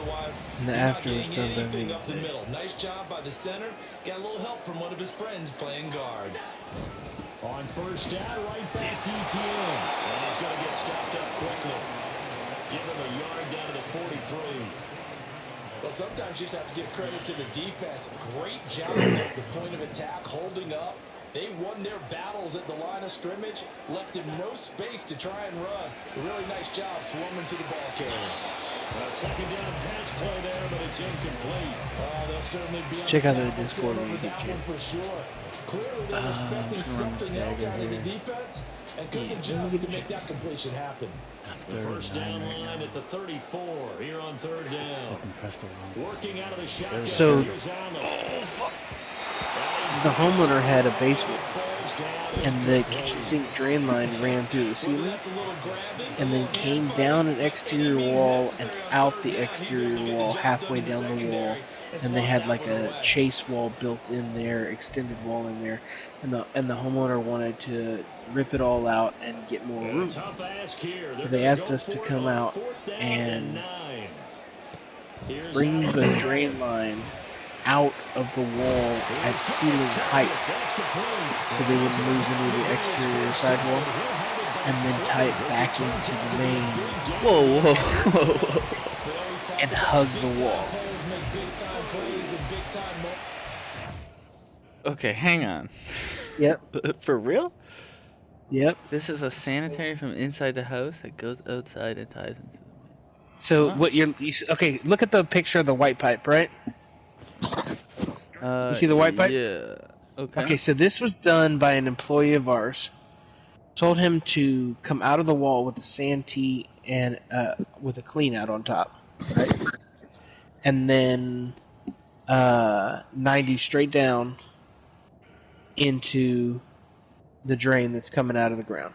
otherwise And the you're not after was getting done by anything me. up the middle. Nice job by the center. Got a little help from one of his friends playing guard. On first down, right back to ETN. And he's going to get stopped up quickly. Give him a yard down to the 43. Well, sometimes you just have to give credit to the defense. Great job at the point of attack, holding up. They won their battles at the line of scrimmage, left him no space to try and run. A really nice job swarming to the ball carrier. A second down pass play there, but it's incomplete. They'll certainly be on Check the out the top what's Discord going when on you with get that one for sure. Clearly, they're expecting something else out of the defense and couldn't adjust to make that completion happen. The first down line at the 34 here on third down. Working out of the shotgun. So, the homeowner had a basement, and the kitchen sink drain line ran through the ceiling, and then came down an exterior wall and out the exterior wall, halfway down the wall, and they had like a chase wall built in there, extended wall in there, and the homeowner wanted to rip it all out and get more room. So they asked us to come out and bring the drain line out of the wall at ceiling height so they wouldn't lose into the exterior sidewall, and then tie it back into the main. Whoa. And hug the wall. Okay, hang on. Yep. For real? Yep. This is a sanitary from inside the house that goes outside and ties into the main. So what okay, look at the picture of the white pipe, right? You see the white pipe? Yeah. Okay. Okay, so this was done by an employee of ours. Told him to come out of the wall with a santee and with a clean out on top, right? And then 90 straight down into the drain that's coming out of the ground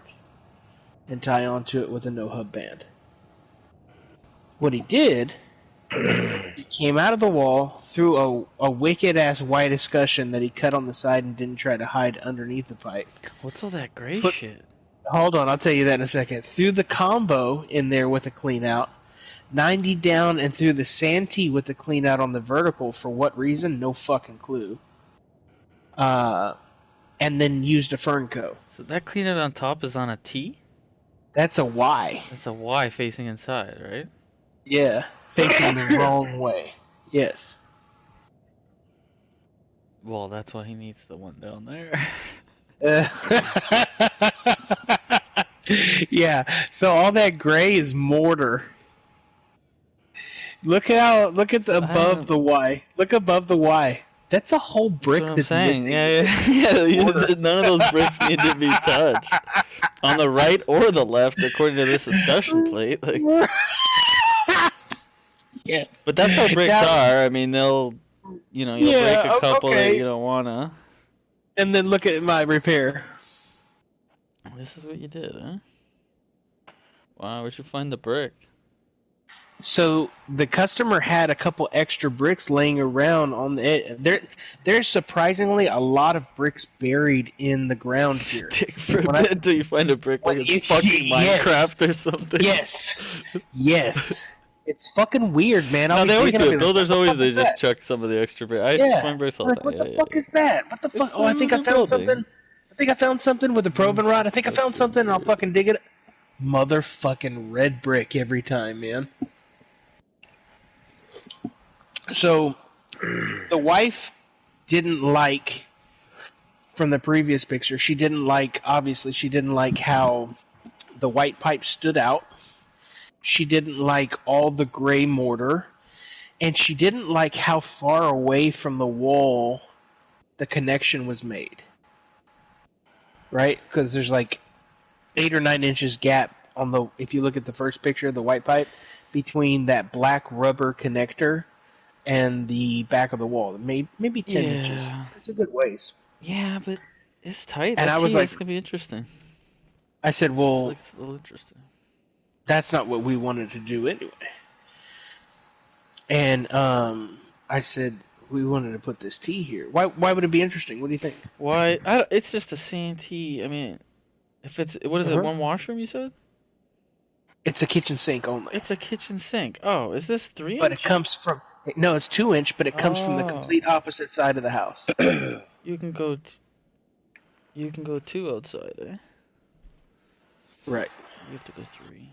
and tie onto it with a no-hub band. What he did, he came out of the wall through a wicked-ass white escutcheon that he cut on the side and didn't try to hide underneath the pipe. What's all that gray shit? Hold on, I'll tell you that in a second. Threw the combo in there with a clean out, 90 down, and threw the santee with the clean out on the vertical. For what reason? No fucking clue. And then used a Fernco. So that clean out on top is on a T? That's a Y. That's a Y facing inside, right? Yeah, facing the wrong way. Yes. Well, that's why he needs the one down there. Yeah, so all that gray is mortar. Look at above the Y. Look above the Y. That's a whole brick that's saying. missing. Yeah. None of those bricks need to be touched. On the right or the left, according to this discussion plate. Like. Yes. But that's how bricks are. I mean, you'll break a couple that you don't want to. And then look at my repair. This is what you did, huh? Wow, where'd you find the brick? So the customer had a couple extra bricks laying around on the. There's surprisingly a lot of bricks buried in the ground here. Dig for a bit until you find a brick like it's fucking Minecraft or something. Yes. It's fucking weird, man. No, they always do it. Builders they just chuck some of the extra bricks. I find bricks all the time. What the fuck is that? What the fuck? Oh, I think I found something. I think I found something with a probing rod. I think I found something, and I'll fucking dig it. Motherfucking red brick every time, man. So, the wife didn't like, from the previous picture, obviously she didn't like how the white pipe stood out. She didn't like all the gray mortar. And she didn't like how far away from the wall the connection was made. Right? Because there's like 8 or 9 inches gap if you look at the first picture of the white pipe, between that black rubber connector and the back of the wall. Maybe 10 inches. It's a good ways. Yeah, but it's tight. And I was like, it's going to be interesting. I said, well, it's a little interesting. That's not what we wanted to do anyway. And I said, we wanted to put this T here. Why would it be interesting? What do you think? Why? It's just a CNT. I mean, if it's, what is it, one washroom you said? It's a kitchen sink only. It's a kitchen sink. Oh, is this 3 But inch? it comes from... No, it's 2-inch, but it comes from the complete opposite side of the house. You can go... You can go 2 outside, eh? Right. You have to go 3.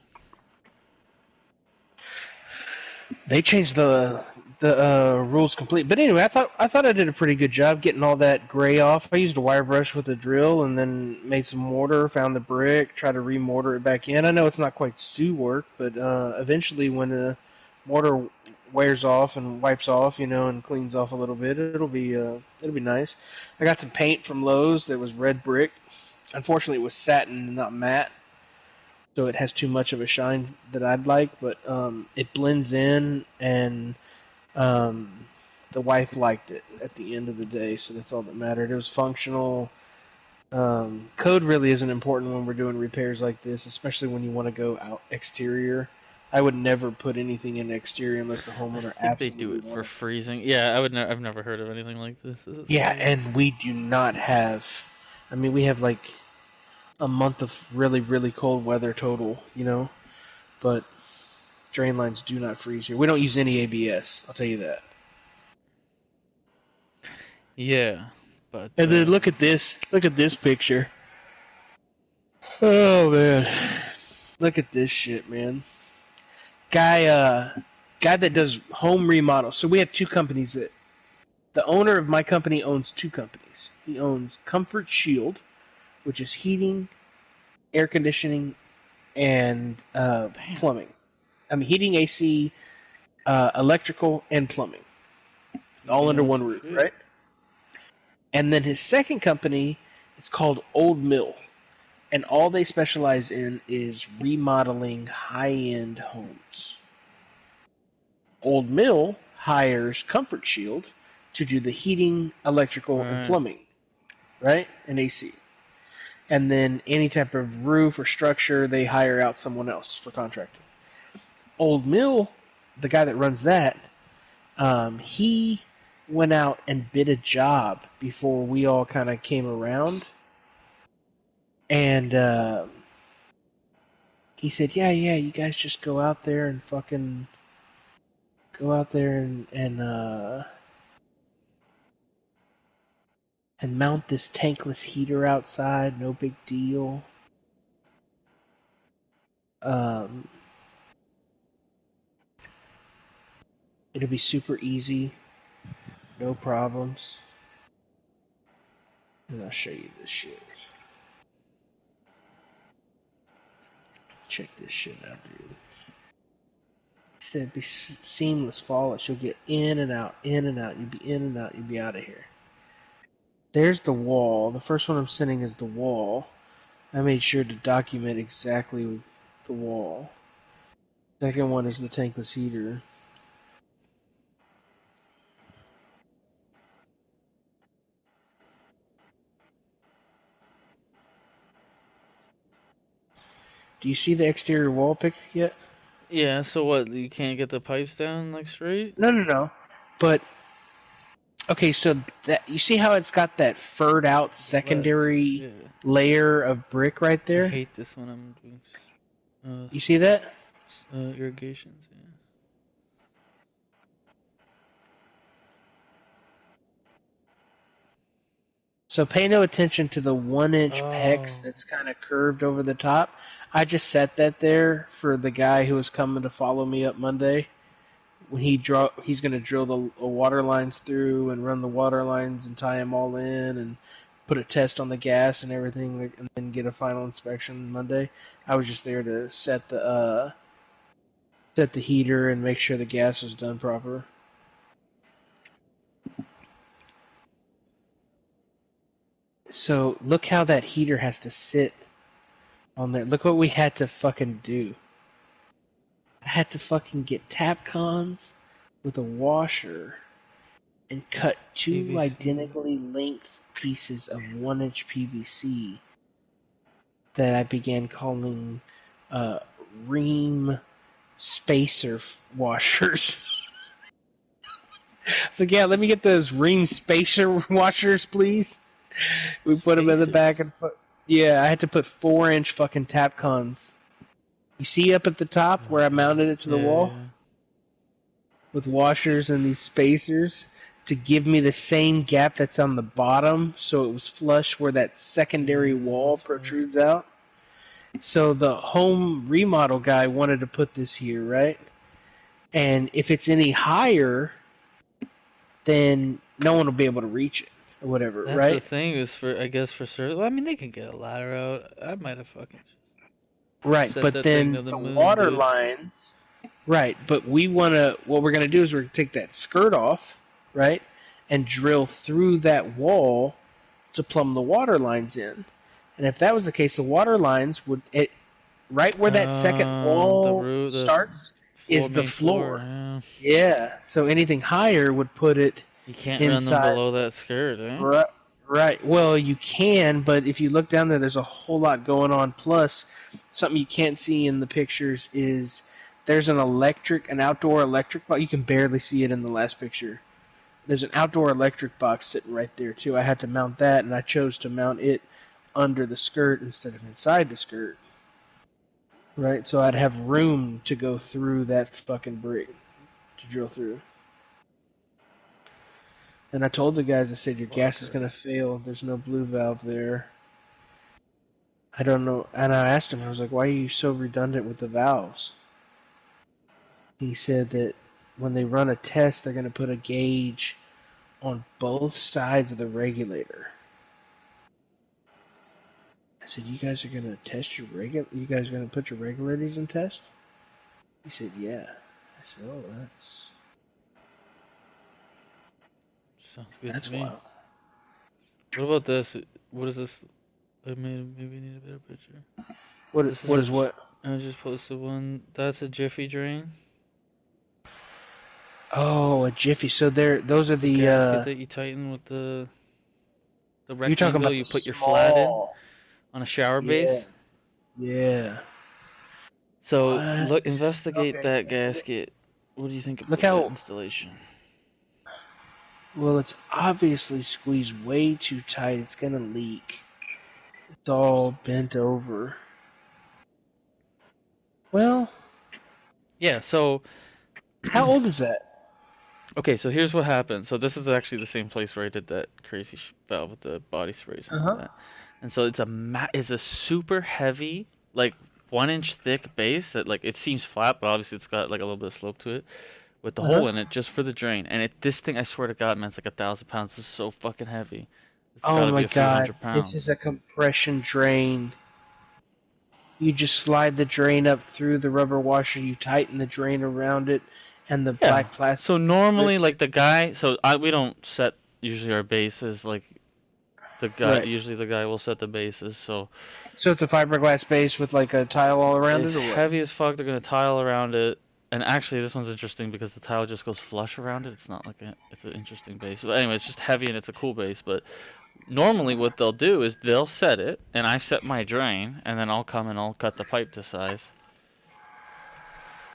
They changed the rules complete. But anyway, I thought I did a pretty good job getting all that gray off. I used a wire brush with a drill and then made some mortar, found the brick, tried to remortar it back in. I know it's not quite stew work, but eventually when the mortar wears off and wipes off, and cleans off a little bit, it'll be nice. I got some paint from Lowe's that was red brick. Unfortunately, it was satin and not matte, so it has too much of a shine that I'd like, but it blends in, and the wife liked it at the end of the day, so that's all that mattered. It was functional. Code really isn't important when we're doing repairs like this, especially when you want to go out exterior. I would never put anything in exterior unless the homeowner I think they absolutely do it for wants freezing. Yeah, I've never heard of anything like this. Yeah, and we do not have... I mean, we have like a month of really, really cold weather total, but drain lines do not freeze here. We don't use any ABS, I'll tell you that. Yeah, but... And then look at this picture. Oh, man. Look at this shit, man. Guy that does home remodels. So we have two companies that... The owner of my company owns two companies. He owns Comfort Shield, which is heating, air conditioning, and plumbing. I mean, heating, AC, electrical, and plumbing. All under one roof, right? And then his second company, it's called Old Mill. And all they specialize in is remodeling high-end homes. Old Mill hires Comfort Shield to do the heating, electrical, and plumbing, right? And AC. And then any type of roof or structure, they hire out someone else for contracting. Old Mill, the guy that runs that, he went out and bid a job before we all kind of came around. And he said, yeah, you guys just go out there and fucking... Go out there and mount this tankless heater outside, no big deal. It'll be super easy, no problems. And I'll show you this shit. Check this shit out, dude. It said be seamless, flawless. You'll get in and out, in and out. You'll be in and out. You'll be out of here. There's the wall. The first one I'm sending is the wall. I made sure to document exactly the wall. Second one is the tankless heater. Do you see the exterior wall pic yet? Yeah, so what? You can't get the pipes down like straight? No. But okay, so that you see how it's got that furred out secondary layer of brick right there? I hate this when I'm doing. You see that? Irrigations. Yeah. So pay no attention to the 1-inch pecs that's kind of curved over the top. I just set that there for the guy who was coming to follow me up Monday. When he's going to drill the water lines through and run the water lines and tie them all in and put a test on the gas and everything, and then get a final inspection Monday. I was just there to set the heater and make sure the gas was done proper. So look how that heater has to sit on there. Look what we had to fucking do. I had to fucking get Tapcons with a washer and cut two PVC. Identically length pieces of 1-inch PVC that I began calling ream spacer washers. So yeah, let me get those ream spacer washers, please. We put them in the back and I had to put 4-inch fucking Tapcons You see up at the top where I mounted it to the wall Yeah. with washers and these spacers to give me the same gap that's on the bottom, so it was flush where that secondary wall That's right. protrudes out. So the home remodel guy wanted to put this here, right? And if it's any higher, then no one will be able to reach it or whatever, That's the right? thing is I guess for certain. Well, I mean, they can get a ladder out. I might have fucking Right, set but that thing to then the the moon, water dude. lines, right, but what we're going to do is we're going to take that skirt off, right, and drill through that wall to plumb the water lines in. And if that was the case, the water lines right where that second wall The starts floor, is the main floor. floor. Yeah. Yeah, so anything higher would put it You can't run them inside. below that skirt, eh? Right, right. Well, you can, but if you look down there, there's a whole lot going on. Plus, something you can't see in the pictures is there's an outdoor electric box. You can barely see it in the last picture. There's an outdoor electric box sitting right there, too. I had to mount that, and I chose to mount it under the skirt instead of inside the skirt. Right? So I'd have room to go through that fucking brick to drill through. And I told the guys, I said, your gas is going to fail. There's no blue valve there. I don't know. And I asked him, I was like, why are you so redundant with the valves? He said that when they run a test, they're going to put a gauge on both sides of the regulator. I said, you guys are going to test you guys are going to put your regulators in test? He said, yeah. I said, oh, Sounds good that's to me. wild. What about this? What is this? I maybe need a better picture. What This is what? I just posted one. That's a Jiffy drain. Oh, a Jiffy. So those are The gasket that you tighten with the you're talking rectangle about you the put your flat in small. on a shower Yeah. base. Yeah. So What? investigate Okay. that gasket. What do you think about Look that how installation? well it's obviously squeezed way too tight. It's gonna leak. It's all bent over. Well, Yeah. So how old is that? okay. So here's what happened. So this is actually the same place where I did that crazy valve with the body sprays and all that. And so it's a super heavy, like 1 inch thick base that like it seems flat, but obviously it's got like a little bit of slope to it, with the hole in it just for the drain. And this thing, I swear to God, man, it's like 1,000 pounds. This is so fucking heavy. It's Oh gotta my be a few god. hundred pounds. This is a compression drain. You just slide the drain up through the rubber washer, you tighten the drain around it, and the Yeah. black plastic. So normally, like the guy, we don't set usually our bases. Like usually the guy will set the bases. So it's a fiberglass base with like a tile all around it's it, or what? heavy as fuck. They're gonna tile around it. And actually, this one's interesting because the tile just goes flush around it. It's not like it's an interesting base. But anyway, it's just heavy and it's a cool base. But normally what they'll do is they'll set it, and I set my drain, and then I'll come and I'll cut the pipe to size.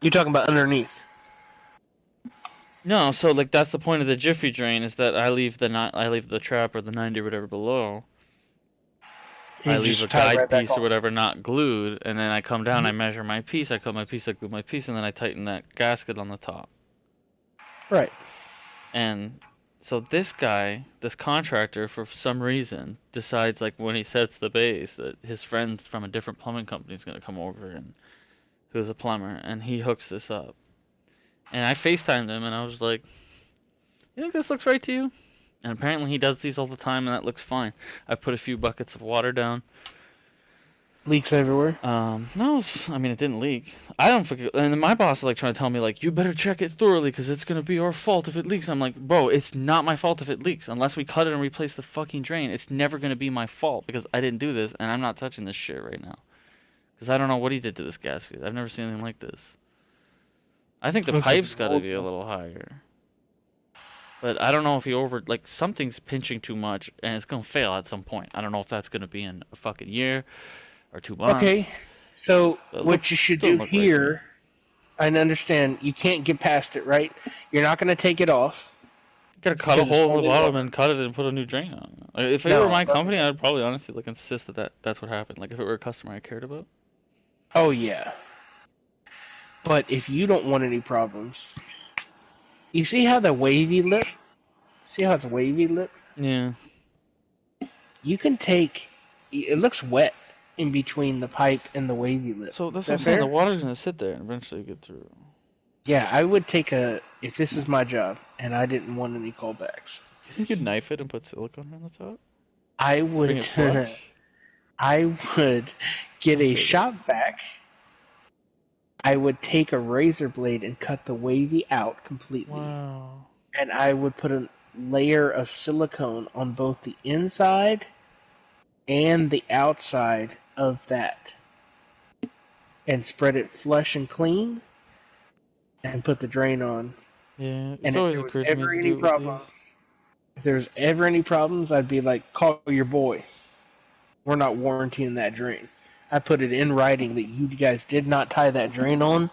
You're talking about underneath. No, so like that's the point of the Jiffy drain is that I leave the trap or the 90 or whatever below. I leave a guide piece or whatever not glued, and then I come down, I measure my piece, I cut my piece, I glue my piece, and then I tighten that gasket on the top. Right. And so this contractor, for some reason, decides like when he sets the base that his friend from a different plumbing company is going to come over, and who's a plumber, and he hooks this up. And I FaceTimed him, and I was like, you think this looks right to you? And apparently he does these all the time, and that looks fine. I put a few buckets of water down. Leaks everywhere? No, I mean, it didn't leak. I don't forget. And then my boss is like trying to tell me, like, you better check it thoroughly because it's going to be our fault if it leaks. I'm like, bro, it's not my fault if it leaks. Unless we cut it and replace the fucking drain, it's never going to be my fault because I didn't do this, and I'm not touching this shit right now. Because I don't know what he did to this gasket. I've never seen anything like this. I think the pipe's got to be a little higher. But I don't know if he something's pinching too much, and it's going to fail at some point. I don't know if that's going to be in a fucking year or 2 months. Okay, so what you should do here, I understand, you can't get past it, right? You're not going to take it off. You got to cut a hole in the bottom and cut it and put a new drain on. Like, if it were my company, I'd probably honestly insist that that's what happened. Like if it were a customer I cared about. Oh, yeah. But if you don't want any problems, you see how the wavy lip? See how it's wavy lip? Yeah. You can take. It looks wet in between the pipe and the wavy lip. So that's Is what I'm that saying. fair? The water's gonna sit there and eventually get through. Yeah, I would take a. If this is my job and I didn't want any callbacks, You think you'd knife it and put silicone on the top? I Bring would. it flush? I would get Don't a say that. shop vac. I would take a razor blade and cut the wavy out completely. Wow. And I would put a layer of silicone on both the inside and the outside of that. And spread it flush and clean and put the drain on. Yeah, it's And if always there was occurred to me ever to any do it with these. problems, I'd be like, call your boy. We're not warrantying that drain. I put it in writing that you guys did not tie that drain on,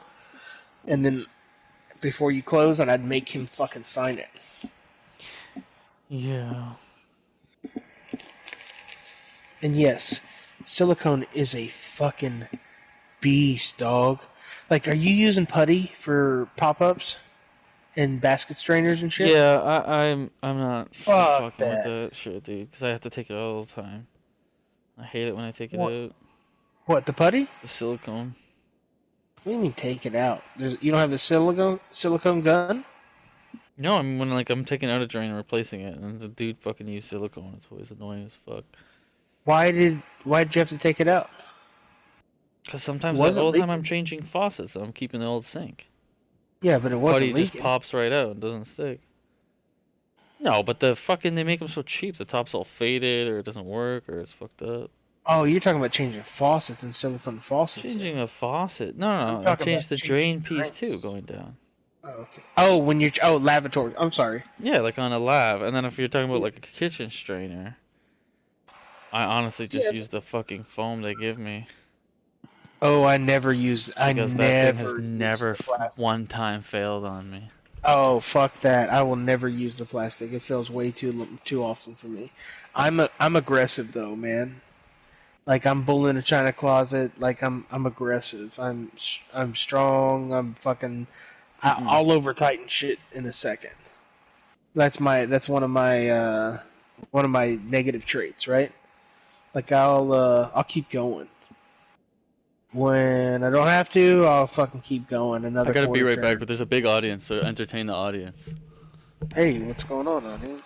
and then before you close, and I'd make him fucking sign it. Yeah. And yes, silicone is a fucking beast, dog. Like, are you using putty for pop-ups and basket strainers and shit? Yeah, I'm not Fuck fucking with that. that shit, dude, because I have to take it all the time. I hate it when I take it What? out. What, the putty? The silicone. What do you mean take it out? You don't have the silicone gun? No, I mean when like I'm taking out a drain and replacing it, and the dude fucking used silicone. It's always annoying as fuck. Why did you have to take it out? Because sometimes Wasn't all the time I'm leaking. changing faucets, and I'm keeping the old sink. Yeah, but it wasn't Putty just leaking. pops right out and doesn't stick. No, but they make them so cheap. The top's all faded, or it doesn't work, or it's fucked up. Oh, you're talking about changing faucets and silicone faucets. Changing a faucet? No, I'm no, I talking changed about the changing drain piece drains. too, going down. Oh, okay. Oh, when you're lavatory. I'm sorry. Yeah, like on a lab. And then if you're talking about like a kitchen strainer, I honestly just use the fucking foam they give me. Oh, I never used. Because that thing has never one time failed on me. Oh, fuck that! I will never use the plastic. It fails way too often for me. I'm aggressive though, man. Like I'm bull in a china closet. Like I'm aggressive. I'm strong. I'm fucking. I'll over tighten shit in a second. That's one of my negative traits, right? Like I'll keep going. When I don't have to, I'll fucking keep going. I gotta be quarter right turn. back, but there's a big audience, so entertain the audience. Hey, what's going on, audience?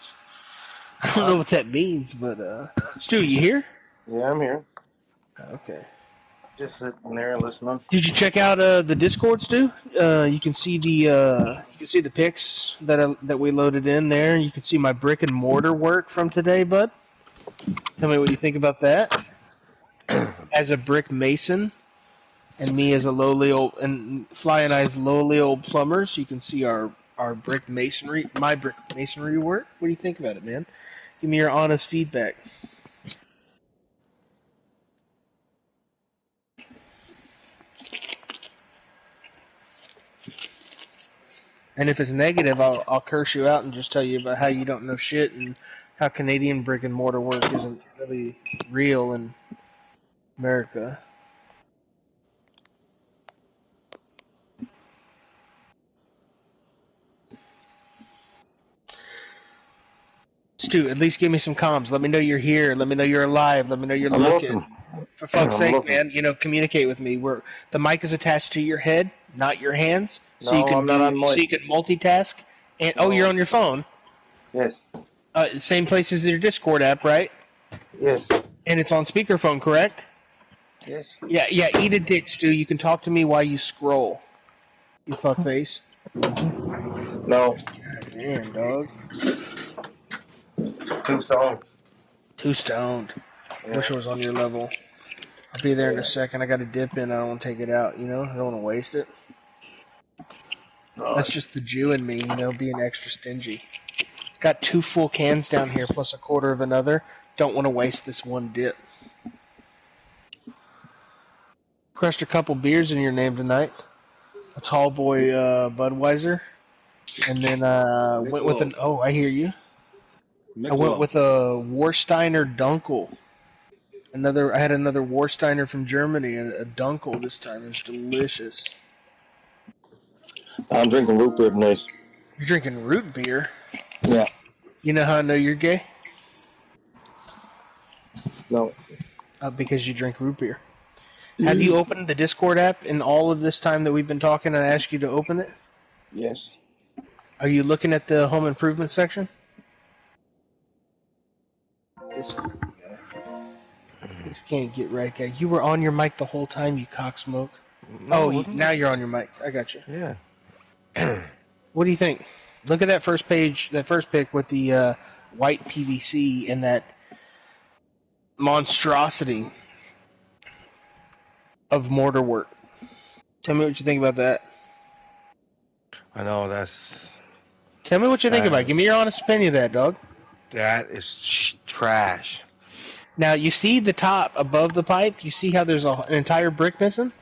I don't know what that means, but Stu, you here? Yeah, I'm here. Okay. Just sitting there listening. Did you check out the Discord, Stu? You can see the pics that we loaded in there. You can see my brick and mortar work from today, bud. Tell me what you think about that. As a brick mason, and me as a lowly old, and Fly and I as lowly old plumbers, you can see our brick masonry, my brick masonry work. What do you think about it, man? Give me your honest feedback. And if it's negative, I'll curse you out and just tell you about how you don't know shit and how Canadian brick and mortar work isn't really real in America. Stu, at least give me some comms. Let me know you're here. Let me know you're alive. Let me know you're I'm looking. looking. For fuck's I'm sake, looking. man, communicate with me. The mic is attached to your head, not your hands, so No, you can I'm not on mic. so you can multitask. And No. you're on your phone. Yes. Same place as your Discord app, right? Yes. And it's on speakerphone, correct? Yes. Yeah. Eat a dick, Stu. You can talk to me while you scroll. You fuckface. No. God damn, dog. Too stoned. Too stoned. Yeah. Wish I was on your level. I'll be there in Yeah. a second. I got to dip in. I don't want to take it out. I don't want to waste it. That's just the Jew in me, being extra stingy. Got 2 full cans down here plus a quarter of another. Don't want to waste this one dip. Crushed a couple beers in your name tonight. A tall boy Budweiser. And then went with an... Oh, I hear you. I went with a Warsteiner Dunkel. I had another Warsteiner from Germany, a Dunkel this time. It was delicious. I'm drinking root beer tonight. You're drinking root beer? Yeah. You know how I know you're gay? No. Because you drink root beer. Have you opened the Discord app in all of this time that we've been talking and I asked you to open it? Yes. Are you looking at the home improvement section? This can't get right, guy. You were on your mic the whole time, you cocksmoke. No, now you're on your mic. I got you. Yeah. What do you think? Look at that first page, that first pic with the white PVC and that monstrosity of mortar work. Tell me what you think about that. I know that's. Tell me what you think about it. Give me your honest opinion of that, dog. That is trash. Now, you see the top above the pipe? You see how there's an entire brick missing?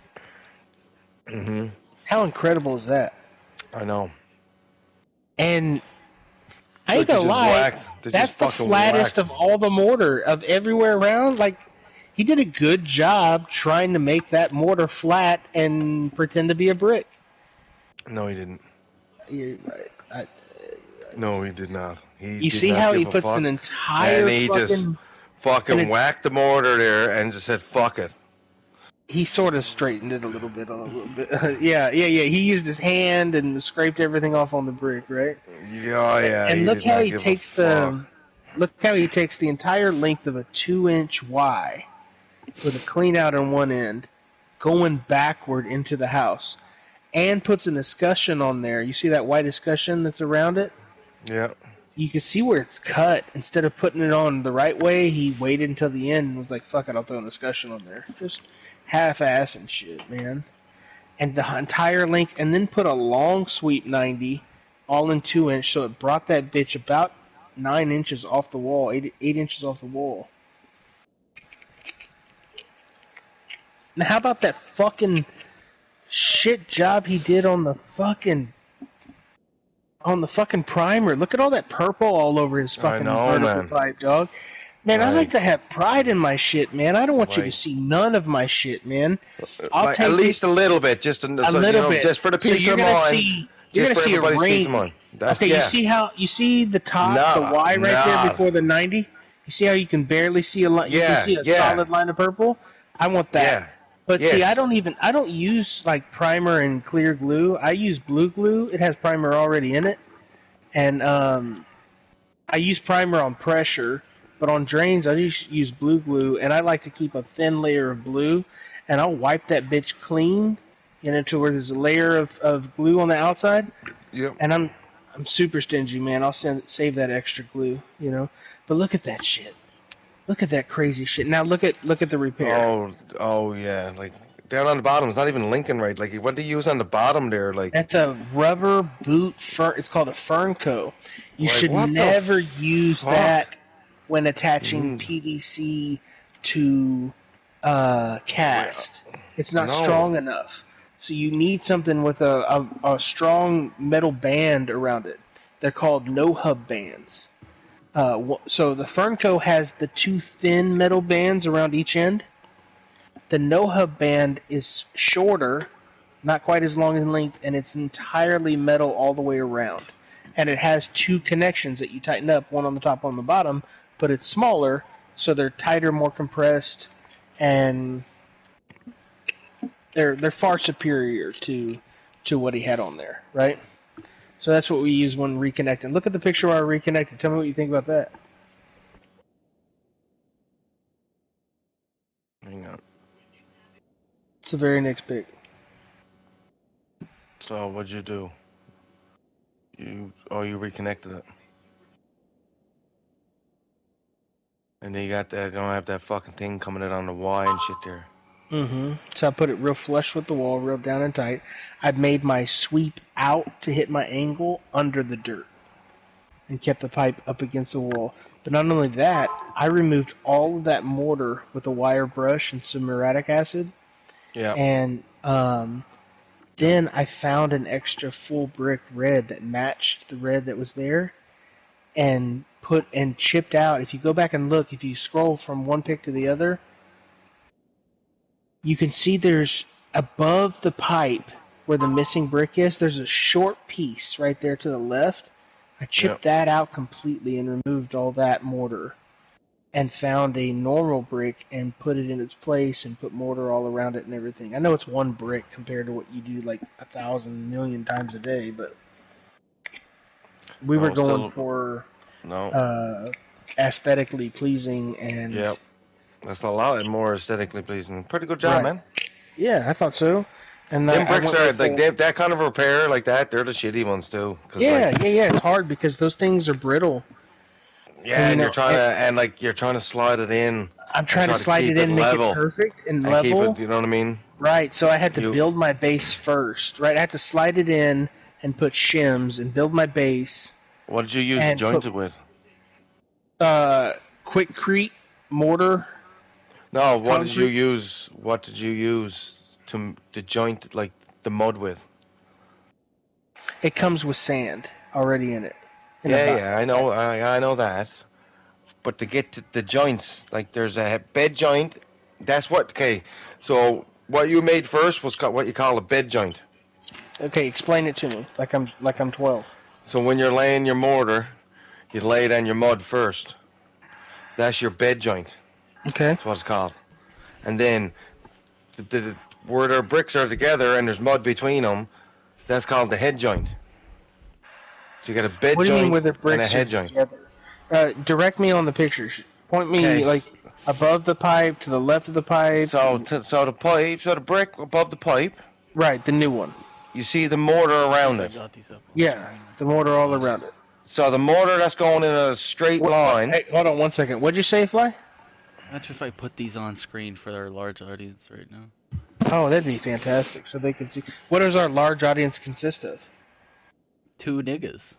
Mm-hmm. How incredible is that? I know. And I ain't gonna lie, that's the flattest of all the mortar of everywhere around. Like, he did a good job trying to make that mortar flat and pretend to be a brick. No, he didn't. You're right. No, he did not. You see how he puts an entire just fucking whacked the mortar there and just said, fuck it. He sort of straightened it a little bit. Yeah. He used his hand and scraped everything off on the brick, right? Yeah. And look how he takes the entire length of a 2-inch Y with a clean out on one end, going backward into the house, and puts an escutcheon on there. You see that white escutcheon that's around it? Yeah. You can see where it's cut. Instead of putting it on the right way, he waited until the end and was like, fuck it, I'll throw an escutcheon on there. Just half-ass and shit, man. And the entire length, and then put a long sweep 90, all in 2-inch, so it brought that bitch about 9 inches off the wall, 8 inches off the wall. Now, how about that fucking shit job he did on the fucking primer? Look at all that purple all over his fucking vertical pipe, dog. Man, I like to have pride in my shit, man. I don't want you to see none of my shit, man. I'll take at least a little bit, just a little bit, just for the peace of mind. You're gonna see a ring. Okay, you see the top, the Y right there before the 90. You see how you can barely see a line? You can see a solid line of purple. I want that. Yeah. But see, I don't use like primer and clear glue. I use blue glue. It has primer already in it, and I use primer on pressure. But on drains, I just use blue glue, and I like to keep a thin layer of blue, and I'll wipe that bitch clean, to where there's a layer of glue on the outside. Yep. And I'm super stingy, man. I'll save that extra glue, But look at that shit. Look at that crazy shit. Now look at the repair. Oh yeah, like down on the bottom, it's not even linking right. Like what do you use on the bottom there? Like that's a rubber boot fern. It's called a Fernco. You should never use that when attaching PVC to cast. It's not strong enough. So you need something with a strong metal band around it. They're called no-hub bands. So the Fernco has the 2 thin metal bands around each end. The no-hub band is shorter, not quite as long in length, and it's entirely metal all the way around. And it has 2 connections that you tighten up, one on the top, one on the bottom, but it's smaller, so they're tighter, more compressed, and they're far superior to what he had on there, right? So that's what we use when reconnecting. Look at the picture where I reconnected. Tell me what you think about that. Hang on. It's the very next pic. So what'd you do? You reconnected it. And then you got that, you don't have that fucking thing coming in on the Y and shit there. So I put it real flush with the wall, real down and tight. I made my sweep out to hit my angle under the dirt and kept the pipe up against the wall. But not only that, I removed all of that mortar with a wire brush and some muriatic acid. Yeah. And then I found an extra full brick red that matched the red that was there and chipped out. If you go back and look, if you scroll from one pic to the other, you can see there's above the pipe, where the missing brick is, there's a short piece right there to the left. I chipped that out completely and removed all that mortar and found a normal brick and put it in its place and put mortar all around it and everything. I know it's one brick compared to what you do like 1,000 million times a day, but we were going for aesthetically pleasing and... Yep. That's a lot more aesthetically pleasing. Pretty good job, man. Yeah, I thought so. And them bricks are like that kind of repair like that. They're the shitty ones too. Yeah, It's hard because those things are brittle. Yeah, and you're trying to slide it in. I'm trying to slide it in, make it perfect and level. Keep it, you know what I mean? Right. So I had to build my base first. Right. I had to slide it in and put shims and build my base. What did you use to joint it with? Quickcrete mortar. No, what did you use? What did you use to joint like the mud with? It comes with sand already in it. I know that. But to get to the joints, like there's a bed joint. That's what. Okay, so what you made first was what you call a bed joint. Okay, explain it to me. Like I'm 12. So when you're laying your mortar, you lay it on your mud first. That's your bed joint. Okay. That's what it's called. And then where their bricks are together and there's mud between them, that's called the head joint. So you got a bed joint and a head joint. Direct me on the pictures. Point me like above the pipe, to the left of the pipe. So the brick above the pipe. Right, the new one. You see the mortar around it. Yeah, the mortar all around it. So the mortar that's going in a straight line. Hey, hold on 1 second. What'd you say, Fly? Not sure if I put these on screen for our large audience right now. Oh, that'd be fantastic. So they can see. What does our large audience consist of? 2 niggas.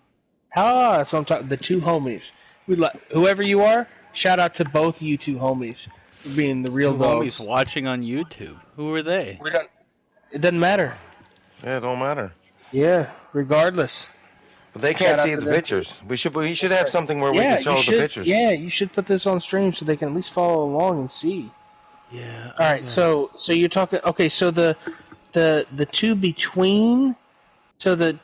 Ah, so I'm talking the 2 homies. Whoever you are, shout out to both you 2 homies for being the real 2 dogs. homies watching on YouTube. Who are they? It doesn't matter. Yeah, it don't matter. Yeah, regardless. But they can't see the pictures. We should have something where we can show the pictures. Yeah, you should put this on stream so they can at least follow along and see. Yeah. All right. So you're talking. Okay. So the 2 between. So the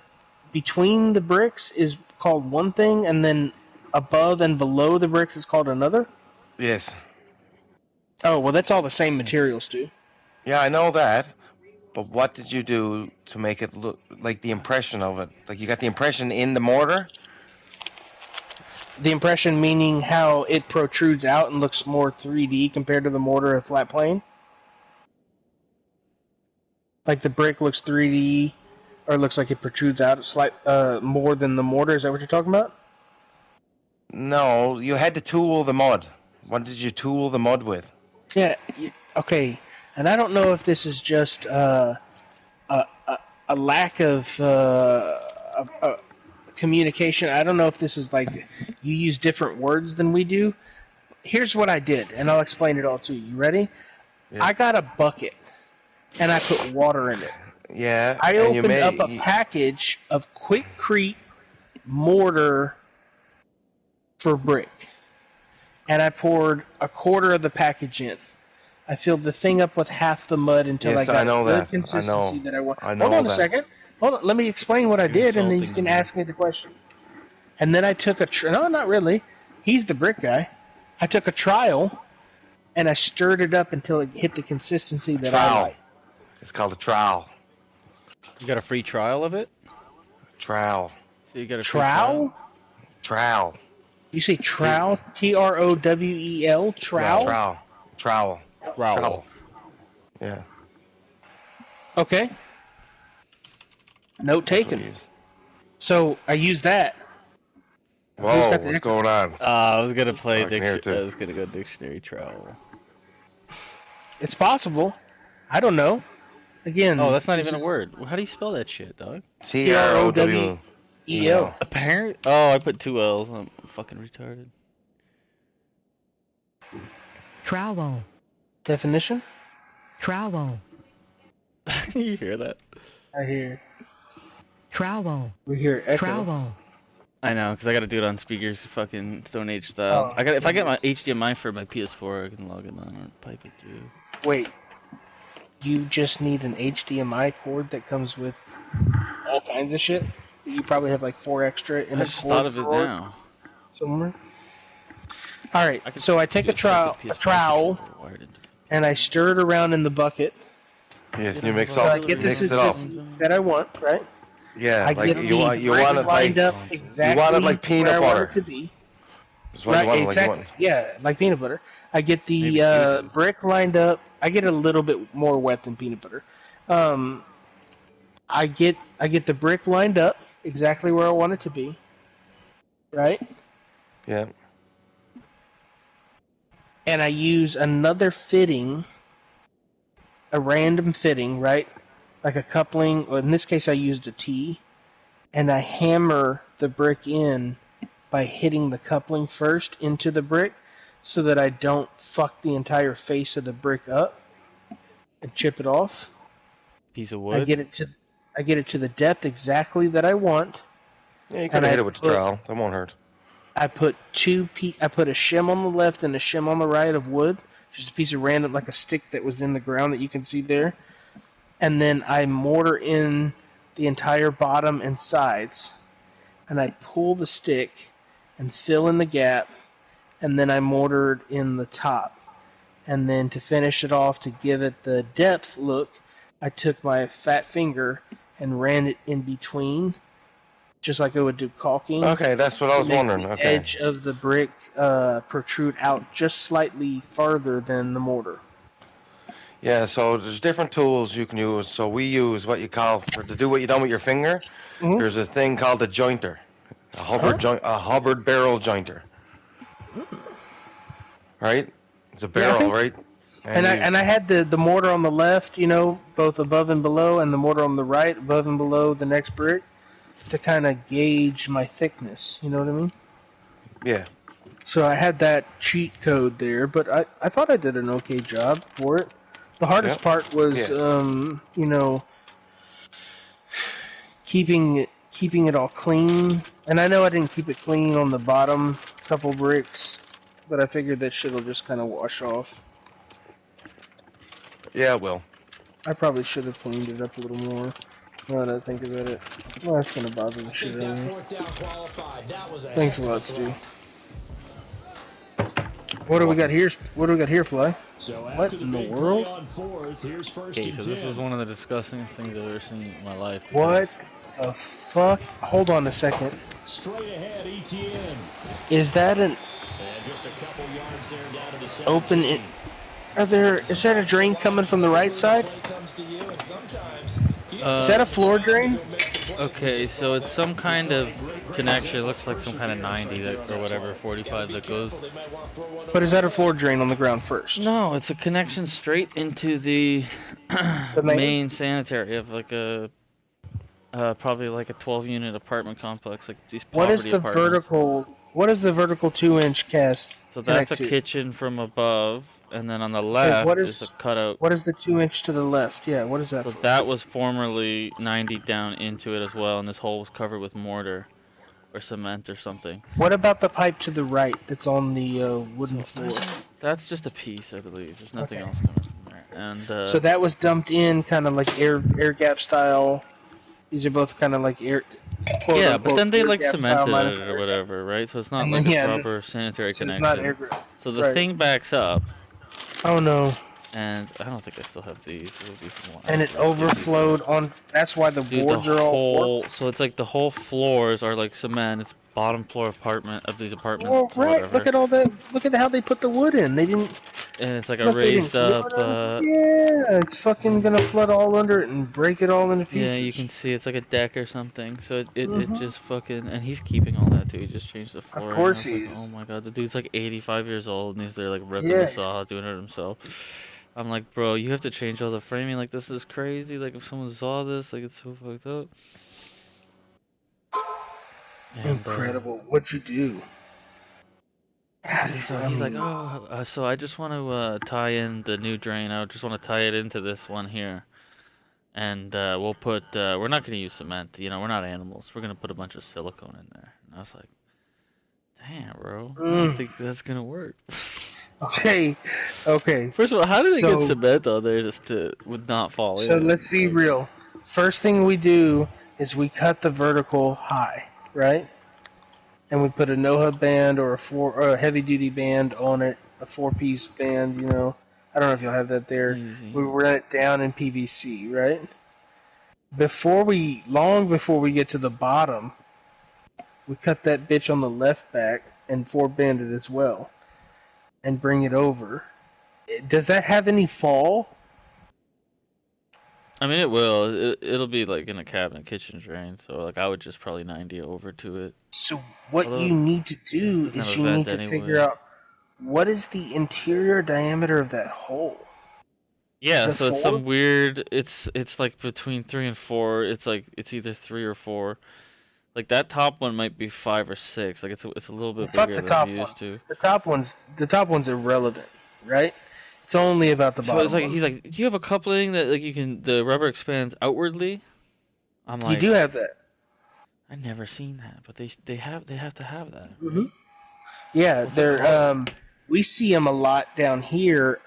between the bricks is called one thing, and then above and below the bricks is called another. Yes. Oh well, that's all the same materials, too. Yeah, I know that. But what did you do to make it look like the impression of it? Like you got the impression in the mortar? The impression meaning how it protrudes out and looks more 3D compared to the mortar of flat plane? Like the brick looks 3D, or looks like it protrudes out more than the mortar? Is that what you're talking about? No, you had to tool the mud. What did you tool the mud with? Yeah, okay. And I don't know if this is just a lack of communication. I don't know if this is like you use different words than we do. Here's what I did, and I'll explain it all to you. You ready? Yeah. I got a bucket, and I put water in it. Yeah. I opened up a package of Quickcrete mortar for brick, and I poured a quarter of the package in. I filled the thing up with half the mud until I got the consistency that I want. Hold on a second. Hold on. Let me explain what I did, and then you can ask me the question. And then I took no, not really. He's the brick guy. I took a trowel, and I stirred it up until it hit the consistency that I like. It's called a trowel. You got a free trial of it? Trowel. So you got a trowel? Trowel. You say trowel? Trowel? Trowel? Yeah, trowel. Trowel. Yeah. Okay. Note taken. So I used that. Whoa, what's going on? I was gonna play dictionary. I was gonna go dictionary trowel. It's possible. I don't know. Again. Oh, that's not even a word. How do you spell that shit, dog? Trowel. Apparent. Oh, I put 2 L's. I'm fucking retarded. Trowel. Definition? Trowel. You hear that? I hear. Trowel. We hear echo. Trowel. I know, because I got to do it on speakers, fucking Stone Age style. Oh, if I get my HDMI for my PS4, I can log it on or pipe it through. Wait. you just need an HDMI cord that comes with all kinds of shit. You probably have like 4 extra in I a just thought cord of it drawer now. somewhere. All right, I could so I take do a separate PS5 trowel, controller wired into and I stir it around in the bucket Yes, Get you on mix so all, I get the mix it up. consistency that I want, right? Yeah, I like get you the want brick it lined like up you want it exactly like where I peanut want it butter. to be. That's what Right, you want it like you exactly. want. Yeah, like peanut butter. I get Maybe the you do. brick lined up. I get a little bit more wet than peanut butter. Um, I get the brick lined up exactly where I want it to be. Right, Yeah. and I use another fitting, a random fitting, right, like a coupling. Well, in this case, I used a T, and I hammer the brick in by hitting the coupling first into the brick, so that I don't fuck the entire face of the brick up and chip it off. Piece of I wood. get it to the depth exactly that I want, Yeah, you could and have hit it with the trowel. That won't hurt. I put I put a shim on the left and a shim on the right of wood, just a piece of random, like a stick that was in the ground that you can see there, and then I mortar in the entire bottom and sides, and I pull the stick and fill in the gap, and then I mortared in the top. And then to finish it off, to give it the depth look, I took my fat finger and ran it in between, just like I would do caulking, Okay, that's what I to was make wondering. the Okay. edge of the brick protrude out just slightly farther than the mortar. Yeah, so there's different tools you can use. So we use what you call, for to do what you done with your finger, Mhm. there's a thing called a jointer. Huh? A Hubbard barrel jointer. Right? It's a Yeah, I barrel, think. right? And I had the mortar on the left, both above and below, and the mortar on the right, above and below the next brick, to kind of gauge my thickness. You know what I mean? Yeah. So I had that cheat code there, but I thought I did an okay job for it. The hardest Yep. part was, Yeah. keeping it all clean. And I know I didn't keep it clean on the bottom couple bricks, but I figured that shit will just kind of wash off. Yeah, it will. I probably should have cleaned it up a little more. Now that I think about it, well, that's gonna bother the I shit think out of that me. fourth down qualified. That was a Thanks heck a of a lot, throw. Stu. What do we got here? What do we got here, Fly? So What after the in the big world? play on fourth, here's first Okay, and so 10. this was one of the disgustingest things I've ever seen in my life. What the fuck? Hold on a second. Straight ahead, ETN. Is that an And just a couple yards there down to the 17. open? Is that a drain coming from the right side? Is that a floor drain? Okay, so it's some kind of connection. It looks like some kind of 90 or whatever, 45 that goes. But is that a floor drain on the ground first? No, it's a connection straight into the The main sanitary of like probably like a 12-unit apartment complex, like these poverty apartments. What is the vertical 2-inch cast? So that's a connect to? kitchen from above, and then on the Okay, left is a cutout. What is the 2-inch to the left? Yeah, what is that So for? that was formerly 90 down into it as well, and this hole was covered with mortar or cement or something. What about the pipe to the right that's on the wooden floor? That's just a piece, I believe. There's nothing Okay. else coming from there. And So that was dumped in kind of like air gap style. These are both kind of like air. Quote, yeah, unquote, but then they air like gap style cemented minus it or air whatever, right? So it's not And like then, a yeah, proper sanitary so it's connection. not air. So the Right. thing backs up, Oh no! and I don't think I still have these. It would be from one. And it overflowed on. That's why the Dude, boards are all warped. so it's like the whole floors are like cement. It's bottom floor apartment of these apartments Well, or right. whatever. Look at all that. Look at how they put the wood in. They didn't. And it's like a Look, they raised didn't up. yeah, it's fucking gonna flood all under it and break it all into pieces. Yeah, you can see it's like a deck or something. So it Mhm. just fucking, and he's keeping all that too. He just changed the floor. course and I he was like, is. Oh my god, the dude's like 85 years old and he's there like ripping Yeah, the saw, doing it himself. I'm like, bro, you have to change all the framing. Like this is crazy. Like if someone saw this, like it's so fucked up. And, Incredible. What'd you do? God, And so I he's like, mean, oh, so I just want to tie in the new drain. I just want to tie it into this one here. And we'll put, we're not going to use cement. You know, we're not animals. We're going to put a bunch of silicone in there. And I was like, damn, bro. I don't think that's going to work. Okay, okay. First of all, how did they get So, cement on there just to would not fall so in? let's be Like, real. First thing we do is we cut the vertical high, right? And we put a no hub band or a heavy duty band on it, a 4-piece band. I don't know if you'll have that there. easy. We run it down in PVC, right? Long before we get to the bottom, we cut that bitch on the left back and 4-band it as well, and bring it over. Does that have any fall? I mean, it will. It'll be like in a cabinet kitchen drain, so like I would just probably 90 over to it. So what Although you need to this do doesn't have is a you vent need to figure anyway. out what is the interior diameter of that hole. Yeah, The so it's 4? some weird. It's like between 3 and 4. It's like it's either 3 or 4. Like that top one might be 5 or 6. Like it's a little bit Fuck bigger the than I'm top one. used to. The top one's irrelevant, right? It's only about the So it's bottom like one. he's like, do you have a coupling that like the rubber expands outwardly? I'm You like, do have that. I never seen that, but they have to have that. Hmm. Yeah, What's it called? we see them a lot down here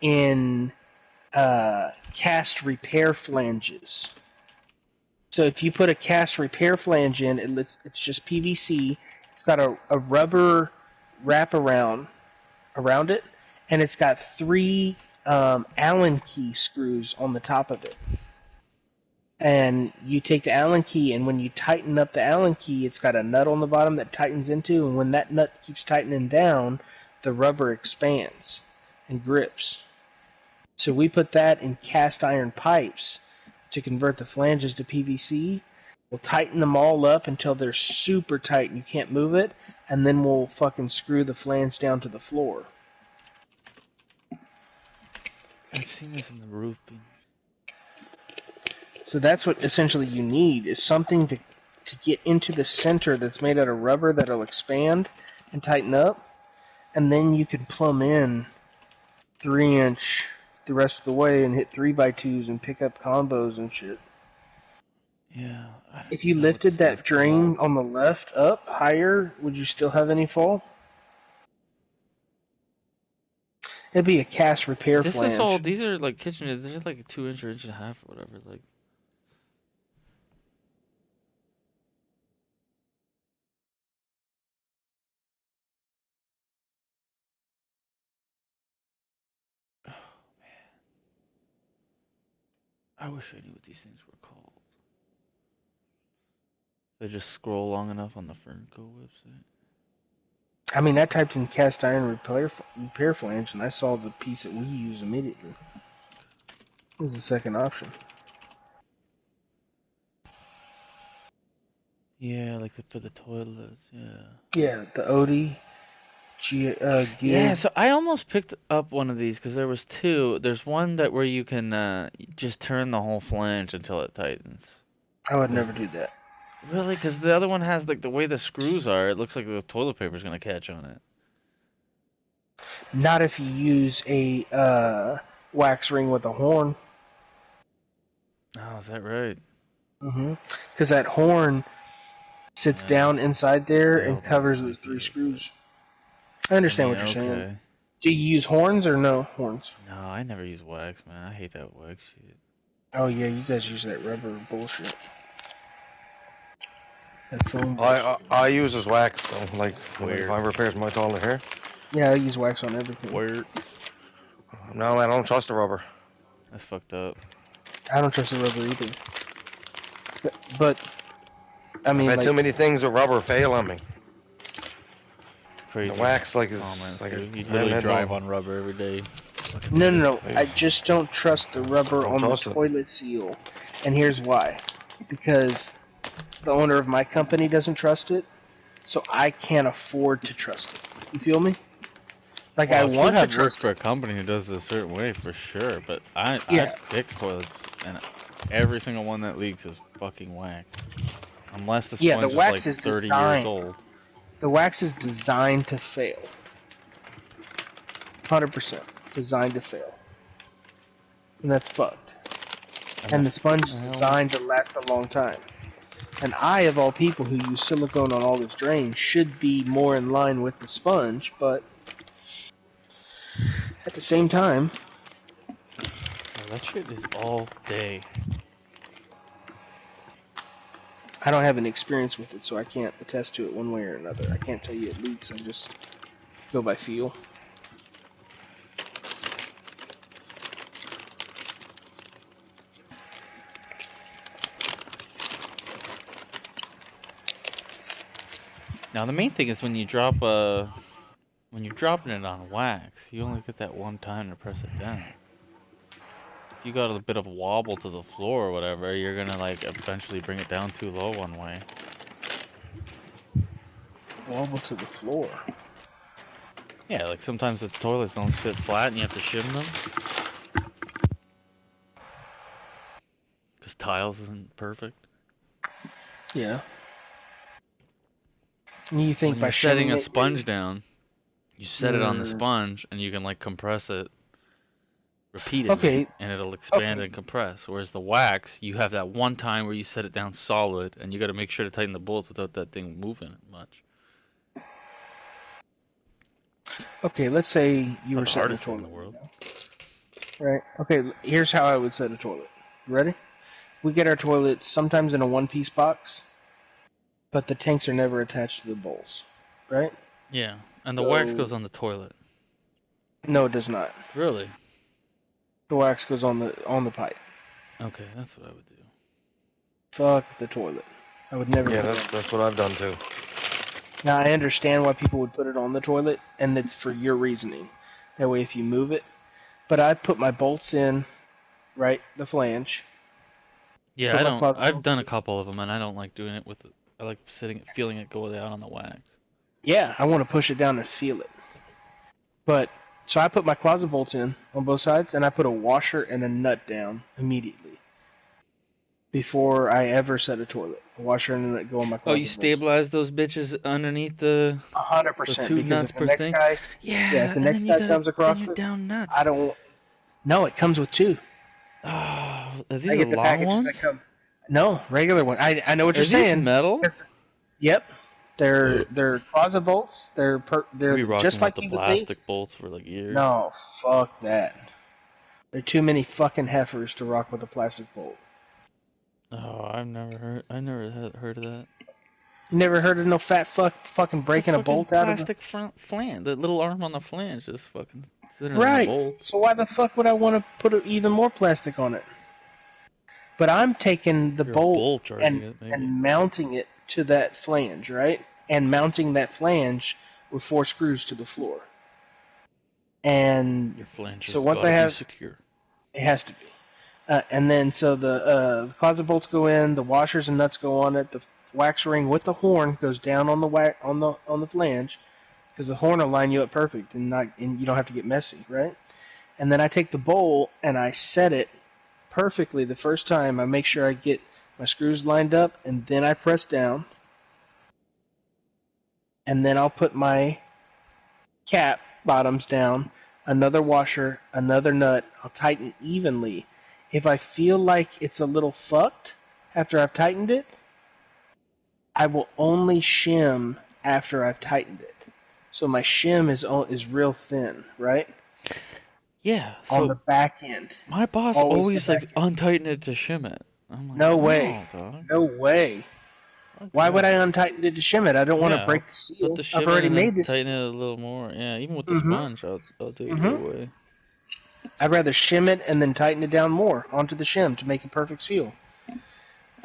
in cast repair flanges. So if you put a cast repair flange in, it's just PVC. It's got a rubber wraparound around it, and it's got 3 Allen key screws on the top of it. And you take the Allen key, and when you tighten up the Allen key, it's got a nut on the bottom that tightens into, and when that nut keeps tightening down, the rubber expands and grips. So we put that in cast iron pipes to convert the flanges to PVC. We'll tighten them all up until they're super tight and you can't move it, and then we'll fucking screw the flange down to the floor. I've seen this in the roofing. So that's what essentially you need, is something to get into the center that's made out of rubber that'll expand and tighten up, and then you can plumb in 3-inch the rest of the way and hit 3x2s and pick up combos and shit. Yeah. If you lifted that drain on the left up higher, would you still have any fall? It'd be a cast repair This flange. is all. These are like kitchen. They're like a 2-inch or 1.5 inch or whatever. Like. Oh man. I wish I knew what these things were called. They just scroll long enough on the Fernco website. I mean, I typed in cast iron repair flange, and I saw the piece that we use immediately. It was the second option. Yeah, like for the toilets. Yeah. Yeah, the Odie, Yeah, so Gibbs. I almost picked up one of these because there was 2. There's one that where you can just turn the whole flange until it tightens. I would never do that. Really? Because the other one has like the way the screws are. It looks like the toilet paper's gonna catch on it. Not if you use a wax ring with a horn. Oh, is that right? Because that horn sits down inside there and Nailed it. covers those 3 screws. I understand what you're saying. Okay. Do you use horns or no horns? No, I never use wax, man. I hate that wax shit. Oh yeah, you guys use that rubber bullshit. That foam bullshit. I use as wax though, like Weird. if I repairs my toilet here. Yeah, I use wax on everything. Weird. No, I don't trust the rubber. That's fucked up. I don't trust the rubber either. But I mean, I've had like, too many things with rubber fail on me. Crazy. The wax like is Comments, like dude. You I literally haven't had drive one. on rubber every day. no. I just don't trust the rubber Don't on the trust it. toilet seal, and here's why: because the owner of my company doesn't trust it, so I can't afford to trust it. You feel me? Like, Well, I if want you to have worked trust for it. a company who does it a certain way, for sure. But I Yeah. fix toilets, and every single one that leaks is fucking wax. Unless the Yeah, sponge the wax is like is 30 designed. years old. The wax is designed to fail. 100% designed to fail, and that's fucked. And the sponge is designed to last a long time. And I, of all people who use silicone on all this drain, should be more in line with the sponge, but At the same time, Oh, that shit is all day. I don't have an experience with it, so I can't attest to it one way or another. I can't tell you it leaks. I just go by feel. Now the main thing is when you're dropping it on wax, you only get that one time to press it down. If you got a bit of a wobble to the floor or whatever, you're gonna like eventually bring it down too low one way. Wobble to the floor. Yeah, like sometimes the toilets don't sit flat and you have to shim them. Because tiles isn't perfect. Yeah. And you think When by you're setting a shimming sponge down, you set it on the sponge and you can like compress it repeatedly and it'll expand and compress. Whereas the wax, you have that one time where you set it down solid and you got to make sure to tighten the bolts without that thing moving much. Okay, let's say you were the setting a hardest thing in toilet. the world. Right. Okay, here's how I would set a toilet. Ready? We get our toilet sometimes in a one-piece box, but the tanks are never attached to the bowls. Right? Yeah, and the wax goes on the toilet. No, it does not. Really? The wax goes on the pipe. Okay, that's what I would do. Fuck the toilet. I would never. Yeah, that's what I've done too. Now I understand why people would put it on the toilet, and it's for your reasoning. That way, if you move it, but I put my bolts in, right, the flange. Yeah, I've done a couple of them, and I don't like doing it with. I like feeling it go down on the wax. Yeah, I want to push it down and feel it. But so I put my closet bolts in on both sides, and I put a washer and a nut down immediately. Before I ever set a toilet, a washer and a nut go on my closet. Oh, you stabilize those bitches underneath the 100%. 2 nuts per thing. If the next guy comes across it, down nuts. I don't. No, it comes with 2. Oh, are these I get the long packages ones? that come. No, regular one. I know what you're Are saying. these metal? Yep, they're closet bolts. They're just like the you would plastic think. bolts for like years. No, fuck that. There are too many fucking heifers to rock with a plastic bolt. Oh, I never heard of that. You never heard of no fat fucking breaking a bolt out of plastic front flange. The little arm on the flange just fucking sitting right. in the bolt. So why the fuck would I want to put even more plastic on it? But I'm taking the bolt and mounting it to that flange, right? And mounting that flange with 4 screws to the floor. And your flange so once I have secure. It has to be. And then so the closet bolts go in, the washers and nuts go on it. The wax ring with the horn goes down on the flange, because the horn will line you up perfect and you don't have to get messy, right? And then I take the bowl and I set it perfectly the first time. I make sure I get my screws lined up, and then I press down. And then I'll put my cap bottoms down, another washer, another nut. I'll tighten evenly. If I feel like it's a little fucked after I've tightened it, I will only shim after I've tightened it. So my shim is real thin, right? Yeah. So on the back end. My boss always like untighten it to shim it. I'm like, no way. Dog. No way. Okay. Why would I untighten it to shim it? I don't want to break the seal. I've already made this. Tighten it a little more. Yeah, even with the sponge, I'll do it either way. I'd rather shim it and then tighten it down more onto the shim to make a perfect seal.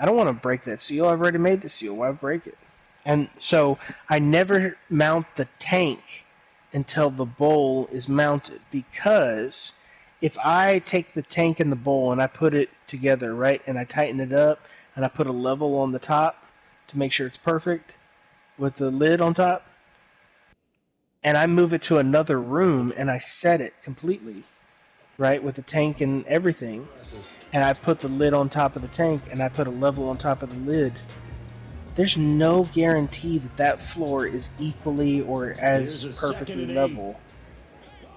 I don't want to break that seal. I've already made the seal. Why break it? And so I never mount the tank until the bowl is mounted, because if I take the tank and the bowl and I put it together, right, and I tighten it up and I put a level on the top to make sure it's perfect with the lid on top, and I move it to another room and I set it completely, right, with the tank and everything, and I put the lid on top of the tank and I put a level on top of the lid, there's no guarantee that that floor is equally or as perfectly level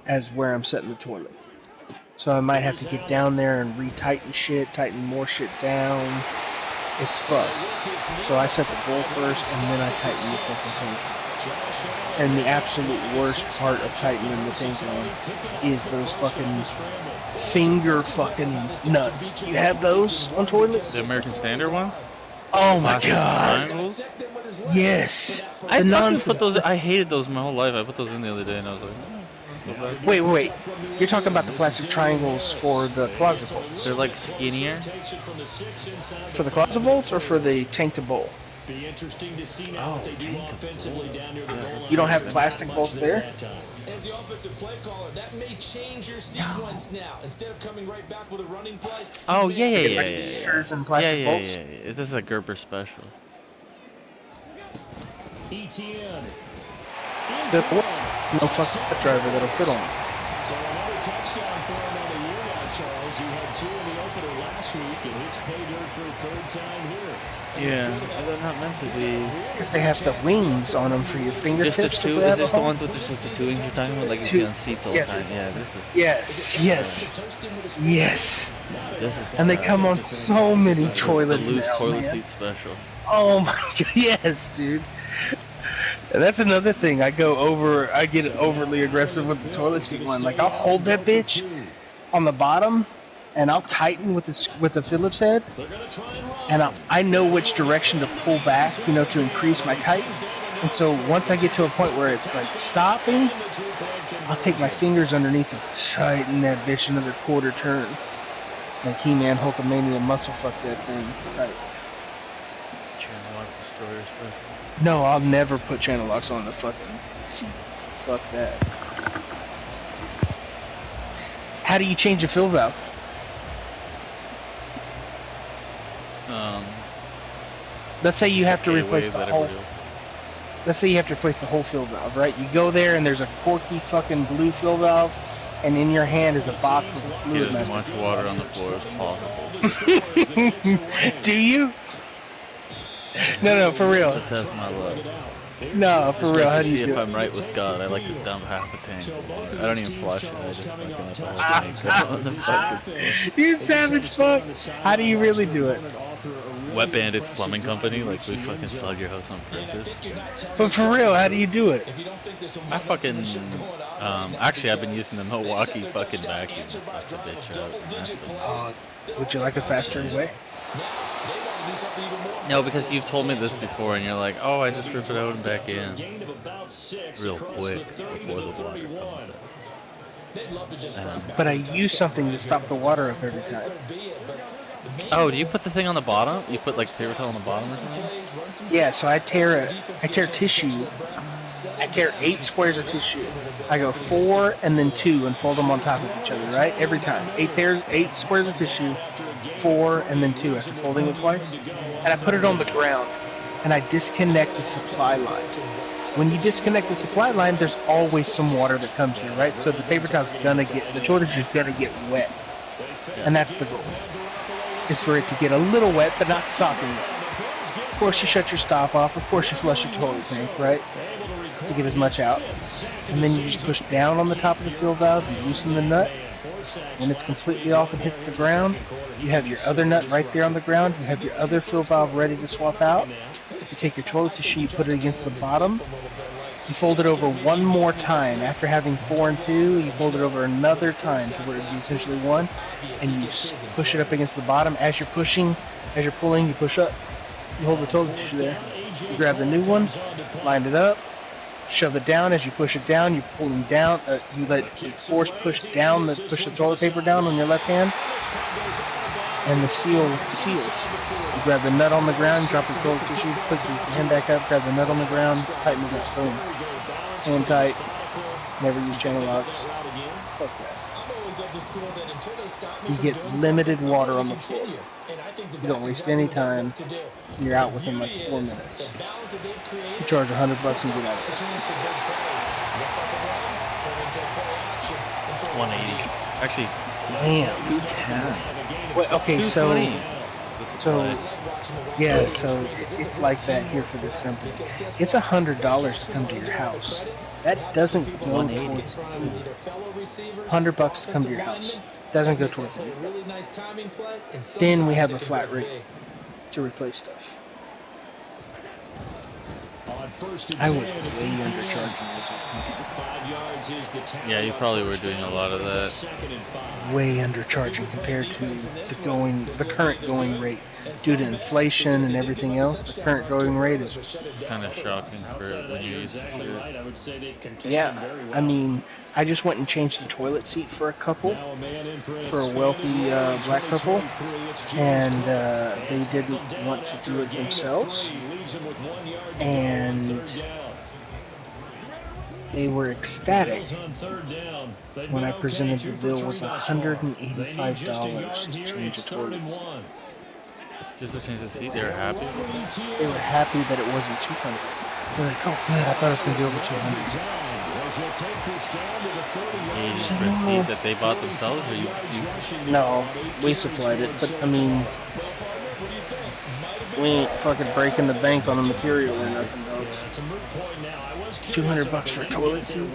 as where I'm setting the toilet. So I might have to get down there and retighten shit, tighten more shit down. It's fucked. So I set the bowl first and then I tighten the fucking tank. And the absolute worst part of tightening the tank on is those fucking finger fucking nuts. Do you have those on toilets? The American Standard ones? Oh my Plastic god. triangles? Yes. I The fucking nonsense. put those. I hated those my whole life. I put those in the other day, and I was like, Wait. You're talking about the plastic triangles for the closet bolts? they're like skinnier. For the closet bolts or for the tank to bowl? Be interesting to see now what they do offensively down near the goal line. You don't have plastic bolts there? As the offensive play caller, that may change your sequence now. Instead of coming right back with a running play. Oh yeah. Fixtures and plastic bolts? Yeah. This is a Gerber special. ETN. No fucking driver that'll fit on it. So another touchdown for him on the year now, Charles. He had 2 in the opener last week, and it's pay dirt for a 3rd time here. Yeah, they're not meant to be. Because they have the wings on them for your Just fingertips. the to two. Is grab this a the hold. ones with just the 2 inch you're talking about? Like you Two. see on seats all the Yeah. time. Yeah, this is. Yes. This is. And they come on so many the toilets loose now, toilet man. seat special. Oh my god, yes, dude. And that's another thing. I get overly aggressive with the toilet seat one. Like I'll hold that bitch on the bottom, and I'll tighten with the Phillips head, and I know which direction to pull back, to increase my tight. And so once I get to a point where it's like stopping, I'll take my fingers underneath and tighten that bitch another quarter turn. Like He-Man, Hulkamania, muscle fuck that thing. Right. Channel Lock Destroyer special. No, I'll never put channel locks on the fucking seat. Fuck that. How do you change a fill valve? Let's say you have to replace the whole. Let's say you have to replace the whole fill valve, right? You go there and there's a corky fucking blue fill valve, and in your hand is a box with a Get fluid as master. much water on the floor as possible. Do you? No, for real. To test my luck. No, for real. How do See you do if it? I'm right with God. I like to dump half a tank. I don't even flush it. I just fucking up the whole tank. On the fucking You savage fuck. How do you really do it? Wet Bandits Plumbing Company. Like we fucking flood your house on purpose. But for real, how do you do it? I fucking actually I've been using the Milwaukee fucking vacuum to suck the bitch out. That's the Would you like a faster way? No, because you've told me this before, and you're like, oh, I just rip it out and back in real quick before the water comes in. But I use something to stop the water up every time. Oh, do you put the thing on the bottom? You put like paper towel on the bottom or something? Yeah, so I tear tissue. I tear 8 squares of tissue. I go 4 and then 2 and fold them on top of each other, right? Every time. 8 squares of tissue, 4 and then 2 after folding it twice. And I put it on the ground and I disconnect the supply line. When you disconnect the supply line, there's always some water that comes here, right? So the paper towel's the toilet is gonna get wet. And that's the goal. Is for it to get a little wet, but not sopping wet. Of course you shut your stop off, of course you flush your toilet tank, right? To get as much out. And then you just push down on the top of the fill valve, you loosen the nut. When it's completely off and hits the ground, you have your other nut right there on the ground, you have your other fill valve ready to swap out. You take your toilet tissue, you put it against the bottom, you fold it over one more time. After having 4 and 2, you fold it over another time to where it's essentially 1, and you push it up against the bottom. As you're pulling, you push up. You hold the toilet tissue there. You grab the new one, line it up, shove it down. As you push it down, you're pulling down. You let the force push the toilet paper down on your left hand, and the seal seals. You grab the nut on the ground, drop your toilet tissue, put your hand back up, grab the nut on the ground, tighten it up, boom. Hand tight. Never use channel locks. Fuck that. You get limited water on the floor. You don't waste any time. You're out within like 4 minutes. You charge $100 and get out of it. 180. Actually, Damn. 210. Well, okay, so 220. it's like that here for this company. It's $100 to come to your house. That doesn't go towards $100 to come to your house. Doesn't go towards it. Then we have a flat rate to replace stuff. On first and I 10. was It's way ETN. undercharging. 5 yards is the tackle. Yeah, you probably were doing a lot of Brings up that. second and 5. Way undercharging compared to the current going rate. Due to inflation and everything else, the current going rate is Kind of shocking for Outside of when that, you're you're used to exactly it. right. I would say they've contained him yeah. very well. I mean, I just went and changed the toilet seat for a couple, Now a man in for an for a expanded wealthy role in black couple, 2023. It's James and Cook. they Tackled didn't down want to after do a it gain of themselves, 3. Leaves him with 1 yard to go on and third down. they were ecstatic Bills on third down. They've when been I presented okay, 2 the for bill 3 was thus far. They need just a $185 yard to here. change It's the third toilet and seat. 1. Just to change the seat, they were happy. They were happy that it wasn't 200. They're like, oh good, I thought it was gonna be over 200. Hey, for a seat that they bought themselves, or you No, we supplied it, but I mean, we ain't fucking breaking the bank on the material or nothing, dogs. $200 for a toilet seat,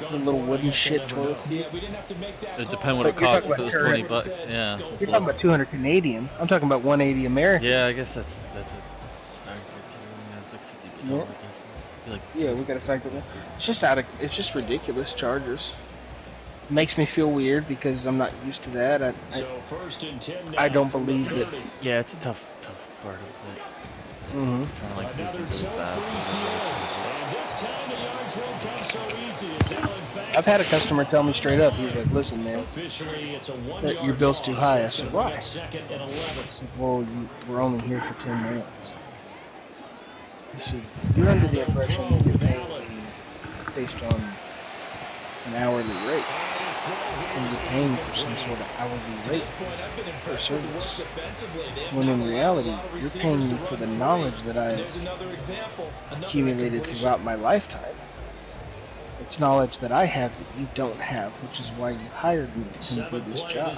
a little wooden shit toilet seat. it depends what it But you're costs. talking If it was about 20 bucks, yeah. You're talking about 200 Canadian. I'm talking about 180 American. Yeah, I guess that's a factor too. Yeah, it's like $50. Yeah. I guess. It'd be like Yeah, we gotta factor that. It's just ridiculous charges. Makes me feel weird because I'm not used to that. I don't believe that. yeah, it's a tough part of it. Mm-hmm. Trying to like Another move fast. and this time the yards won't come so easy as Allen Fact. I've had a customer tell me straight up. He's like, "Listen, man, Officially, it's a 1 that yard your bill's too loss. high." I That's said, gonna bring "Why?" up second and 11. I said, "Well, we're only here for 10 minutes." He said, "You're under the impression that you're paid based on an hourly rate, and you're paying for some sort of hourly rate for service. When in reality, you're paying me for the knowledge that I've accumulated throughout my lifetime. It's knowledge that I have that you don't have, which is why you hired me to come do this job.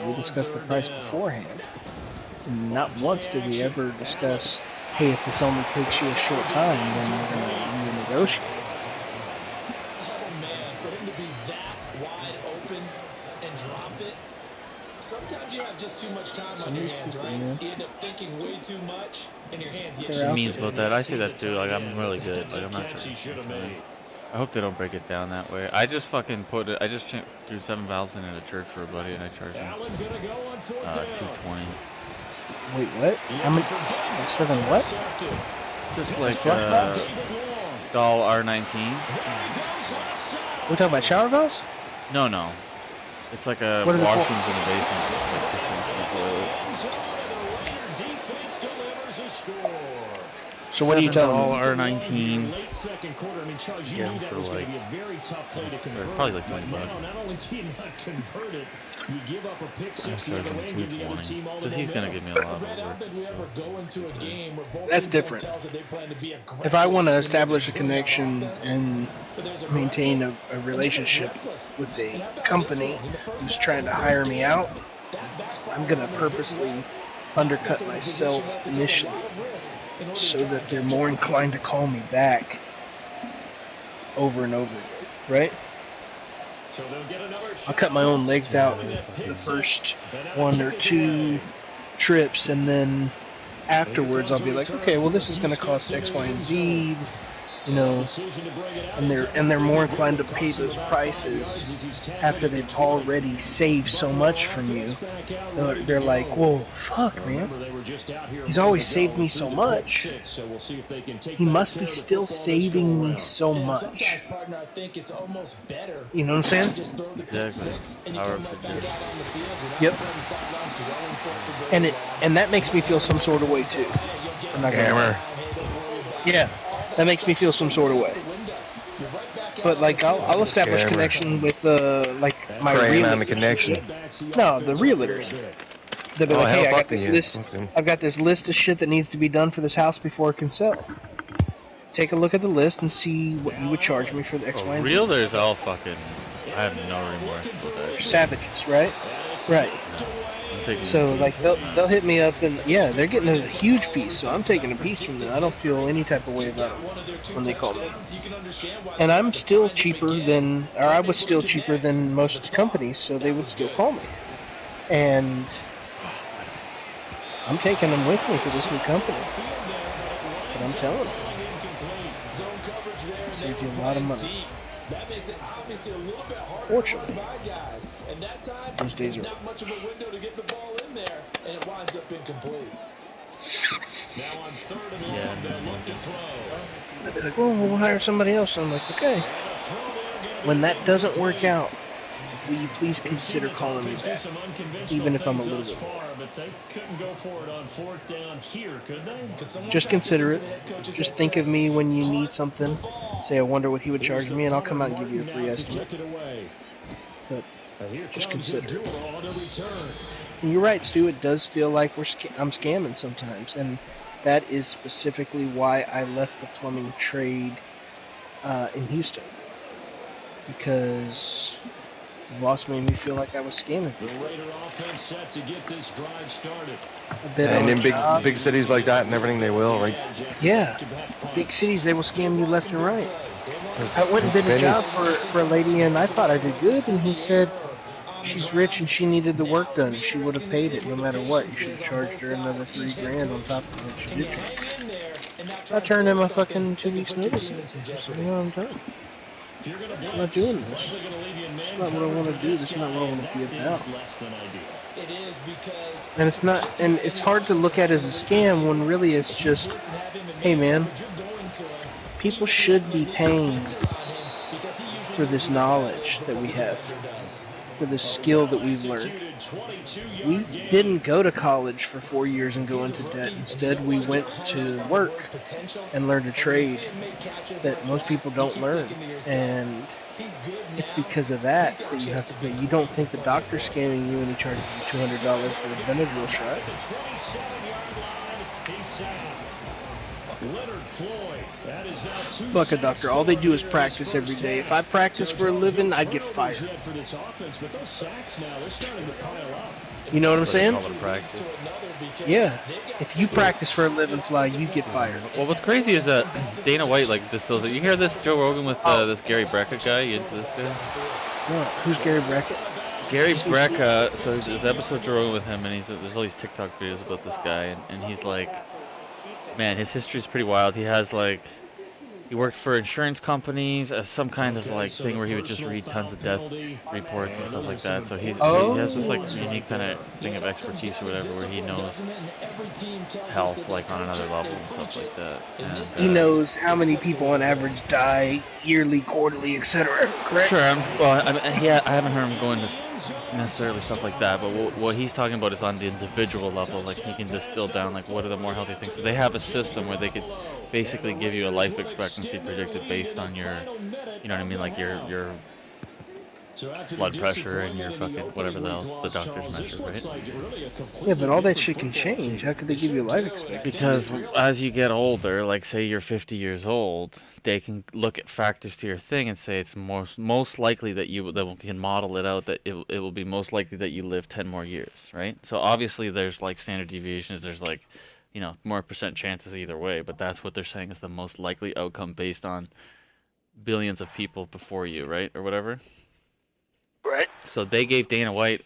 We discussed the price beforehand. And not once did we ever discuss, hey, if this only takes you a short time, then we're going to renegotiate." Oh man, for him to be that wide open and drop it. Sometimes you have just too much time on your hands, right? You end up thinking way too much, and your hands get They're out Means there. about that. I say that too. Like I'm really good. Like I'm not trying. I hope they don't break it down that way. I just fucking put it. I just threw 7 valves in at a church for a buddy, and I charged him $220. Wait, what? How many? Like 7 what? Just like Flush valves? doll R19s. We're talking about shower valves? No. It's like a What are the washrooms in the basement. Like this is the toilets. So what are you telling All me? R19s. Late second quarter, I mean, Charles, you Get knew them that for was going like, to be a very tough play to convert. probably like But $20. now, not only do you not convert it, you give up a pick I'm six the other charging way and give the other team all the $220 because he's gonna momentum. give me a lot Brad, I don't over. think we ever go into a game where both That's people different. tells that they plan to be aggressive If I want to and establish a bring that connection offense, and but there's maintain aggressive, a and then relationship there's reckless. with a And how about company this one? In the first who's half trying of to the hire first me game, out, that backfired I'm going on to them big purposely way. undercut Put them in a myself position to have to take a initially lot of risks in order to so try that and they're catch more up. inclined to call me back over and over again, right? So they'll get another I'll shot cut my own legs out following that pick the six. first And now the 1 or kick is 2 away. trips, and then afterwards I'll be like, okay, well this is going to cost X, Y, and Z, you know, Decision to bring it out. and they're more inclined to pay those prices after they've already saved so much from you. They're like, whoa, fuck, man. He's always saved me so much. He must be still saving me so And much. sometimes, partner, I think it's almost better You know what I'm to saying? just throw the pick Exactly. six and you Power come of right back suggestion. out on the field. You're not Yep. on the sidelines dwelling for it for very long. And that makes me feel some sort of way too. I'm not gonna Scammer. Yeah, that makes me feel some sort of way. But like I'll establish Scammer. connection with like my Preying on realtors. the connection. No, the realtors. They'll be Oh, like, hell, hey, fuck you. I've got this list of shit that needs to be done for this house before it can sell. Take a look at the list and see what you would charge me for the X, Y, and Z. Realtors all fucking. I have no remorse for They're that. savages, right? Right. No, I'm taking. So like they'll hit me up and yeah, they're getting a huge piece, so I'm taking a piece from them. I don't feel any type of way about it when they call me. And I'm still cheaper than, or I was still cheaper than most companies, so they would still call me. And I'm taking them with me to this new company. But I'm telling you, saves you a lot of money. That makes it obviously a little bit harder Fortunately, to run by guys. And that time, those days there's are not much of a window to get the ball in there, and it winds up incomplete. Now on 3rd and long, they'll look to throw. They'll be like, well, we'll hire somebody else. I'm like, okay. When that doesn't work out, will you please consider calling me back, even if I'm a little bit more. But they couldn't go for it on 4th down here, could they? Just consider it. Just think of me when you need something. Say, I wonder what he would charge me, and I'll come out and give you a free estimate. But just consider it. And you're right, Stu. It does feel like I'm scamming sometimes, and that is specifically why I left the plumbing trade in Houston, because the boss made me feel like I was scamming people. And in big cities like that and everything, they will, right? Yeah, big cities, they will scam you left and right. I went and did a job for a lady, and I thought I did good, and he said she's rich and she needed the work done. She would have paid it no matter what. You should have charged her another $3,000 on top of what she did. I turned in my fucking 2 weeks notice. So, you know, I'm done. I'm not doing this. It's not what I want to do. This is not what I want to be about. And it's not, and it's hard to look at as a scam when really it's just, hey man, people should be paying for this knowledge that we have, for this skill that we've learned. We didn't go to college for 4 years and go into debt. Instead, we went to work and learned a trade that most people don't learn. And it's because of that you have to pay. You don't think the doctor's scamming you and he charges you $200 for the Benadryl shot. Fuck a doctor. All they do is practice every day. If I practice for a living, I'd get fired. You know what I'm saying? Yeah. If you practice for a living, Fly, you get fired. Well, what's crazy is that Dana White distills it. You hear this Joe Rogan with this Gary Brecka guy? You into this guy? What? Who's Gary Brackett? Gary Brecka. So there's an episode Joe Rogan with him, and there's all these TikTok videos about this guy, and he's like, man, his history is pretty wild. He has he worked for insurance companies as some kind of thing where he would just read tons of death reports and stuff like that. So he has this unique kind of thing of expertise or whatever, where he knows health on another level and stuff like that. And, he knows how many people on average die yearly, quarterly, etc. Correct? Sure. I haven't heard him go into necessarily stuff like that, but what he's talking about is on the individual level. He can distill down what are the more healthy things. So they have a system where they could basically give you a life expectancy predicted based on your, you know what I mean, your blood pressure and your fucking whatever else the doctors measure, right? Yeah, but all that shit can change. How could they give you a life expectancy? Because as you get older, say you're 50 years old, they can look at factors to your thing and say it's most likely that they can model it out that it will be most likely that you live 10 more years, right? So obviously there's standard deviations. There's more percent chances either way, but that's what they're saying is the most likely outcome based on billions of people before you, right, or whatever. Right. So they gave Dana White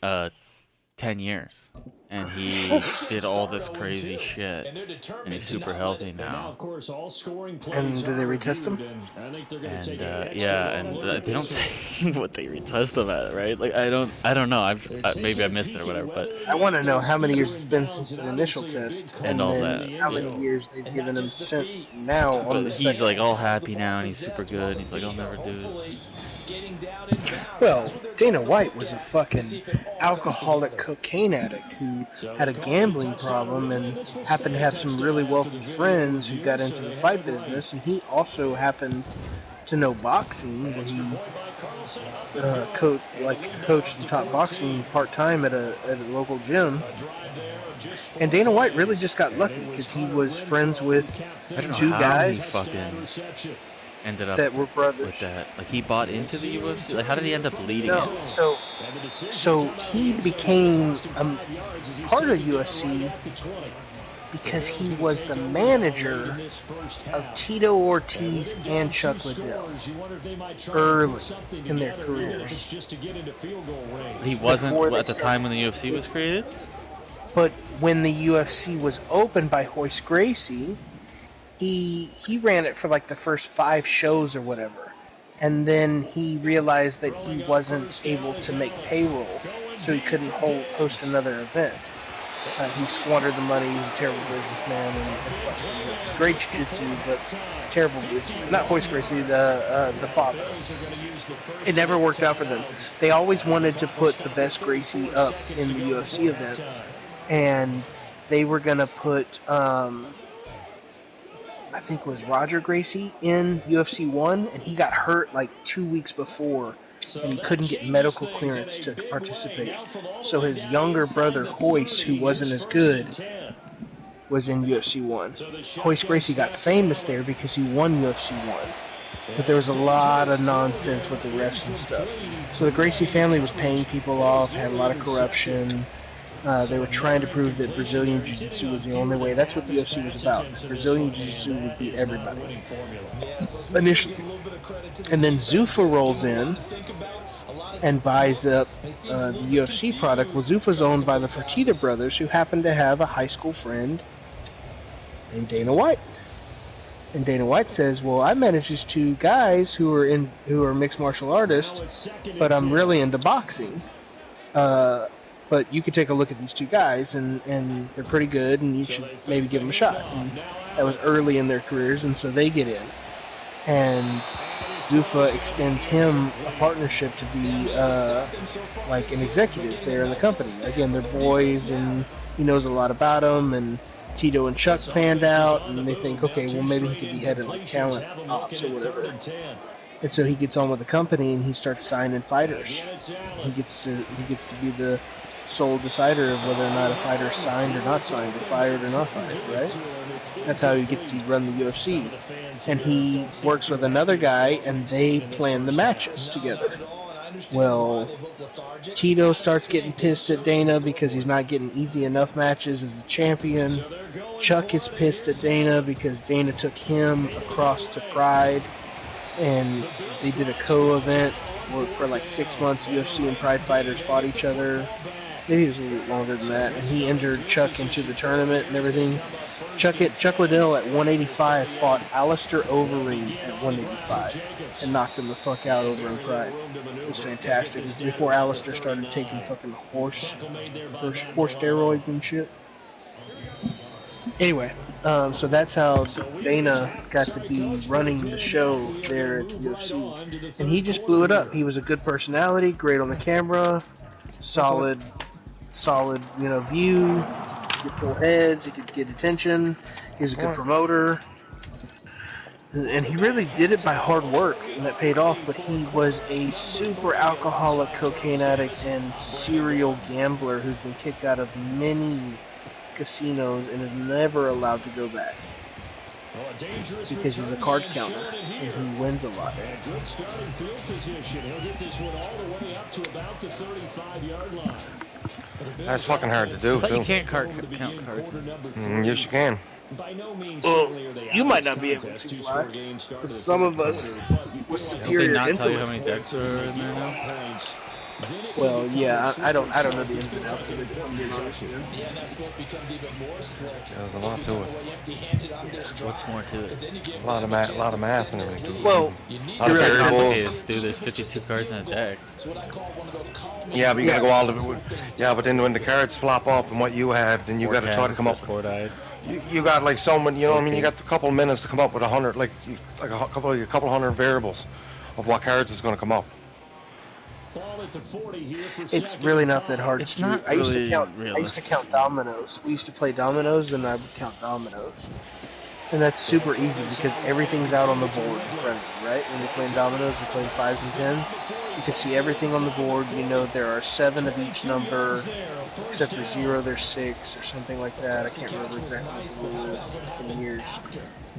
10 years, and he did all this crazy shit, and he's super healthy now. And do they retest him? And yeah, and they don't say what they retest him at, right? I don't know. Maybe I missed it or whatever, but I want to know how many years it's been since the initial test, and all that. How many years they've given him since now on the he's second. all happy now, and he's super good. And he's I'll never do it. Well, Dana White was a fucking alcoholic cocaine addict who had a gambling problem and happened to have some really wealthy friends who got into the fight business, and he also happened to know boxing when he coached and taught boxing part-time at a local gym. And Dana White really just got lucky because he was friends with two guys Ended up that were brothers. With that, he bought into the UFC. How did he end up leading No, it? so he became part of UFC because he was the manager of Tito Ortiz and Chuck Liddell early in their careers. He wasn't at the time when the UFC was created? But when the UFC was opened by Hoist Gracie, he ran it for like the first 5 shows or whatever, and then he realized that he wasn't able to make payroll, so he couldn't host another event. He squandered the money. He was a terrible businessman and fucking great jiu-jitsu, but terrible business. Not Hoist Gracie, the father. It never worked out for them. They always wanted to put the best Gracie up in the UFC events, and they were gonna put I think it was Roger Gracie in UFC 1, and he got hurt like 2 weeks before, and he couldn't get medical clearance to participate. So his younger brother, Hoist, who wasn't as good, was in UFC 1. Hoist Gracie got famous there because he won UFC 1. But there was a lot of nonsense with the refs and stuff. So the Gracie family was paying people off, had a lot of corruption. They were trying to prove that Brazilian Jiu-Jitsu was the only way. That's what the UFC was about. Brazilian Jiu-Jitsu would beat everybody. Initially. And then Zuffa rolls in and buys up the UFC product. Well, Zuffa's owned by the Fertitta brothers, who happen to have a high school friend named Dana White. And Dana White says, well, I manage these 2 guys who are mixed martial artists, but I'm really into boxing. But you could take a look at these 2 guys, and they're pretty good, and you should maybe give them a shot. And that was early in their careers, and so they get in. And Zuffa extends him a partnership to be like an executive there in the company. Again, they're boys, and he knows a lot about them, and Tito and Chuck planned out, and they think, okay, well, maybe he could be headed like talent ops or whatever. And so he gets on with the company, and he starts signing fighters. He gets to be the sole decider of whether or not a fighter is signed or not signed, or fired or not fired, right? That's how he gets to run the UFC. And he works with another guy, and they plan the matches together. Well, Tito starts getting pissed at Dana because he's not getting easy enough matches as the champion. Chuck is pissed at Dana because Dana took him across to Pride, and they did a co-event where for like 6 months UFC and Pride fighters fought each other. Maybe it was a little longer than that, and he entered Chuck into the tournament and everything. Chuck Liddell at 185 fought Alistair Overeem at 185 and knocked him the fuck out over in Pride. It was fantastic. It was before Alistair started taking fucking horse steroids and shit. Anyway, so that's how Dana got to be running the show there at the UFC. And he just blew it up. He was a good personality, great on the camera, solid, view, get full heads, he could get attention, he was a good promoter. And he really did it by hard work, and that paid off, but he was a super alcoholic, cocaine addict, and serial gambler who's been kicked out of many casinos and is never allowed to go back. Because he's a card counter, and he wins a lot. Good starting field position. He'll get this one all the way up to about the 35-yard line. That's fucking hard to do, But too. you can't count cards. Yes, you can. Well, you might not be able to fly, but some of us with superior Did they not tell you how intellect. many decks are in there now? Well, yeah, I don't know the ins and outs of it. I'm being honest with you. Yeah, that slip becomes even more slick. There's a lot to it. Empty-handed on this drive. What's more to it? A lot of math and everything, too. Well, a lot you're of right. variables. Complicated, dude. There's 52 cards in a deck. It's what I call one of those calming. Yeah, but you gotta go all the way. Yeah, but then when the cards flop up and what you have, then you gotta try to come up. 4 dice. You got like so many, you know what I mean? You got a couple of minutes to come up with 100, like a couple hundred variables of what cards is gonna come up. It's really not that hard It's to do. not I used to really count realistic. dominoes. We used to play dominoes, and I would count dominoes. And that's super easy because everything's out on the board in front of you, right? When you're playing dominoes, you're playing 5s and 10s. You can see everything on the board. You know there are 7 of each number, except for 0, there's 6 or something like that. I can't remember exactly what the rule is. It's been years.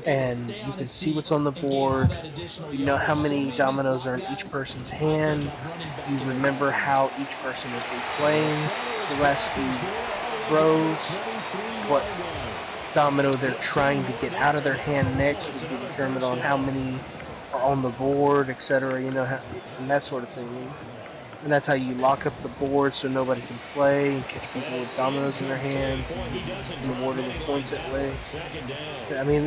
And you can see what's on the board. You know how many dominoes are in each person's hand. You remember how each person has been playing the last few throws. What domino they're trying to get out of their hand next would be determined on how many are on the board, etc. You know, and that sort of thing. And that's how you lock up the board so nobody can play and catch people with dominoes in their hands and reward them with points that way. I mean,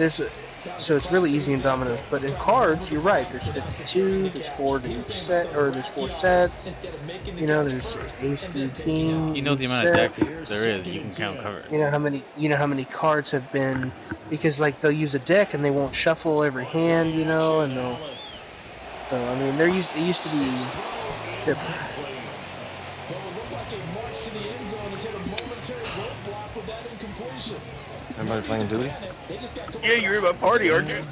So it's really easy in dominoes. But in cards, you're right. There's 52. There's 4 to each set, or there's 4 sets. You know, there's ace through king. You know the Each amount of set. decks there is. You can count cards. You know how many cards have been, because like they'll use a deck and they won't shuffle every hand. You know, and they'll. So I mean, it used to be different. But it looked like a march to the end zone has hit a momentary roadblock with that incompletion. Everybody playing duty? Yeah, you're in my party, aren't you?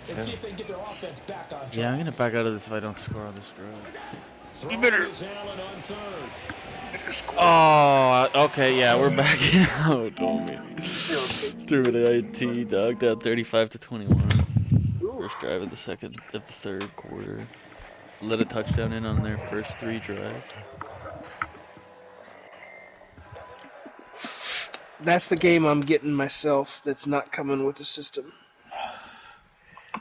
And see if they can get their offense back on track. Yeah, I'm gonna back out of this if I don't score on this drive. You better. On third. Oh, okay, yeah, we're backing out. Oh man, threw it at IT, dog. Down 35-21. First drive of the third quarter. Let a touchdown in on their first 3 drives. That's the game I'm getting myself. That's not coming with the system.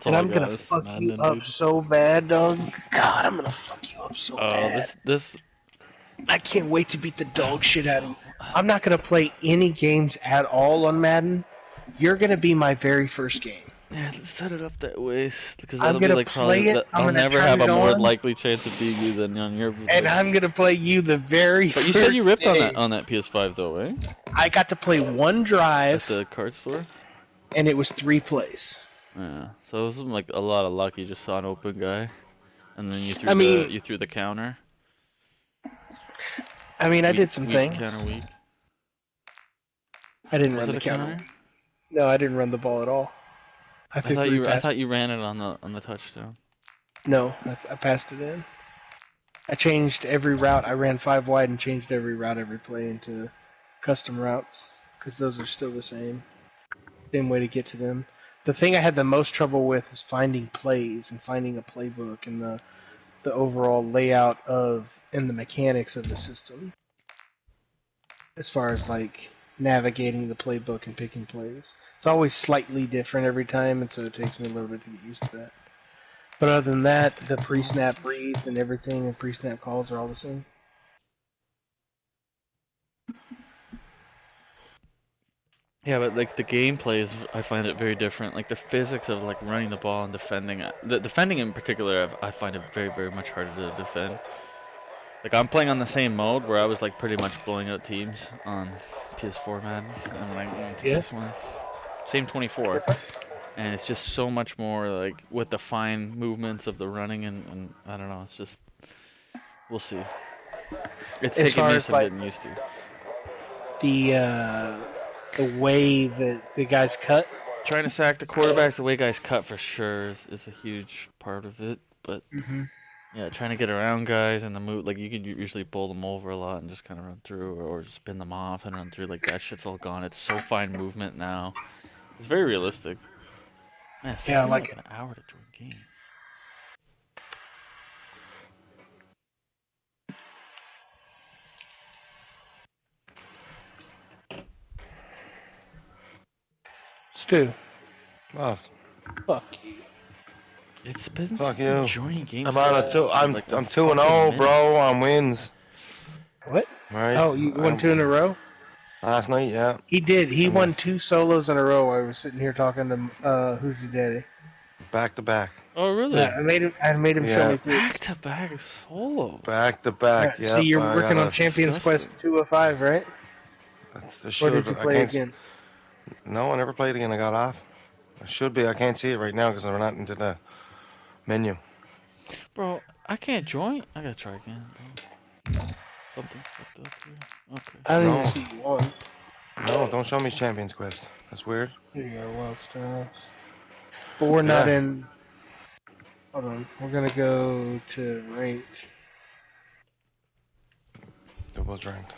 And I'm gonna fuck you up so bad, dog. God, I'm gonna fuck you up so bad. This. I can't wait to beat the dog shit out of you. I'm not gonna play any games at all on Madden. You're gonna be my very first game. Yeah, let's set it up that way, because I'm that'll be gonna like play probably. it. I'll never have a more likely chance of beating you than on your. And I'm gonna play you the very. But you said you ripped on that PS5 though, right? I got to play 1 drive. At the card store. And it was 3 plays. Yeah, so it was like a lot of luck. You just saw an open guy, and then you threw the counter. I mean, I did some things. Counter weak. I didn't run the counter. No, I didn't run the ball at all. I thought you ran it on the touchdown. No, I passed it in. I changed every route. I ran 5 wide and changed every route, every play into custom routes, because those are still the same way to get to them. The thing I had the most trouble with is finding plays and finding a playbook and the overall layout and the mechanics of the system, as far as like navigating the playbook and picking plays. It's always slightly different every time, and so it takes me a little bit to get used to that. But other than that, the pre-snap reads and everything and pre-snap calls are all the same. Yeah, but like the gameplay is, I find it very different. Like the physics of like running the ball and defending it. The defending in particular, I find it very, very much harder to defend. Like I'm playing on the same mode where I was like pretty much blowing out teams on PS4 Madden, and when I went to this one, same 24, and it's just so much more like with the fine movements of the running and I don't know. It's just, we'll see. It's taking me some getting used to. The way that the guys cut. Trying to sack the quarterbacks, the way guys cut for sure is a huge part of it. But yeah, trying to get around guys and the move, like you can usually bowl them over a lot and just kind of run through, or just spin them off and run through. Like that shit's all gone. It's so fine movement now. It's very realistic. Man, it's like an hour to join game. Stu. Oh. Fuck you. It's been Fuck you. joining games. I'm on a 2. I'm 2-0, bro, on wins. What? Right. Oh, you won 2 in a row? Last night, yeah. He did. He won 2 solos in a row. I was sitting here talking to Who's Your Daddy. Back to back. Oh, really? Yeah, I made him show me 3. Back to back solo. Back to back. Yeah. See, you're working on Champions Quest 205, right? Or did you play again? No, I never played again. I got off. I should be. I can't see it right now because I'm not into the menu. Bro, I can't join. I gotta try again, bro. Something's fucked up here. Okay. I didn't even see you on. No, don't show me Champions Quest. That's weird. Here you go, Wild Stars. But we're not in. Hold on. We're gonna go to ranked. It was ranked.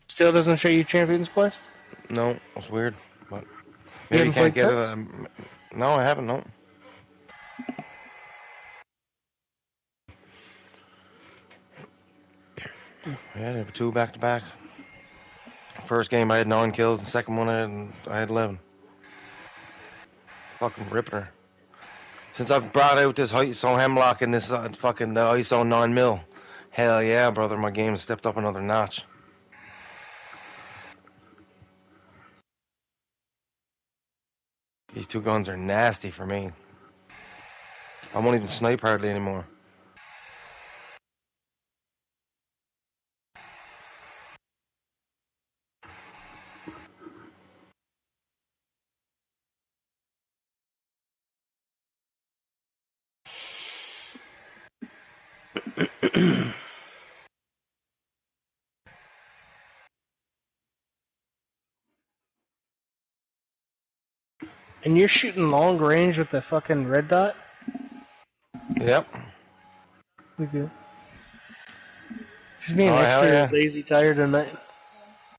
Still doesn't show you Champions Quest? No, it's weird. But maybe you can't get it. No, I haven't. No. Yeah, there were 2 back to back. First game I had 9 kills. The second one I had 11. Fucking ripping her. Since I've brought out this ISO Hemlock and this fucking ISO 9mm, hell yeah, brother, my game has stepped up another notch. two guns are nasty for me. I won't even snipe hardly anymore. And you're shooting long range with the fucking red dot? Yep. We good. She's being Oh, hell extra yeah. lazy tired tonight.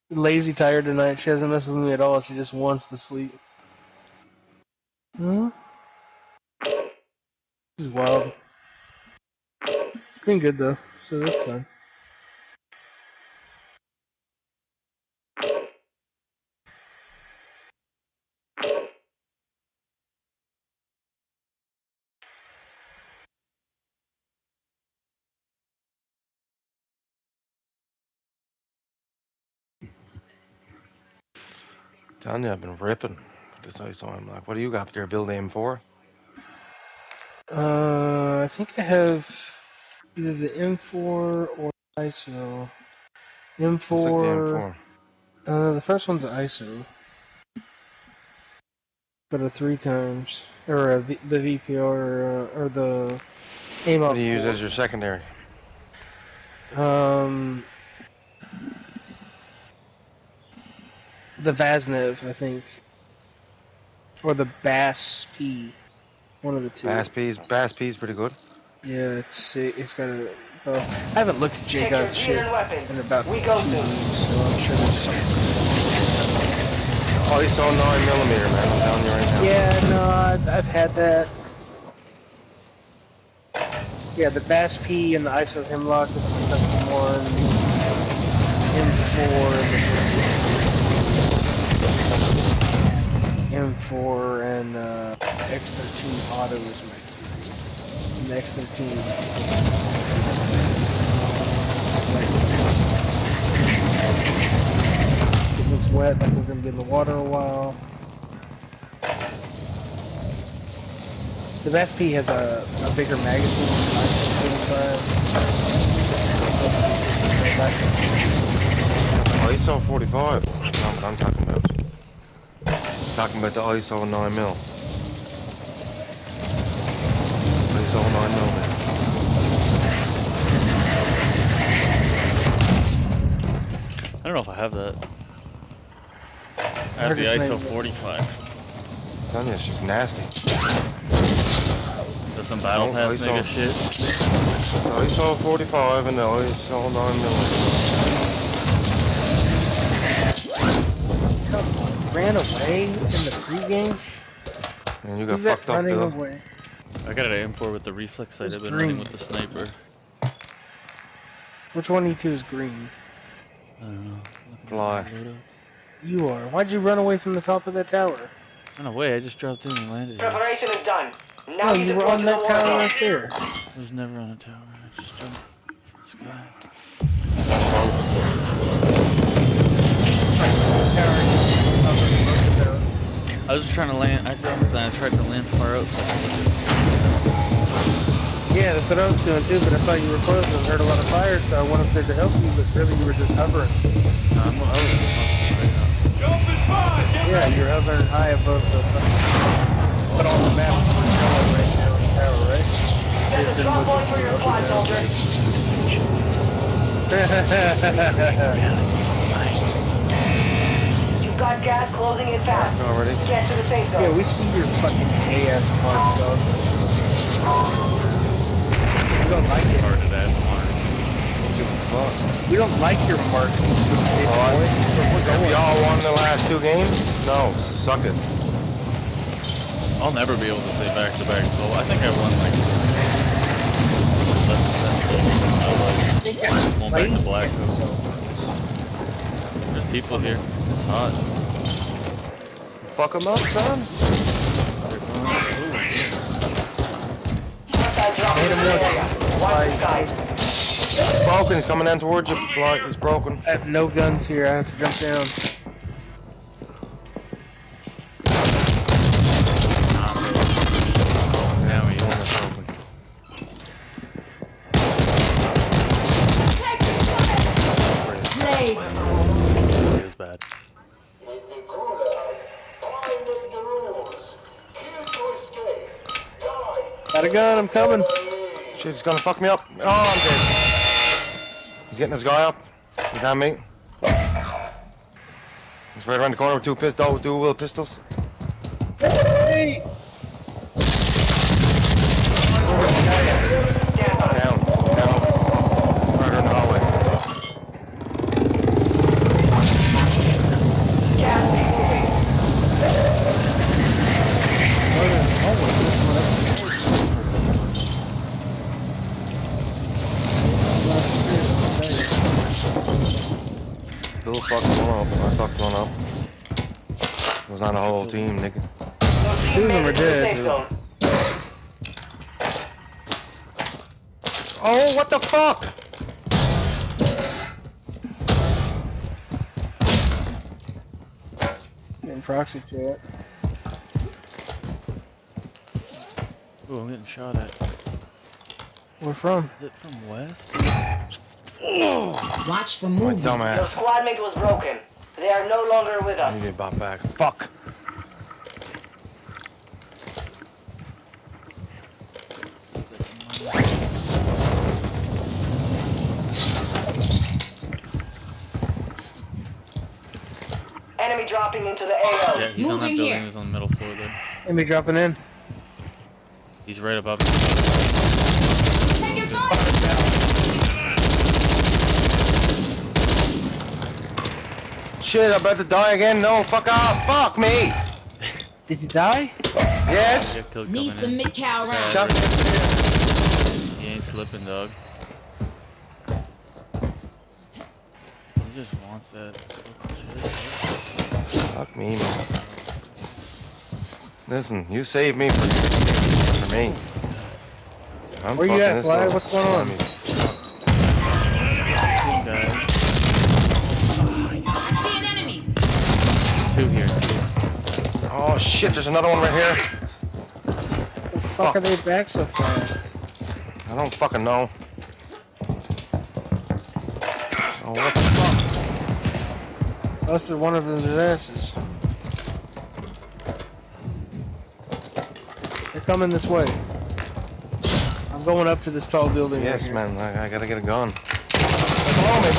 Lazy tired tonight. She hasn't messed with me at all. She just wants to sleep. Hmm? This is wild. Been good though, so that's fine. Telling you, I've been ripping this ISO. I'm like, what do you got up there? Build M4? I think I have either the M4 or ISO. Looks like the M4. M4. The first one's an ISO, but a 3 times, or the VPR or the aim What up. do you use as your secondary? The Vaznev, I think, or the Bass P, one of the two. Bass P's pretty good. Yeah, it's got a. I haven't looked at J-God's shit in about 2 weeks, so I'm sure there's something. ISO 9mm, man. I'm telling you right now. Yeah, no, I've had that. Yeah, the Bass P and the ISO Hemlock is the custom one. M4 and X13 Auto is my favorite. And the X13 it looks wet, like we're gonna be in the water a while. The Bass P has a bigger magazine than the ISO 45. That's what I'm talking about. Talking about the ISO 9mm. ISO 9mm. I don't know if I have that. I have the ISO 45. Telling you, she's nasty. That's some battle No, pass ISO. nigga shit. The ISO 45 and the ISO 9mm. Ran away in the pregame? And you got Who's that fucked up, running Bill. away? I got an M4 with the reflex sight. It's I've been green. running with the sniper. Which one of you two is green? I don't know. Fly. You are. Why'd you run away from the top of that tower? No way, I just dropped in and landed here. Preparation is done. Now No, you were on that tower right there. I was never on a tower. I just jumped from the sky. I was just trying to land. I jumped and I tried to land far out. Yeah, that's what I was doing too, but I saw you were close and heard a lot of fire, so I went up there to help you, but really you were just hovering. No, I was right now. Yeah, you're hovering high above the but on the map we're showing right now on the tower, right? There's a strong point for your fly, soldier. You've got gas closing in fast. Already? Get to the safe zone. Yeah, we see your fucking gay-ass mark, dog. We don't like it. Retarded ass mark. We don't like your mark. Have y'all won the last 2 games? No, suck it. I'll never be able to say back-to-back goal. I think I won like less than 10 goals. Going back to black. There's people here. It's hot. Fuck 'em up, son. Watch the skies. Broken, he's coming down towards you. He's broken. I have no guns here, I have to jump down. Got a gun, I'm coming. Shit, he's gonna fuck me up. Oh, I'm dead. He's getting his guy up. He's on me. He's right around the corner with dual pistols. Hey! Stand by. Down. Right in the hallway. Gas is moving. Little fucked one up. I fucked one up. It was not a whole team, nigga. Team them are made it to the dead, safe dude. zone. Oh, what the fuck? Getting proxy chat. Ooh, I'm getting shot at. Where from? Is it from west? Watch for My movement. Your dumbass. squad mate was broken. They are no longer with I us. need to bop back. Fuck. Enemy dropping into the AO. Yeah, he's on that Moving building. here. He's on the middle floor there. Enemy dropping in. He's right above me. Taking fire. Shit, I'm about to die again. No, fuck off. Fuck me. Did you die? Yes. Get killed Needs coming the in. mid-cow round. Shut He ain't slipping, dog. He just wants that fucking shit. Fuck me, man. Listen, you saved me for me. I'm Where you fucking at, this Fly? little What's going on? slimy- Two guys. I see an enemy. Two here. Oh shit, there's another one right here. The fuck are they back so fast? I don't fucking know. Oh, what the fuck? Busted one of their asses. They're coming this way. I'm going up to this tall building. Yes, right here. man, I gotta get a gun. Blow me!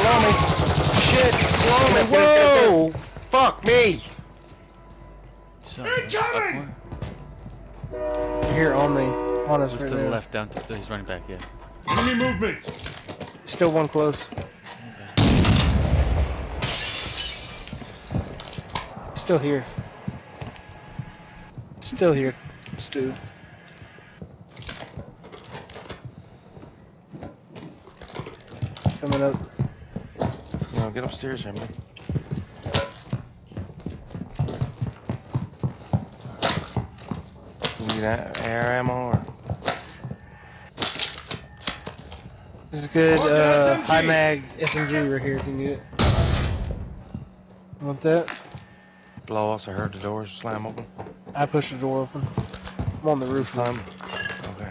Shit, blow me! Whoa! Fuck me! Incoming! Here on me, on us To right the now. left, down to he's running back, yeah. Enemy movement. Still one close. Still here. Still here, Stu. Coming up. No, get upstairs here, man. You need that air ammo or? This is good. Look at SMG. High mag SMG right here if you need it. Want that? Blow us, I heard the doors slam open. I pushed the door open. I'm on the This roof. time? Okay.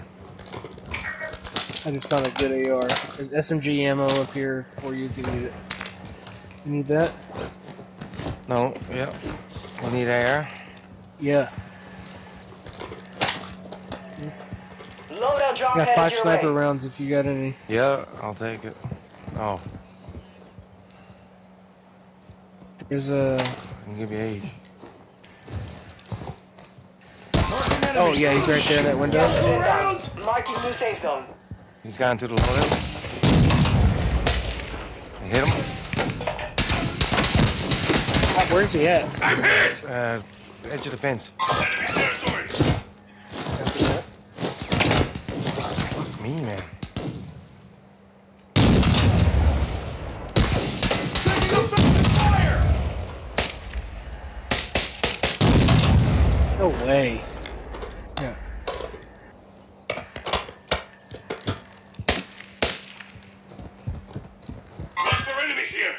I just found a good AR. There's SMG ammo up here for you if you need it. You need that? No, yeah. We need air. Yeah. Loadout drop I got headed 5 your sniper way. rounds if you got any. Yeah, I'll take it. Oh, There's a. I can give you 8. Oh yeah, he's right there in that window. Gas is inbound. Marking new safe zone. He's gone to the loadout. I hit him. Where's he at? I'm hit. Edge of the fence. Fuck me, man. Taking effective fire. No way. Yeah. Enemy here.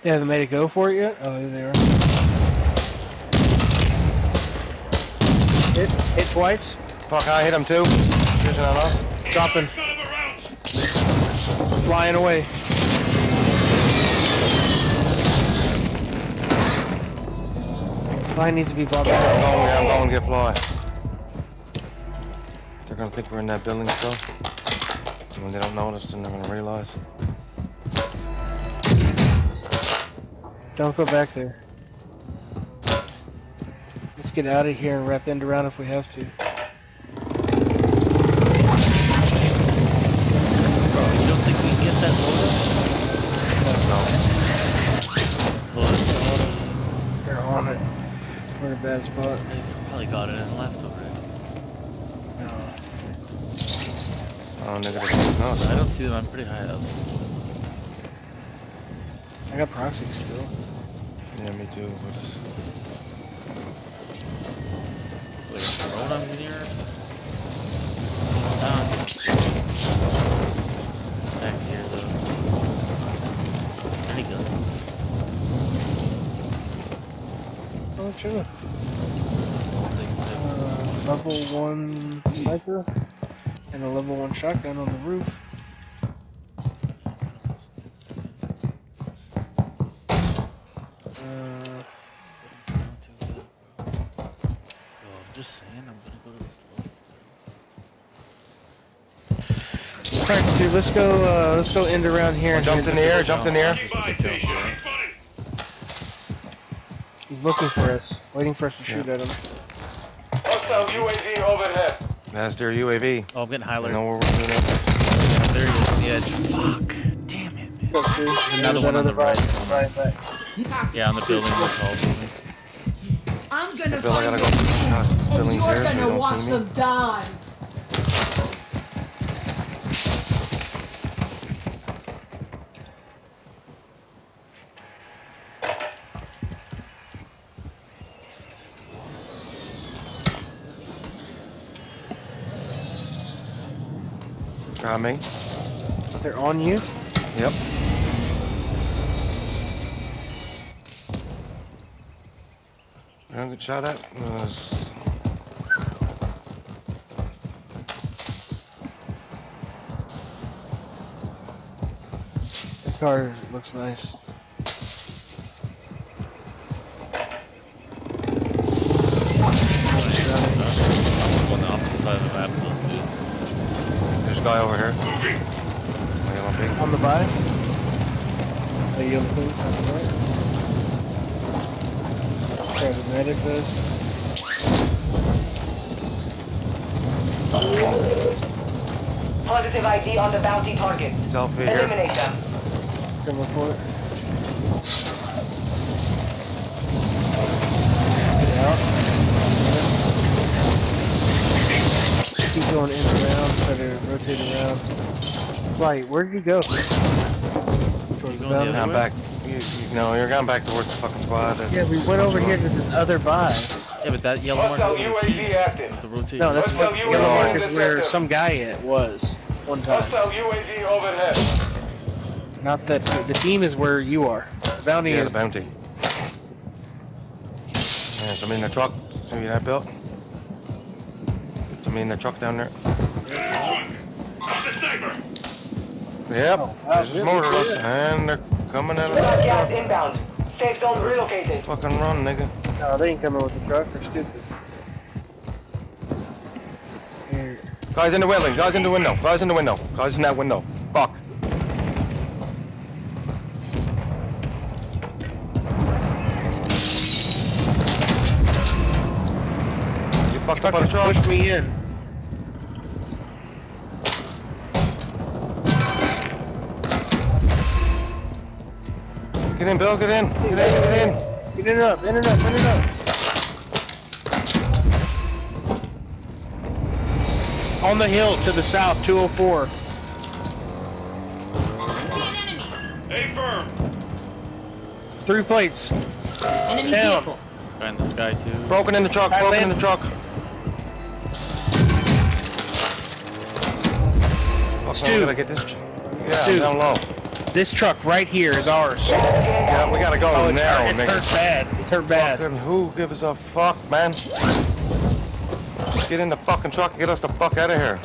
They haven't made it go for it yet? Oh, there they are. Hit twice. Fuck, I hit him too. Shooting on us. Dropping. Flying away. Fly needs to be bought I'm back. going to get Fly. They're going to think we're in that building still. And when they don't notice, then they're going to realize. Don't go back there. Let's get out of here and wrap end around if we have to. Bro, you don't think we can get that loader? No. They're on it. We're in a bad spot. They probably got it and left already. No. Oh, nigga, no. I don't see them. I'm pretty high up. I got proxy still. Yeah, me too. Like a drone I'm near. Back here though. Any gun? Oh, sure. Level 1 sniper and a level 1 shotgun on the roof. Just saying, I'm gonna go to this Alright, dude, let's go end around here. Jumped in the air, jumped in the air. He's looking for us, waiting for us to shoot at him. Hostile UAV overhead. That's their UAV. Oh, I'm getting high You alert. know where we're doing it. There he is on the edge. Fuck. Damn it, man. Another one on the right. Yeah, on the building, the tall building. I'm gonna Bill, I find gotta go. you, and Building's you're here, so you gonna don't watch see me. them die. Got me. They're on you? Yep. I don't get shot at. The car looks nice. I'm on the opposite side of the map, dude. There's a guy over here. On the buy? Are you on the thing? Okay, the medic does. Positive ID on the bounty target. Selfie here. Eliminate them. Come report. Get out. Keep going in and around, try to rotate around. Flight, where did you go? Towards the boundary? I'm back. No, you're going back towards the fucking squad. Yeah, we went over here to this other buy. Yeah, but that yellow mark Hostile is UAV active. the rotation. No, that's what Hostile yellow UAV mark in is the where center. some guy was one time. Hostile UAV overhead. Not that the team is where you are. The bounty Yeah, is. the bounty. Yeah, somebody in the truck. See that, Bill? Somebody in the truck down there. Yep, there's just motorists, and they're coming out of Got the gas truck. inbound. Safe zone relocated. Fucking run, nigga. No, they ain't coming with the truck. They're stupid. Here. Guys in the building, guys in the window, guys in the window, guys in that window. Fuck. You fucked up on the truck. Push me in. Get in, Bill, get in. Get in, get in. Get it up, in it up, in it up. On the hill to the south, 204. Enemy. 3 plates. Enemy Down. vehicle. Guy in the sky too. Broken in the truck, broken in the truck. Fuck, Stu. we gotta get this. Yeah, Stu. down low. This truck right here is ours. Yeah, we gotta go Oh, it's now, hurt, it's nigga. hurt bad. It's hurt bad. Fucking who gives a fuck, man? Get in the fucking truck and get us the fuck out of here.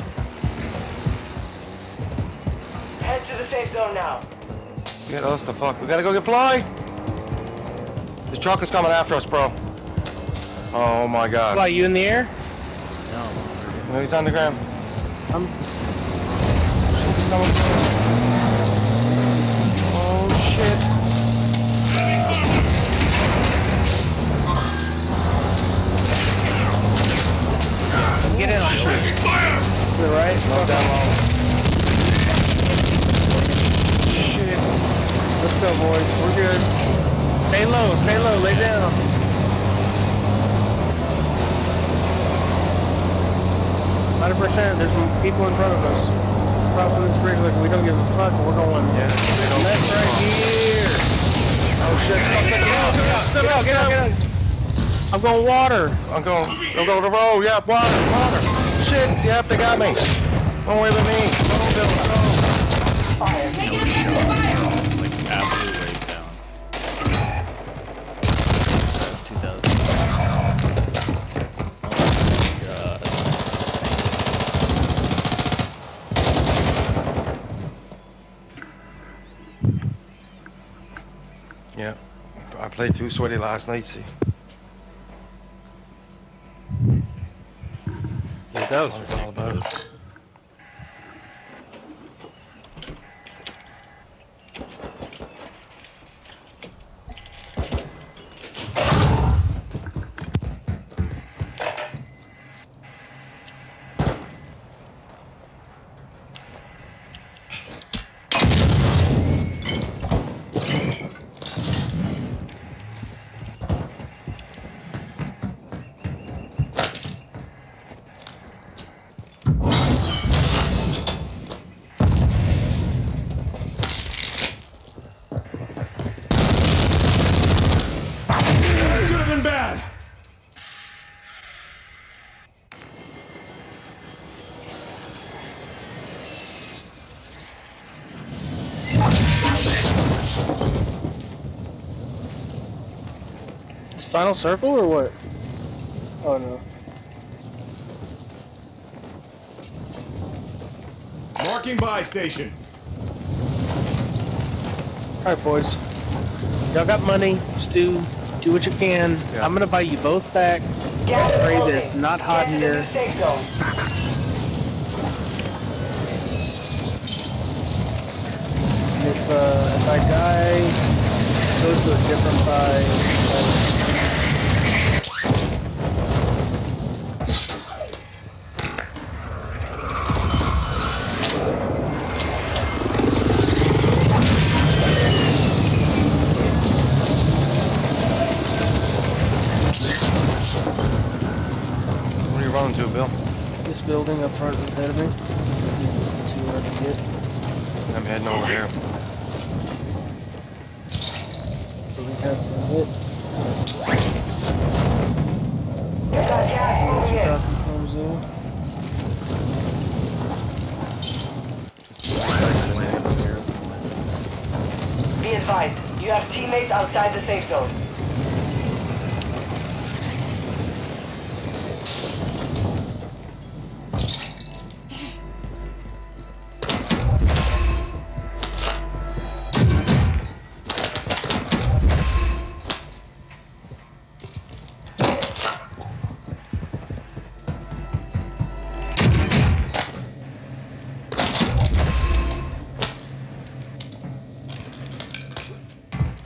Head to the safe zone now. Get us the fuck. We gotta go get Fly. This truck is coming after us, bro. Oh my god. Fly, you in the air? No. No, he's on the ground. I'm. Oh shit. Get in on shit. To the right? No, down low. Shit. Let's go, boys. We're good. Stay low, lay down. There's people in front of us. Crossing this bridge like we don't give a fuck. We're going. Yeah, they don't. Left right here. Oh shit! Get out! I'm going water. I'm going to the road. Yeah, water. Shit, yep, they got me. Don't worry about me. Go, Bill, go. Take it from the fire. Like absolutely lays down. That's 2000. Oh my god. Yeah, I played too sweaty last night, see. Yeah, that was What it's all about. Could have been bad. Final circle or what? Oh no. Marking buy station. Alright, boys. Y'all got money. Just do what you can. Yeah. I'm gonna buy you both back. Gas is Pray that closing. it's not hot Get to the here. new safe zone. And if I die, go to a different buy. Where are you running to, Bill? This building up front ahead of me. See where I can get. I'm heading over there. So we have to hit. Get that gas moving in. 2000 comes in. Be advised, you have teammates outside the safe zone.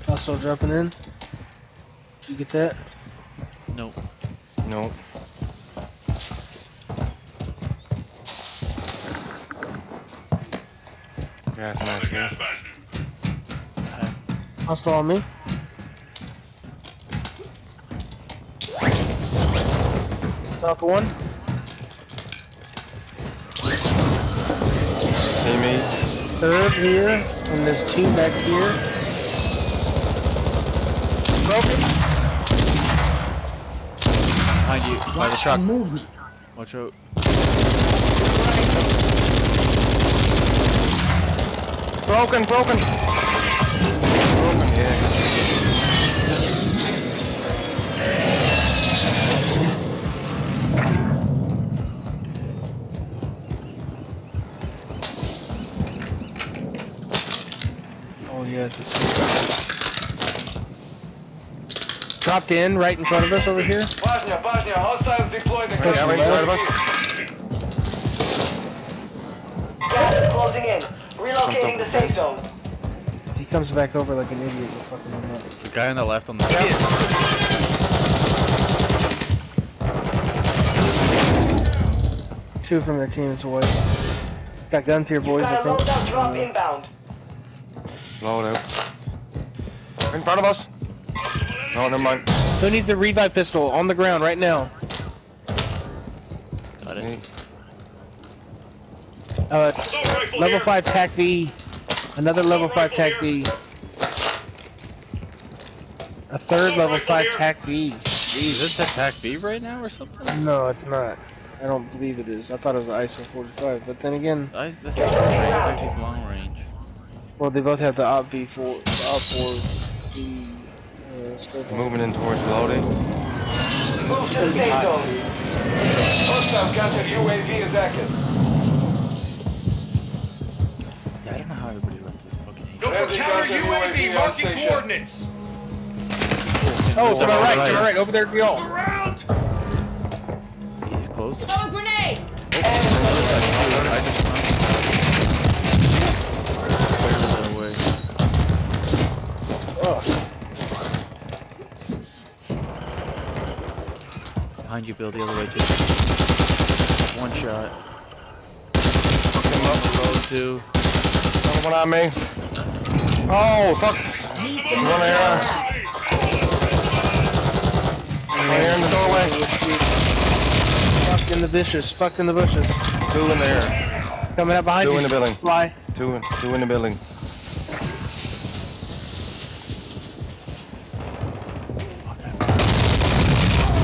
Hostile dropping in. Did you get that? Nope. No. Gas mask here. Hostile on me. Top one. Teammate. Third here, and there's two back here. Broken. Behind you, by the Watch truck. the movement. Watch out. Broken. Broken, yeah. Oh yes. dropped in right in front of us over here. Hostiles deploying the Yeah, right in front of us. Gas is closing in. Relocating the safe zone. If he comes back over like an idiot, we'll fucking him up. The guy on the left on the Two from their team is white. Got guns here, boys, I think. Loadout drop inbound. Load out. In front of us. No, never mind. Who needs a revive pistol on the ground right now? Got it. Level 5 TAC V. Another level 5 TAC V. A third level 5 TAC V. Is this attack B right now or something? No, it's not. I don't believe it is. I thought it was an ISO 45, but then again, That's short range. Actually, long range. well, they both have the Op V4, the Op 4 V scope. Moving in towards loading. Move to the safe zone. Hostile counter UAV is active. Yeah, I don't know how everybody runs this fucking. Go for counter UAV, marking coordinates. Oh, to my right, over there, y'all. Around. He's close. Throw a grenade! I just that away. Behind you, Bill, the other way too. One shot. Fuck him up. Road two. Another one on me. Oh, fuck. Need some One here. One here in the doorway. Fucked in the bushes, fucked in the bushes. Two in there. Coming up behind Two you. in the building. Fly. Two in the building.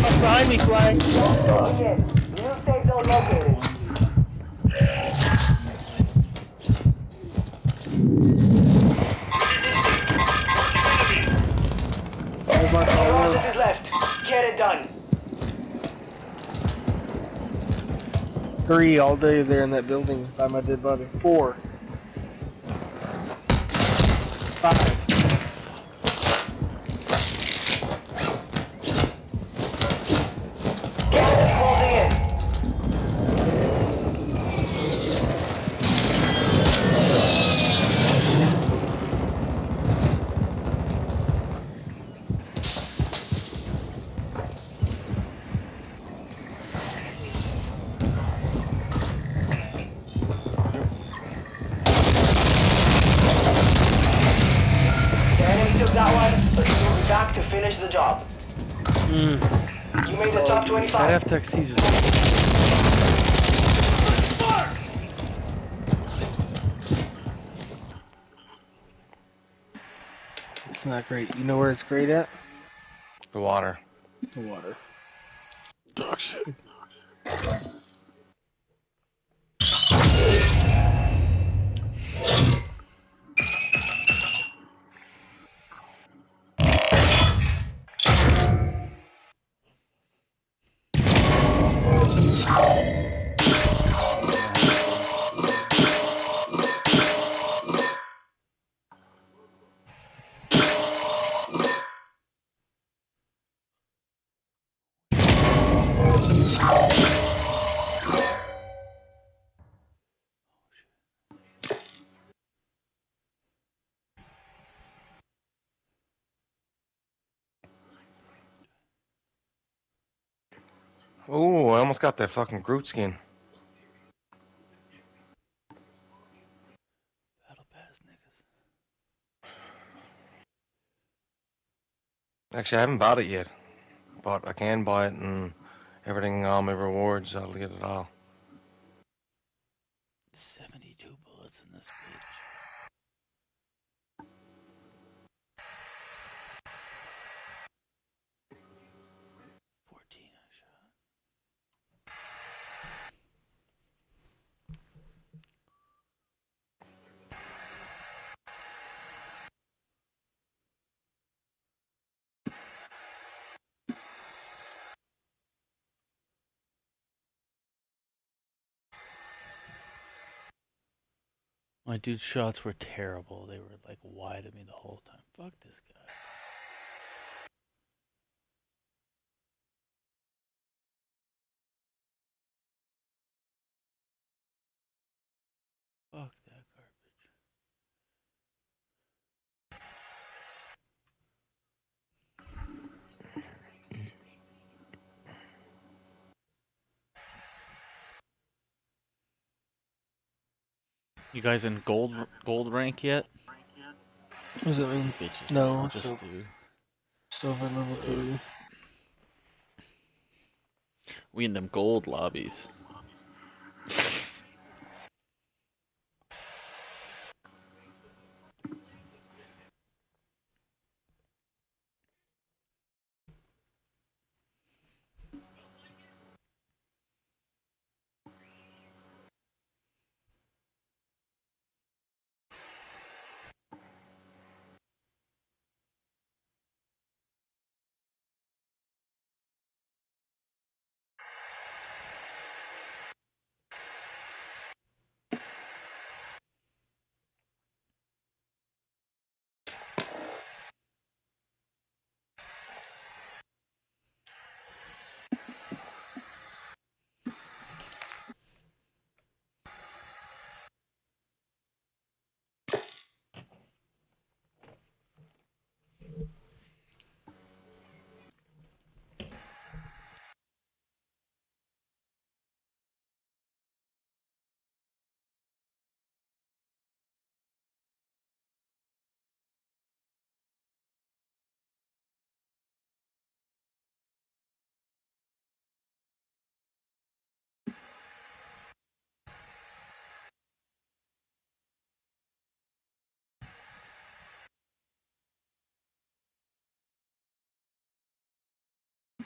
Up behind me, Fly. New safe zone located. All is left. Get it done. 3 all day there in that building by my dead body. 4. 5. Gas is closing in. The enemy took that one, but he will be back to finish the job. You made the top 25. I have text Caesar. It's not great. You know where it's great at? The water. The water. Dog shit. Oh, I almost got that fucking Groot skin. Battle pass, niggas. Actually, I haven't bought it yet, but I can buy it and everything, all my rewards, I'll get it all. 72 bullets in this bitch. 14 I shot. My dude's shots were terrible. They were like wide at me the whole time. Fuck this guy. You guys in gold rank yet? What does that mean? Bitches. No, Just do. silver level 3. We in them gold lobbies.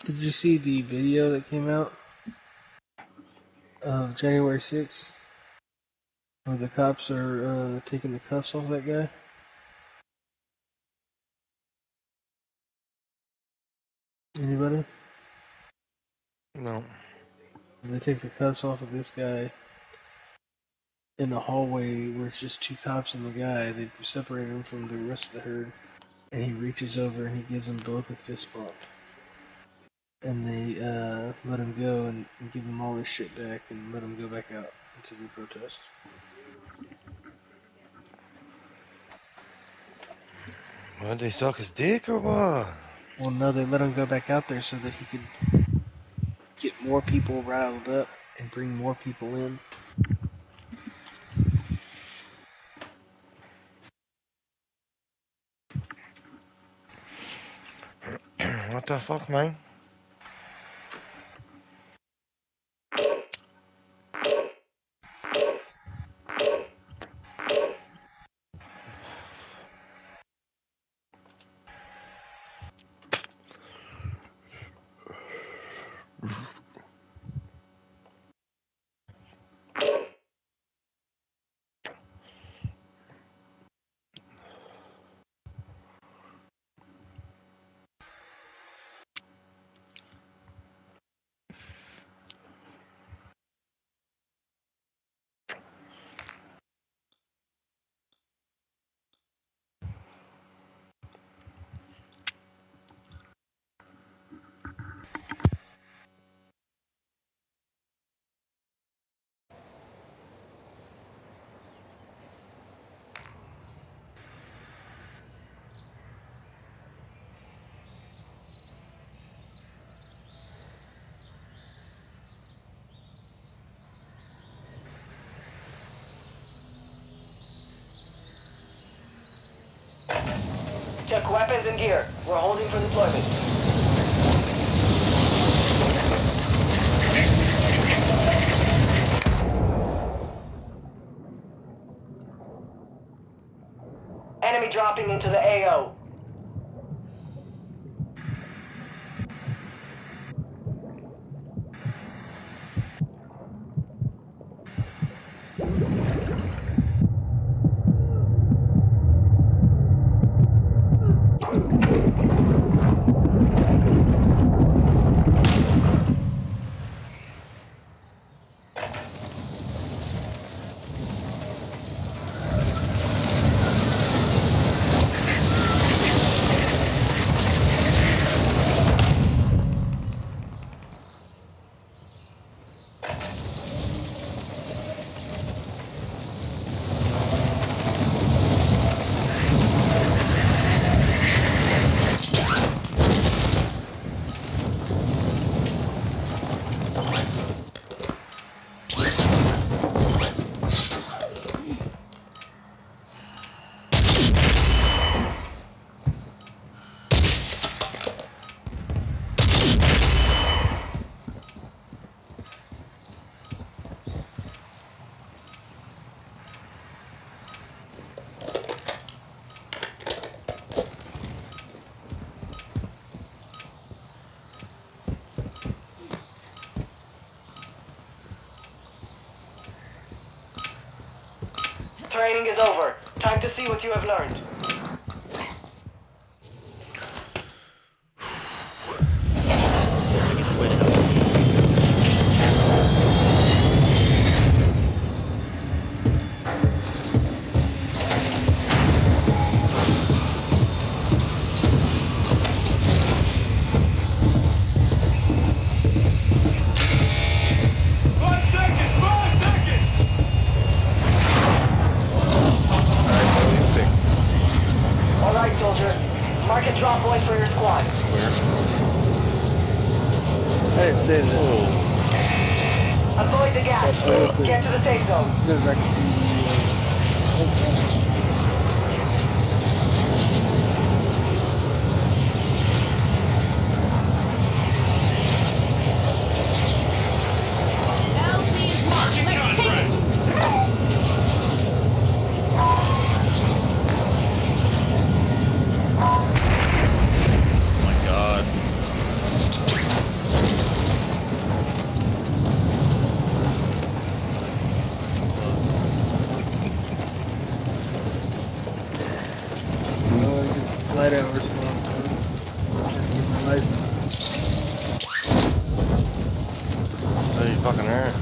Did you see the video that came out of January 6th? Where the cops are taking the cuffs off that guy? Anybody? No. They take the cuffs off of this guy in the hallway where it's just 2 cops and the guy. They've separated him from the rest of the herd. And he reaches over and he gives them both a fist bump. And they let him go and give him all his shit back and let him go back out into the protest. What, they suck his dick or what? Well, no, they let him go back out there so that he could get more people riled up and bring more people in. What the fuck, man? Check weapons and gear. We're holding for deployment. Enemy dropping into the AO. Training is over. Time to see what you have learned. I can sweat it out. Alright, soldier. Mark a drop point for your squad. I didn't say that. Avoid the gas. Get to the safe zone. Because I can see LZ is marked. Let's take it. Oh my god. flight hours long. So you fucking are.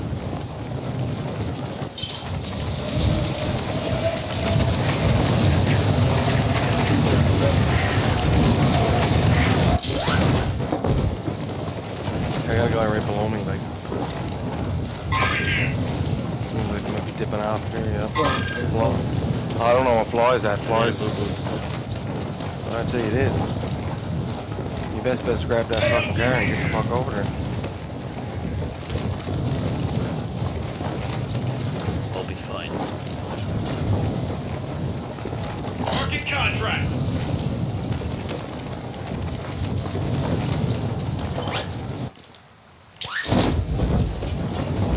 I got a guy right below me, like. Seems like he might be dipping out here, yeah. Fly. I don't know what flies that. Flies. I'd say it is. You best grab that fucking car and get the fuck over there. I'll be fine. Market contract.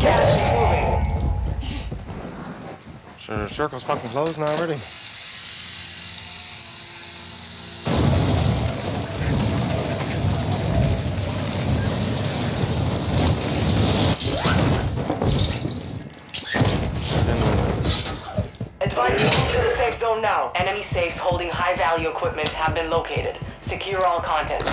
Gas is moving. Sure, the circle's fucking closed now already. Advise you move to the safe zone now. Enemy safes holding high-value equipment have been located. Secure all contents.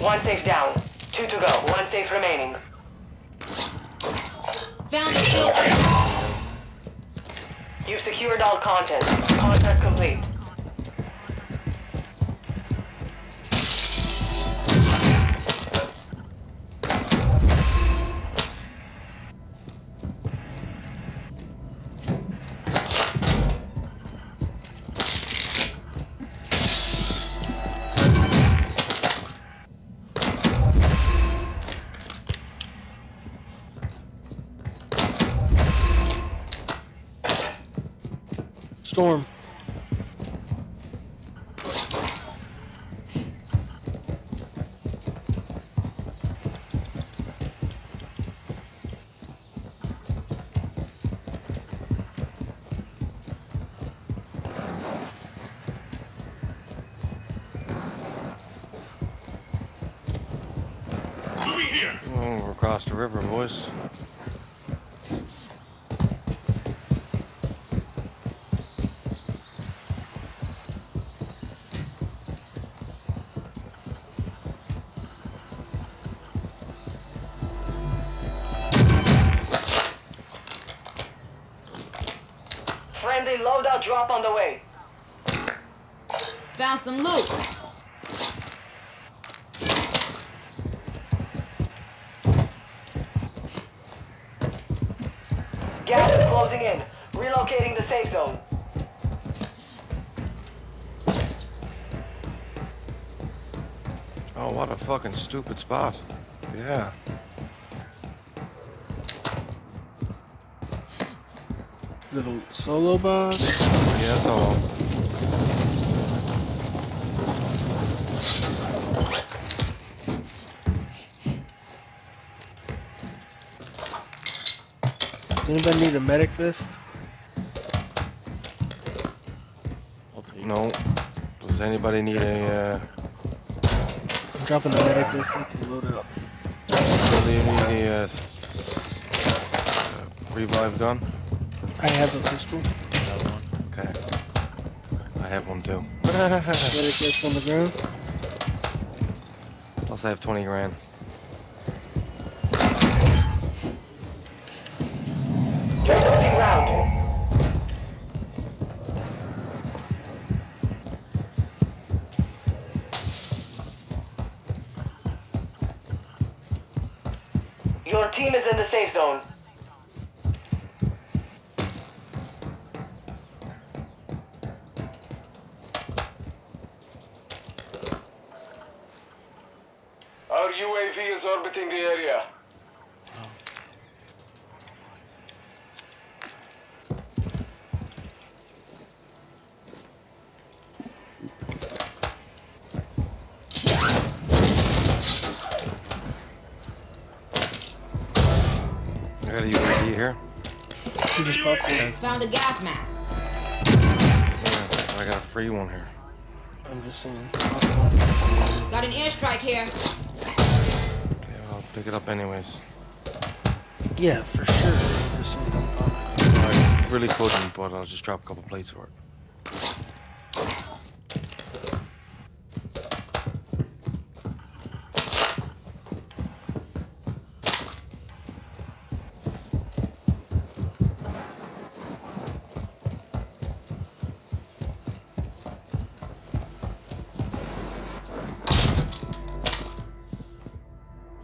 One safe down. 2 to go. 1 safe remaining. Found a filter. You've secured all contents. Contract complete. Storm. Oh, we're across the river, boys. Friendly loadout drop on the way. Found some loot. Gas is closing in. Relocating the safe zone. Oh, what a fucking stupid spot. Yeah. Is it a solo boss? Yeah, it's all. Does anybody need a medic vest? I'll take it. No. Does anybody need a, I'm dropping the medic vest. I can load it up. do you need a, revive gun? I have a pistol. That one. Okay. I have one too. Medic vest on the ground. Plus I have 20 grand. Closing round. Your team is in the safe zone. Our UAV is orbiting the area. I got a UAV here. You just popped it. Found a gas mask. Yeah, I got a free one here. I'm just saying. Got an airstrike here. Okay, I'll pick it up anyways. Yeah, for sure. I'm just saying. Don't pop it. I really couldn't, but I'll just drop a couple plates for it.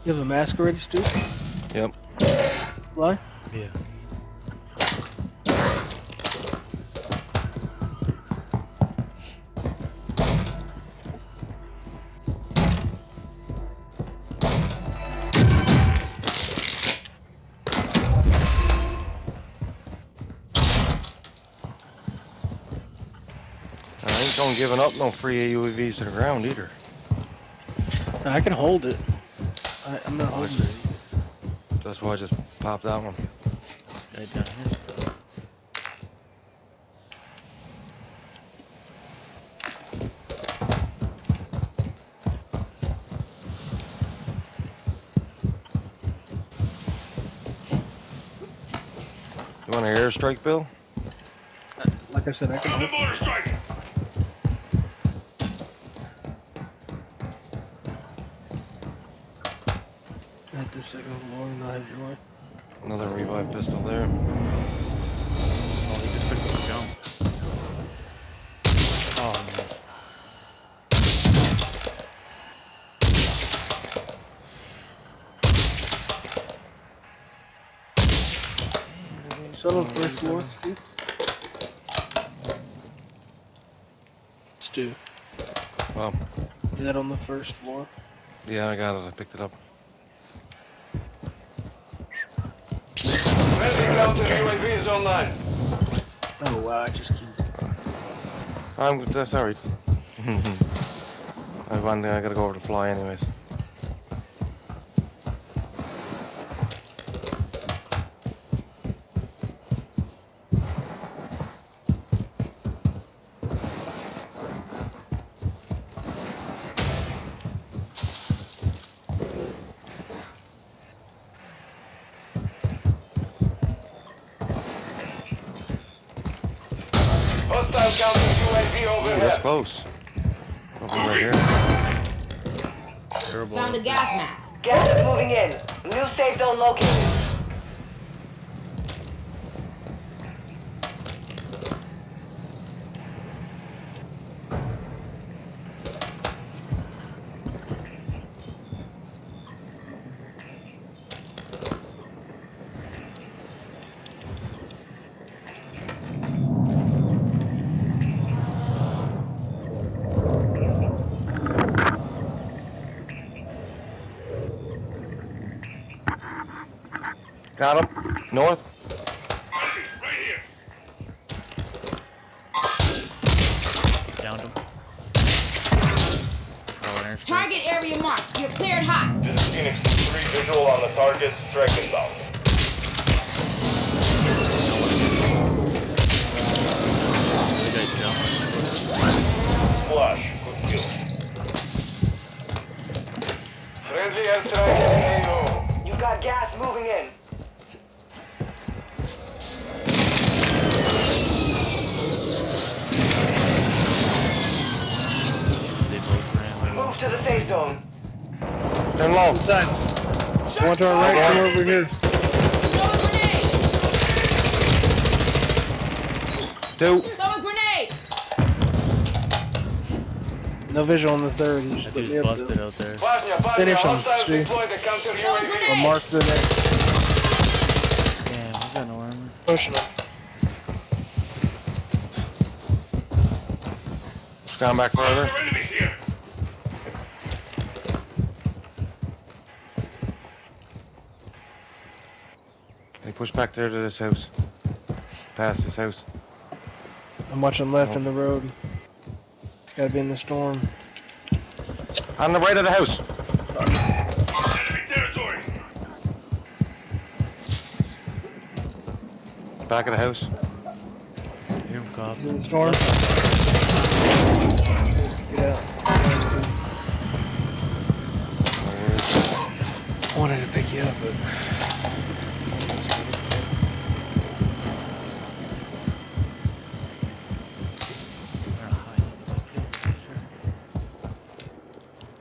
You have a mask already, Stu? Yep. Fly? Yeah. I ain't gonna giving up no free UAVs to the ground either. No, I can hold it. I'm not holding it. That's why I just popped that one. Right down here. You want an airstrike, Bill? Like I said, I can hold it. At the second floor, and I'll have your one. Another revive pistol there. Oh, he just took the jump. Oh, no. Is that on the first floor, Stu? Stu, Well, is that on the first floor? yeah, I got it. I picked it up. Friendly counter UAV is online. Oh wow, I just can't. That's alright. I gotta go over to Fly anyways. Hostile counter UAV Ooh, that's overhead. close. Over right here. Terrible. Found a gas mask. Gas is moving in. New safe zone located. Got him. North. Downed him. Oh, an airstrike. Target area marked. You're cleared hot. This is Phoenix 3 visual on the target. Strike inbound. You guys down? Flash. Good kill. Friendly airstrike in AO. You got gas moving in. They both ran. Move to the safe zone. Turn low. Inside. One to our right, come over here. Throw a grenade. Two. Throw a grenade. No visual on the third. He's That put dude's me up busted there. out there. Plasnia, Finish him, hostiles Steve. deploy the counter Throw a UAV. Or grenade. mark the next. Damn, we got no armor. Pushing him. Just gone back further. They push back there to this house. Past this house. I'm watching left in the road. It's gotta be in the storm. On the right of the house. Back of the house. Here, cops. He's in the storm. Get out. I wanted to pick you up, but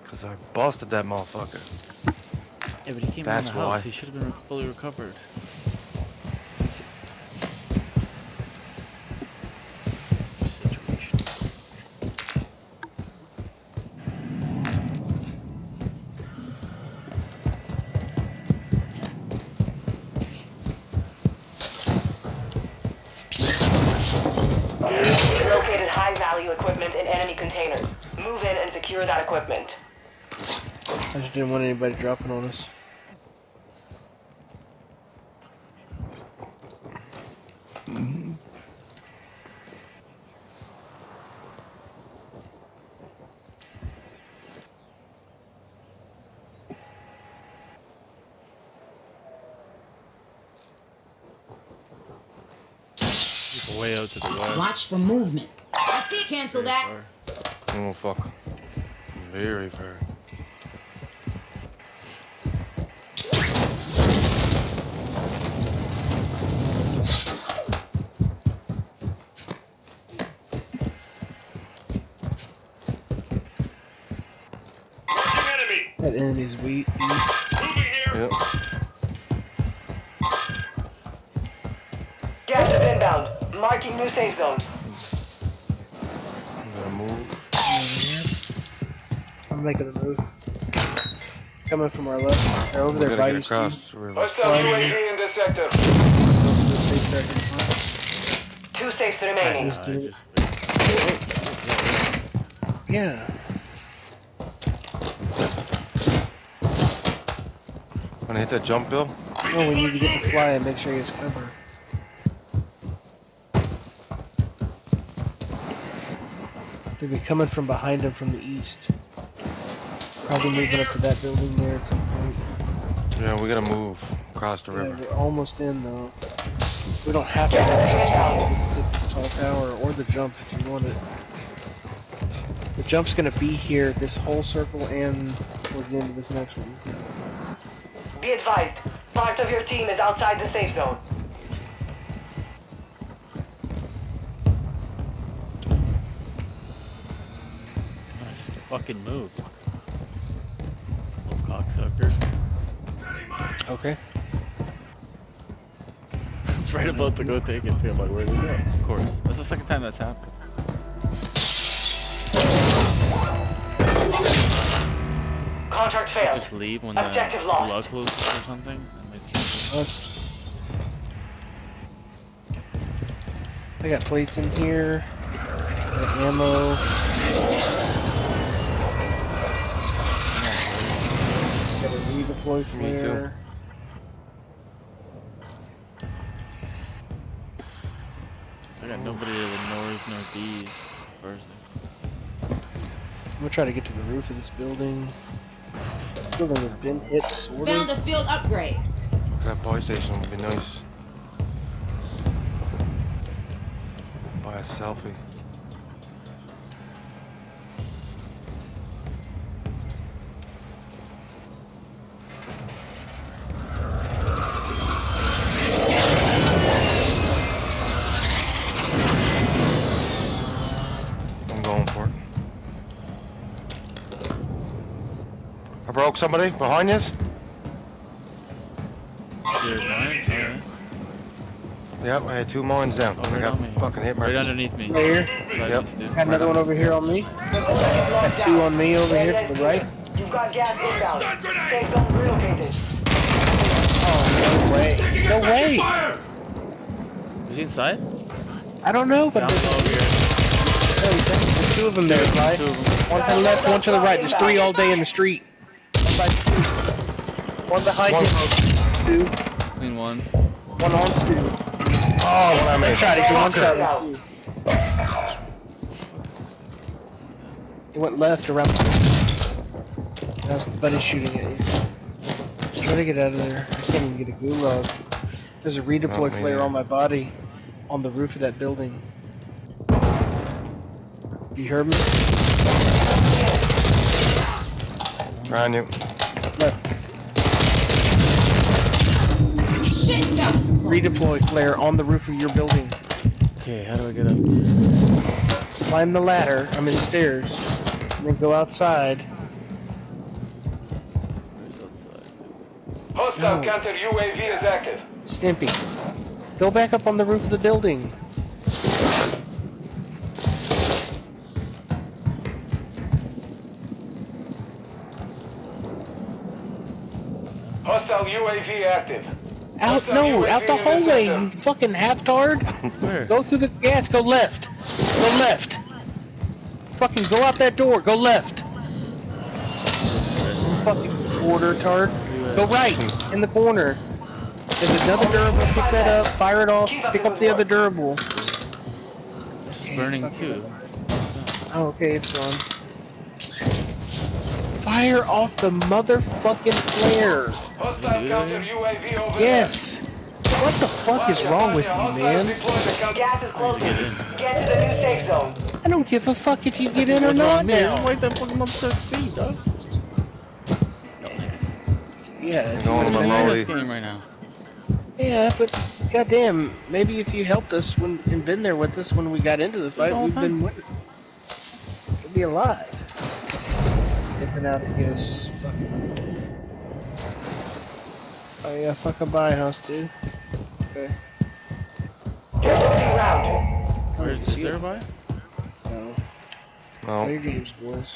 Cause I busted that motherfucker. Yeah, but he came That's in the house. why. He should have been fully recovered. Situation. Located high-value equipment in enemy containers. Move in and secure that equipment. I just didn't want anybody dropping on us. People way out to the west. Watch for movement. I see. Cancel Very that. far. Oh fuck. Very far. That enemy's weak. Yep. Gas is inbound. Marking new safe zone. I'm gonna move. I'm making a move. Coming from our left. They're over We there gotta by get you, across Steve. the river. Hostile UAV in this sector. The safe track in front. 2 safes remaining. Just did it. Yeah. Wanna hit that jump, Bill? No, we need to get the fly and make sure he gets cover. They'll be coming from behind him from the east. Probably moving up to that building there at some point. Yeah, we gotta move across the Yeah, river. we're almost in though. We don't have to hit this tall tower or the jump if you want it. The jump's gonna be here, this whole circle, and towards the end of this next one. Be advised, part of your team is outside the safe zone. fucking move. Little cocksucker. Okay. It's right about to go take it too. I'm like, where'd it go? Of course. That's the second time that's happened. Contract failed. Just leave when Objective the lost. lug closes or something. And I got plates in here. Got ammo. Got a redeploy flare. I got nobody to the north, northeast. First. I'm gonna try to get to the roof of this building. This building has been hit, sort Found of. a field upgrade. That buy station would be nice. Buy a selfie. I'm going for it. I broke somebody behind us. There's mine? Alright. Yep, I had 2 mines down. I Right got on me. fucking hit Right marks. underneath me. Here. Yep. Got another one over here on me. Got 2 on me over here to the right. You've got gas inbound. Safe zone relocated. Oh, no way. No way! Is he inside? I don't know, but Down low over here. there's 2 of them there, Clyde. Two. One to the left, one to the right. There's 3 all day in the street. One behind you. 2. Clean one. One on Stu. Oh, what I made. One shot, he's one shot. Out. He went left around. That's buddy shooting at you. Try to get out of there. I can't even get a gulag. There's a redeploy Oh, flare man. on my body on the roof of that building. You heard me? Trying you. Left. Shit, that was close. Redeploy flare on the roof of your building. Okay, how do I get up there? Climb the ladder, I mean the stairs, and then go outside. Where's outside? Hostile No. counter UAV is active. Stimpy, go back up on the roof of the building. Hostile UAV active. Out, no, out the hallway, you fucking half-tard. Where? Go through the gas, go left. Go left. Fucking go out that door, go left. Fucking quarter tard. Go right, in the corner. There's another durable, pick that up, fire it off, pick up the other durable. It's burning too. Oh, okay, it's gone. Fire off the motherfucking flare. Hostile counter UAV over Yes. What the fuck is wrong with you, man? Gas is closing. Get to the new safe zone. I don't give a fuck if you get in or What's wrong not with me? now. I'm right that fucking upstairs speed, dog. Yeah, Going I'm to my in lolly. this game right now. yeah, but goddamn, maybe if you helped us when and been there with us when we got into the fight, the whole we've been time. winning. We'd be alive. Dipping out to get us fucking. Oh yeah, fucking buy house, dude. Okay. Get to the round. Is there a buy? No. No. Play your games, boys.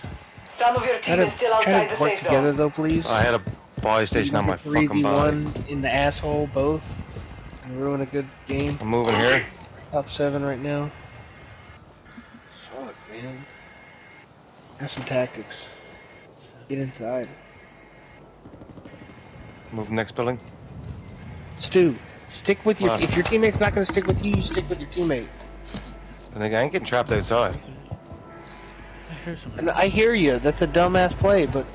Some of your Try team to is still try outside to the work safe together zone. though, please. I had a buy station on my fucking body. 3v1 in the asshole, both. And ruin a good game. I'm moving here. Top 7 right now. Fuck, man. Have some tactics. Get inside. Move next building. Stu, stick with your. What? If your teammate's not gonna stick with you, you stick with your teammate. I think I ain't getting trapped outside. I hear something. And I hear you. That's a dumbass play, but.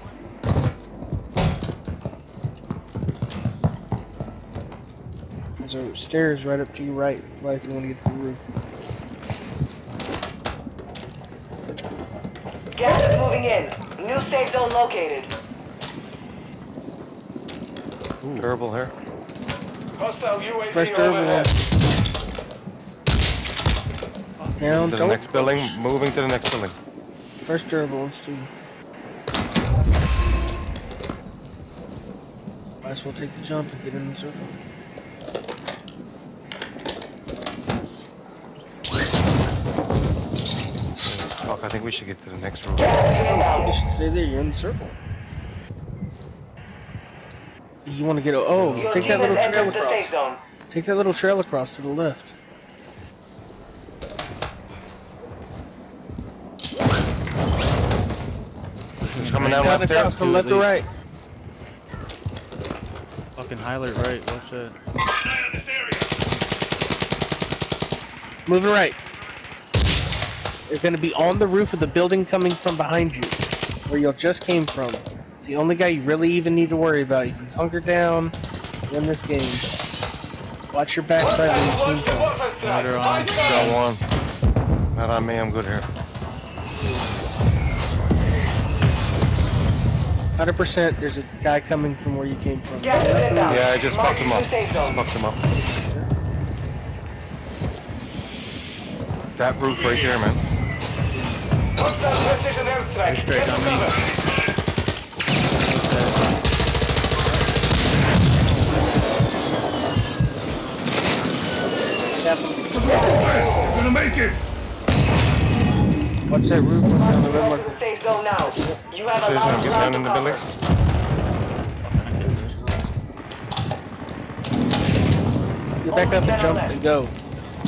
There's a stairs right up to your right. Like if you want to get to the roof. Gas is moving in. New safe zone located. Durable here. Hostile UAV First durable. overhead. Down. To the Don't. next building. Moving to the next building. First durable, Stu. Might as well take the jump and get in the circle. Fuck, I think we should get to the next room. You should stay there. You're in the circle. You want to get? Oh, Your take team that little has trail entered the safe across. zone. Take that little trail across to the left. It's coming down Down left there. across from left to right. Fucking highlight right. Watch that. Moving right. They're going to be on the roof of the building coming from behind you, where you just came from. It's the only guy you really even need to worry about. You can hunker down, win this game. Watch your backside when you came from. Murder on. Got one. Not on me, I'm good here. 100%, there's a guy coming from where you came from. Gas is inbound. Yeah, I just fucked him up. Marking the safe Just zone. fucked him up. That roof right there, man. Hostile precision airstrike. Airstrike on me. Gonna make it. Watch that roof on the red Go to marker. the safe zone now. You have a Says lot I'm of getting ground down to in the cover. building. Get back up and jump and go.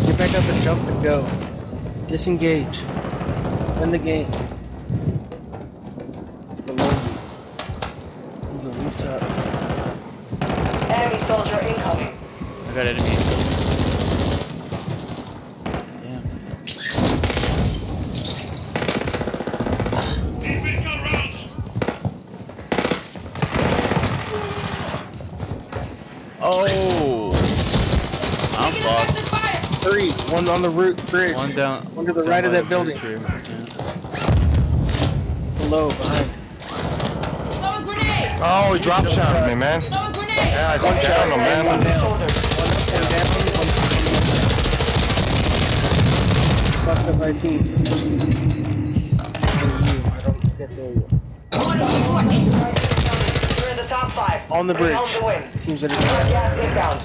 Get back up and jump and go. Disengage. Win the game. Below you. On the rooftop. Enemy soldier incoming. I got enemy. Damn. Oh! I'm fucked. Three. One on the root bridge. One down. One to the down right of by that the building. tree. Yeah. Below, behind. Throw a grenade! Oh, he drop shot me, man. Throw a grenade! Yeah, I got down him, man. One down. Soldier. One down. One fucked up my team. I don't get there yet. Order support me! You're in the top 5. On the Bring bridge. home the win. Teams that are Gas inbound.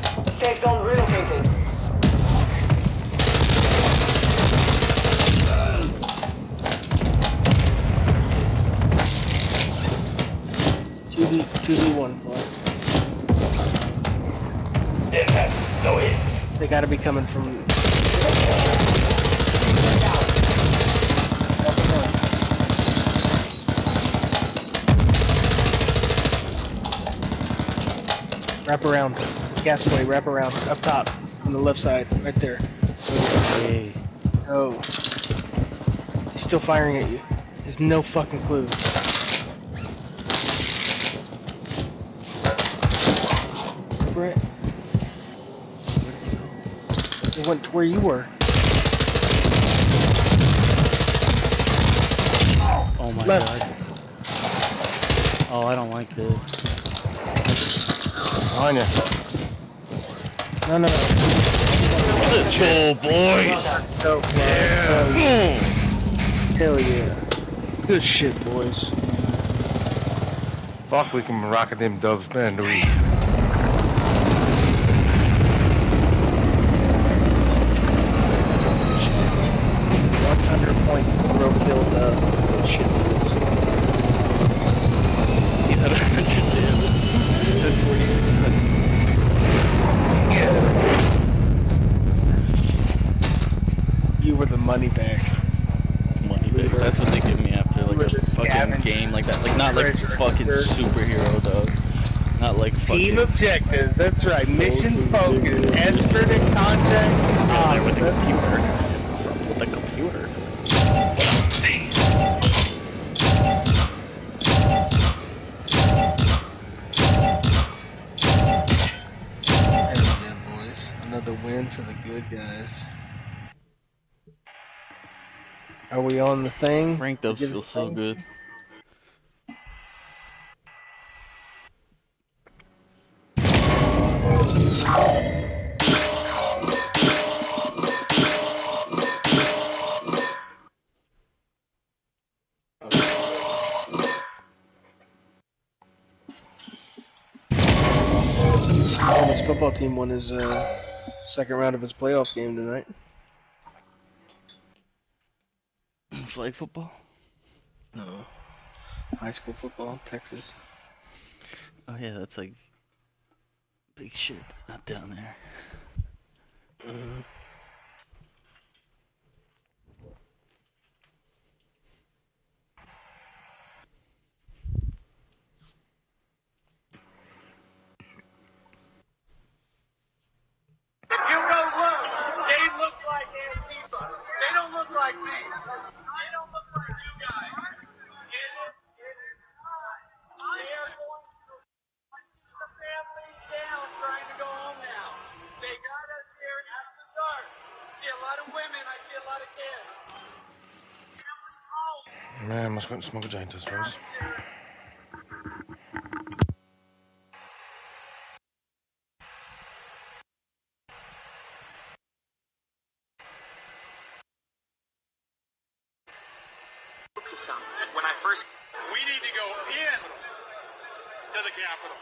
Safe zone relocated. two v one. They gotta be coming from. Wrap around. Gasway, wrap around. Up top. On the left side. Right there. Hey. Go. He's still firing at you. There's no fucking clue. Brett. He went to where you were. Oh my Left. god. Oh, I don't like this. On ya. No, no, no. Let's go, boys! Let's go. Yeah! Hell yeah. Good shit, boys. Fuck, we can rocket them dubs, man, do we? 100-point road build shit. You were the money bag. Money bag. That's what they give me after like We're a just fucking scavenging game like that. Like not like treasure fucking hunter. superhero though. Not like fucking. Team objectives, that's right. Mission focus. Escort and contact. There with the computer. Something with the computer. Yeah, boys. Another win for the good guys. Are we on the thing? Ranked ups Give feel us so thing? good. His football team won his second round of his playoff game tonight. Flag football? No. High school football, Texas. Oh yeah, that's like big shit out down there. Mm-hmm. If you go look, they look like Antifa. They don't look like me. I don't look like you guys. It is not. They are going to keep the families down trying to go home now. They got us here after dark. I see a lot of women. I see a lot of kids. Families home. Man, must go and smoke a joint, I suppose. When I first, we need to go in to the Capitol.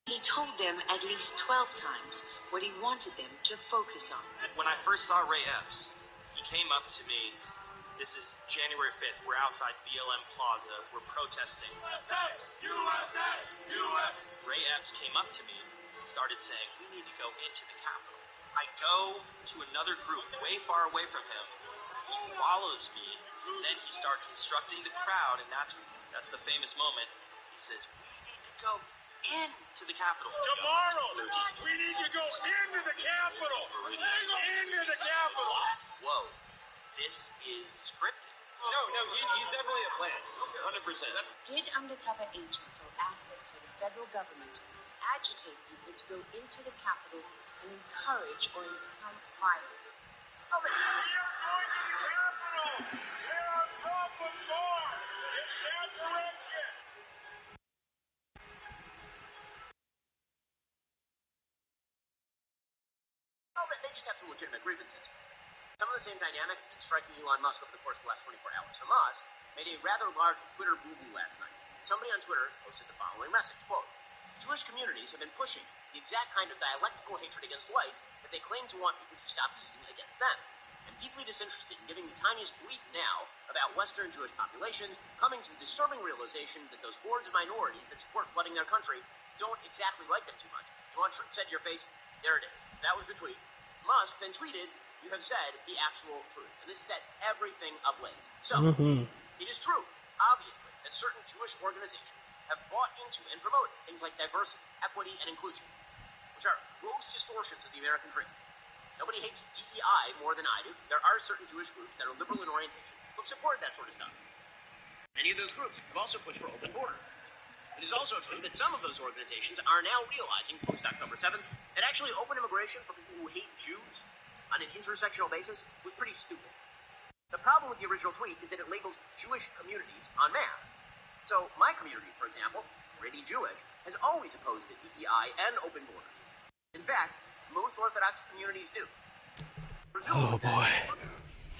He told them at least 12 times what he wanted them to focus on. When I first saw Ray Epps, he came up to me. This is January 5th. We're outside BLM Plaza. We're protesting. USA! USA! USA! Ray Epps came up to me and started saying, we need to go into the Capitol. I go to another group way far away from him. He follows me. And then he starts instructing the crowd, and that's the famous moment. He says, we need to go into the Capitol. Tomorrow, we need to go into the Capitol. Into the Capitol. Whoa, this is scripted. No, he's definitely a plan. 100%. Did undercover agents or assets for the federal government agitate people to go into the Capitol and encourage or incite violence? We are going to the Capitol. There are problems are. It's that direction. Oh, they just have some legitimate grievances. Some of the same dynamic has been striking Elon Musk over the course of the last 24 hours. So Musk made a rather large Twitter boo-boo last night. Somebody on Twitter posted the following message, quote, Jewish communities have been pushing the exact kind of dialectical hatred against whites that they claim to want people to stop using against them. I'm deeply disinterested in giving the tiniest bleep now about Western Jewish populations coming to the disturbing realization that those hordes of minorities that support flooding their country don't exactly like them too much. You want truth said to your face? There it is. So that was the tweet. Musk then tweeted, you have said the actual truth. And this set everything ablaze. So, It is true, obviously, that certain Jewish organizations have bought into and promoted things like diversity, equity, and inclusion, which are gross distortions of the American dream. Nobody hates DEI more than I do. There are certain Jewish groups that are liberal in orientation who have supported that sort of stuff. Many of those groups have also pushed for open borders. It is also true that some of those organizations are now realizing, post-October 7th, that actually open immigration for people who hate Jews on an intersectional basis was pretty stupid. The problem with the original tweet is that it labels Jewish communities en masse. So my community, for example, Brady Jewish, has always opposed to DEI and open borders. In fact, most Orthodox communities do. Oh boy.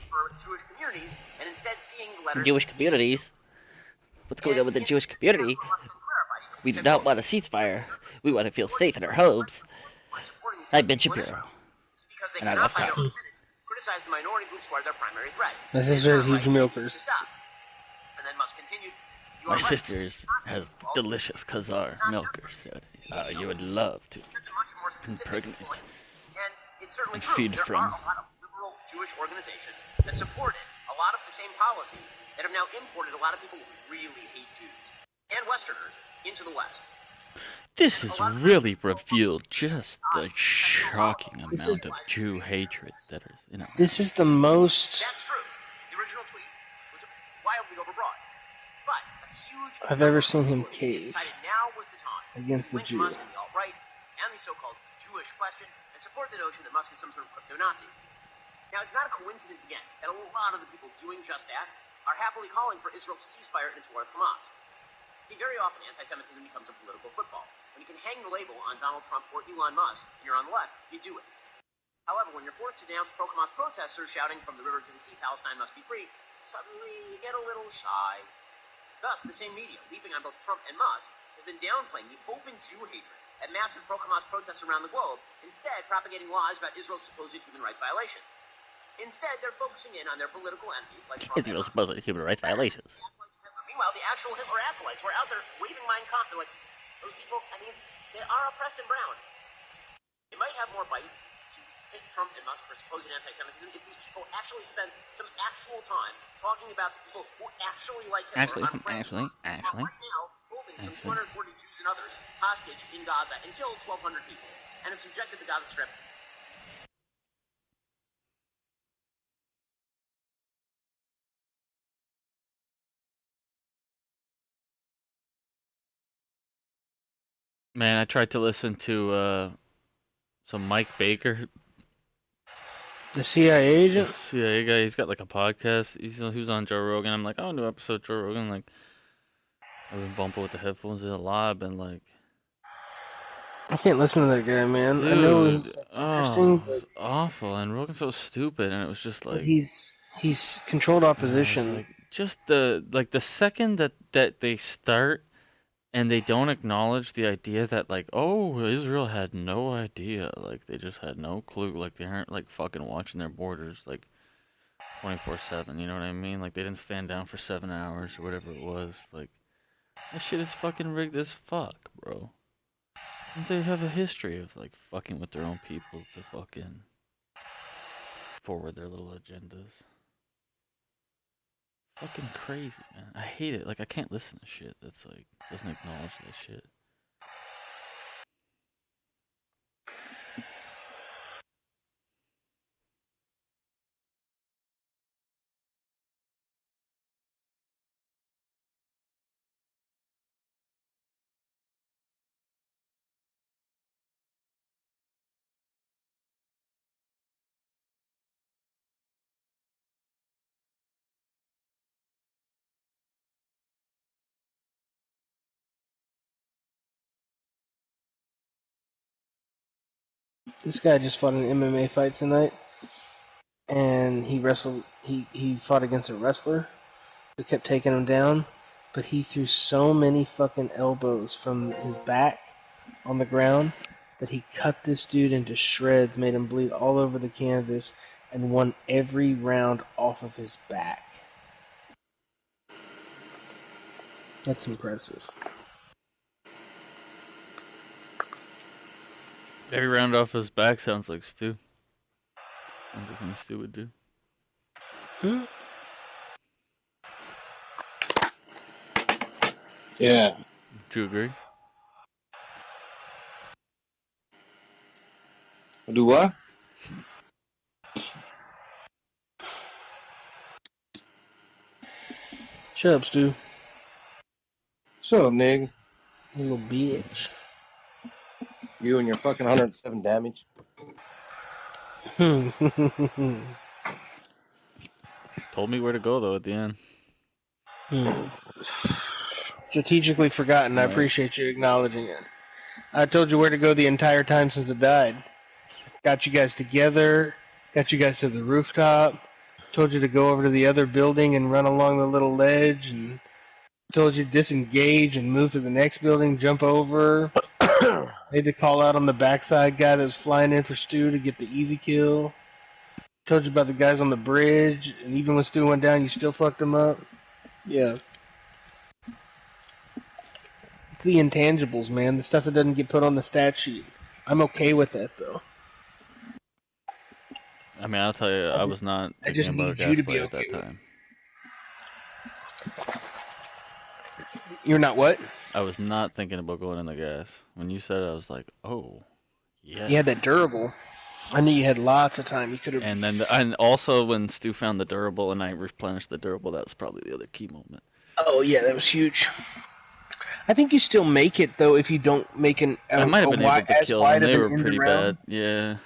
For Jewish communities, and instead seeing the letters... Jewish communities? What's going on with the Jewish community? We do not want a ceasefire. We want to feel safe in our homes. I'm Ben Shapiro. And I love cops. Criticize the minority groups who are their primary threat. My sister has huge milkers. And then Musk continued, My sister has delicious Khazar milkers that you would love to impregnate and feed from. There are a lot of liberal Jewish organizations that supported a lot of the same policies that have now imported a lot of people who really hate Jews and Westerners into the West. This has really revealed just the shocking amount of Jew hatred that is, This is the most That's true. The original tweet was wildly overbroad. But a huge I've ever seen him cave decided now was the time against the link Jew. Musk and the alt-right and the so-called Jewish question and support the notion that Musk is some sort of crypto-Nazi. Now, it's not a coincidence, again, that a lot of the people doing just that are happily calling for Israel to cease fire in its war with Hamas. See, very often anti-Semitism becomes a political football. When you can hang the label on Donald Trump or Elon Musk and you're on the left, you do it. However, when you're forced to denounce pro-Hamas protesters shouting from the river to the sea, Palestine must be free, suddenly you get a little shy. Thus, the same media, leaping on both Trump and Musk, have been downplaying the open Jew hatred at massive pro-Hamas protests around the globe, instead propagating lies about Israel's supposed human rights violations. Instead, they're focusing in on their political enemies like Trump. Israel's supposed human rights violations. Meanwhile, the actual Hitler acolytes were out there waving Mein Kampf. They're like, those people, I mean, they are oppressed and brown. It might have more bite to hate Trump and Musk for supposed anti-Semitism if these people actually spent some actual time talking about the people who actually like Hitler. Actually. Right now, holding some 240 Jews and others hostage in Gaza and killed 1,200 people, and have subjected the Gaza Strip. Man, I tried to listen to some Mike Baker. The CIA agent? The CIA guy, he's got like a podcast. He was on Joe Rogan. I'm like, oh, new episode of Joe Rogan. Like, I've been bumping with the headphones in a lot. I've been like, I can't listen to that guy, man. dude, I know he's interesting, it was awful. And Rogan's so stupid. And it was just like, he's controlled opposition. Like, just the second that they start and they don't acknowledge the idea that like, oh, Israel had no idea, like they just had no clue, like they aren't like fucking watching their borders like 24/7, you know what I mean? Like they didn't stand down for 7 hours or whatever it was. Like that shit is fucking rigged as fuck, bro. And they have a history of like fucking with their own people to fucking forward their little agendas. Fucking crazy, man. I hate it. Like, I can't listen to shit that's, like, doesn't acknowledge that shit. This guy just fought an MMA fight tonight, and he fought against a wrestler who kept taking him down, but he threw so many fucking elbows from his back on the ground that he cut this dude into shreds, made him bleed all over the canvas, and won every round off of his back. That's impressive. Every round off his back sounds like Stu. Sounds like something Stu would do. Yeah. Do you agree? Do what? Shut up, Stu. Shut up, nigga. You little bitch. You and your fucking 107 damage. Told me where to go, though, at the end. Strategically forgotten. I appreciate you acknowledging it. I told you where to go the entire time since it died. Got you guys together. Got you guys to the rooftop. Told you to go over to the other building and run along the little ledge. And told you to disengage and move to the next building, jump over. Had to call out on the backside guy that was flying in for Stu to get the easy kill. Told you about the guys on the bridge, and even when Stu went down, you still fucked him up. Yeah. It's the intangibles, man. The stuff that doesn't get put on the stat sheet. I'm okay with that, though. I mean, I'll tell you, I was not thinking about a gas play at that time. You're not what? I was not thinking about going in the gas. When you said it, I was like, oh, yeah. You had that durable. I knew you had lots of time. You could have. And also when Stu found the durable and I replenished the durable, that was probably the other key moment. Oh yeah, that was huge. I think you still make it though if you don't make an. I might have been able to kill them. They were pretty bad. Yeah.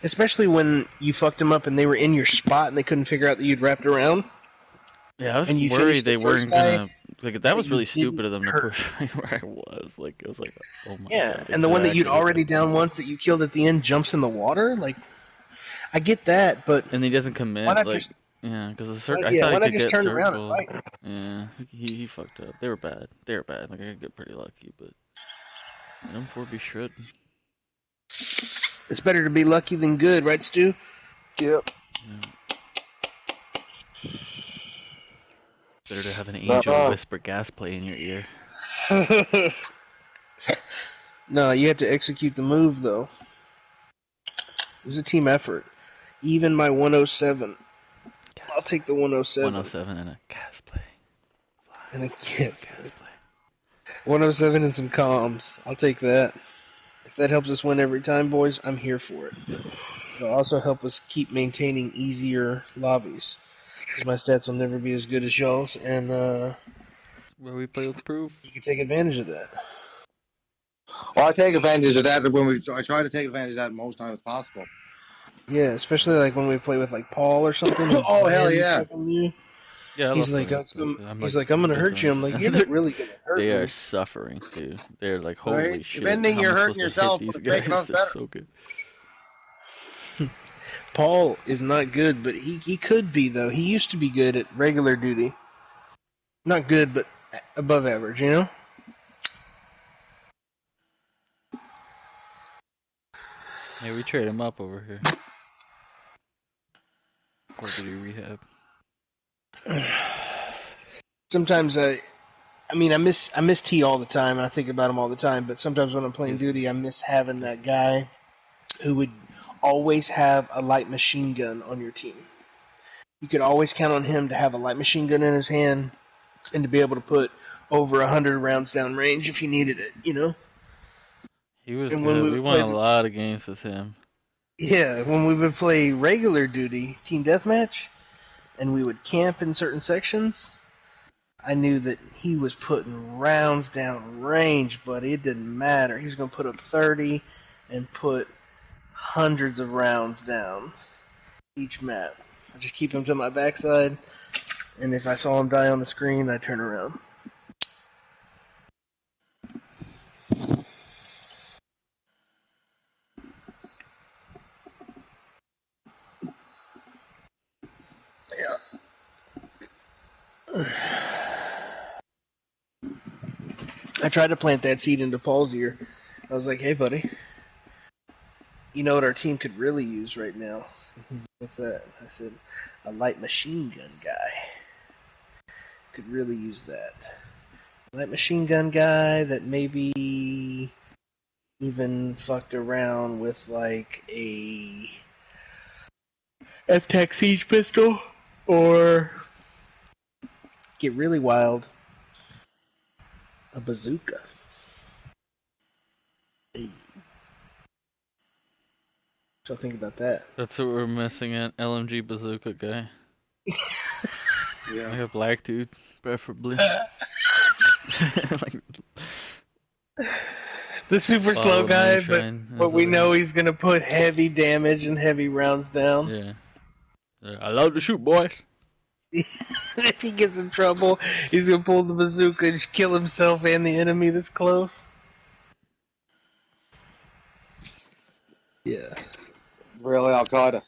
Especially when you fucked them up and they were in your spot and they couldn't figure out that you'd wrapped around. Yeah, I was worried they weren't gonna. Like that was really stupid of them to push me where I was. Like it was like, oh my god. Yeah, and the one that you'd already down once that you killed at the end jumps in the water. Like, I get that, but and he doesn't commit. Like, yeah, because the circle. I thought he could get turn circle. Yeah, he fucked up. They were bad. Like I could get pretty lucky, but And them four be shredding. It's better to be lucky than good, right, Stu? Yep. Better to have an angel whisper gas play in your ear. No, you have to execute the move, though. It was a team effort. Even my 107. I'll take the 107. 107 and a gas play. And a gas play. 107 and some comms. I'll take that. If that helps us win every time, boys, I'm here for it. It'll also help us keep maintaining easier lobbies. Because my stats will never be as good as y'all's, and where we play with proof. You can take advantage of that. Well, I take advantage of that I try to take advantage of that most times possible. Yeah, especially like when we play with like Paul or something. Oh hell yeah! Yeah, he's like, I'm gonna hurt you. I'm like, you're not really gonna hurt me. They are suffering, dude. They're like, holy shit. If anything, you're hurting yourself. These guys, they're so good. Paul is not good, but he could be though. He used to be good at regular duty. Not good, but above average, you know. Yeah, we trade him up over here. Or did he rehab? Sometimes I miss T all the time, and I think about him all the time. But sometimes when I'm playing duty, I miss having that guy who would always have a light machine gun on your team. You could always count on him to have a light machine gun in his hand and to be able to put over 100 rounds down range if he needed it, you know? He was good. We won a lot of games with him. Yeah, when we would play regular duty, team deathmatch, and we would camp in certain sections, I knew that he was putting rounds down range, but it didn't matter. He was going to put up 30 and put hundreds of rounds down each map. I just keep him to my backside, and if I saw him die on the screen, I'd turn around. I tried to plant that seed into Paul's ear. I was like, hey, buddy, you know what our team could really use right now? What's that? I said, a light machine gun guy. Could really use that. A light machine gun guy that maybe even fucked around with like a F-Tech siege pistol, or get really wild, a bazooka. Hey. So think about that. That's what we're missing, an LMG bazooka guy. Yeah. Like a black dude, preferably. The super slow guy, but we know he's gonna put heavy damage and heavy rounds down. Yeah. I love to shoot, boys. If he gets in trouble, he's gonna pull the bazooka and kill himself and the enemy that's close. Yeah. Really, Al Qaeda.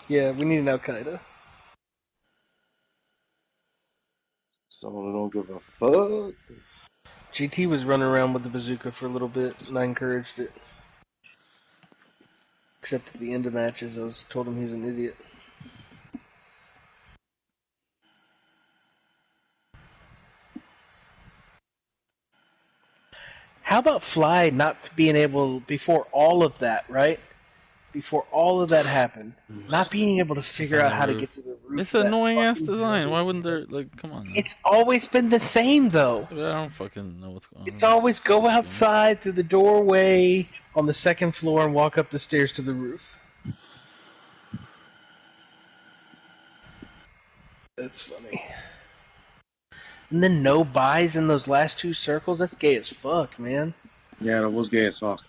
Yeah, we need an Al Qaeda. Someone who don't give a fuck. GT was running around with the bazooka for a little bit, and I encouraged it. Except at the end of matches, I told him he was an idiot. How about Fly not being able, before all of that, right? Before all of that happened, not being able to figure out how to get to the roof. It's an annoying ass design. Why wouldn't there, like, come on. It's always been the same, though. I don't fucking know what's going on. It's always go outside through the doorway on the second floor and walk up the stairs to the roof. That's funny. And then no buys in those last two circles? That's gay as fuck, man. Yeah, that was gay as fuck.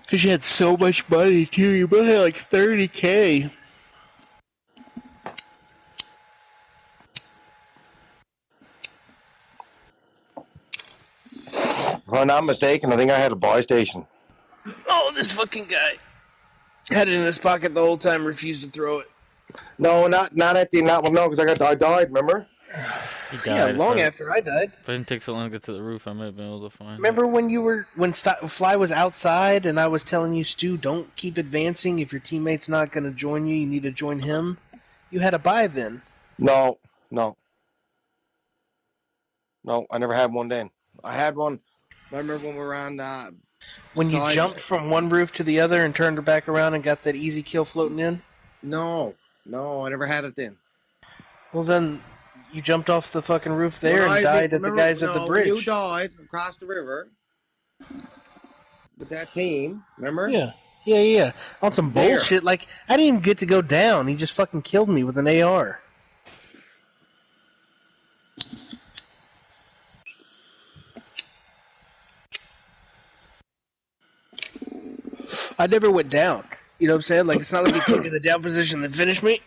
Because you had so much money, too. You both had like 30K. If I'm not mistaken, I think I had a buy station. Oh, this fucking guy. Had it in his pocket the whole time, refused to throw it. No, not because I died, remember? He died. Yeah, long after I died. If I didn't take so long to get to the roof, I might have been able to find Remember when Fly was outside and I was telling you, Stu, don't keep advancing. If your teammate's not going to join you, you need to join him. You had a buy then. No. I never had one then. I had one. I remember when we were on when you jumped from one roof to the other and turned back around and got that easy kill floating in? No, I never had it then. Well, then you jumped off the fucking roof there and died at the guys at the bridge. You died across the river with that team, remember? Yeah. On some bullshit. Like, I didn't even get to go down. He just fucking killed me with an AR. I never went down. You know what I'm saying? Like, it's not like he put me in the down position and finished me.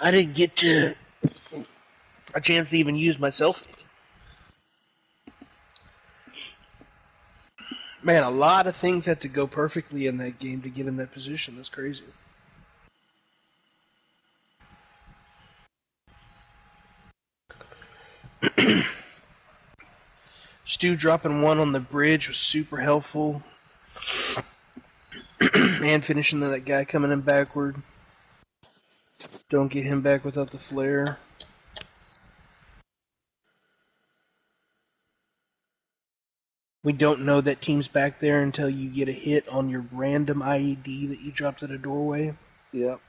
I didn't get a chance to even use myself. Man, a lot of things had to go perfectly in that game to get in that position. That's crazy. Stu dropping one on the bridge was super helpful. And finishing that guy coming in backward. Don't get him back without the flare. We don't know that team's back there until you get a hit on your random IED that you dropped at a doorway. Yep.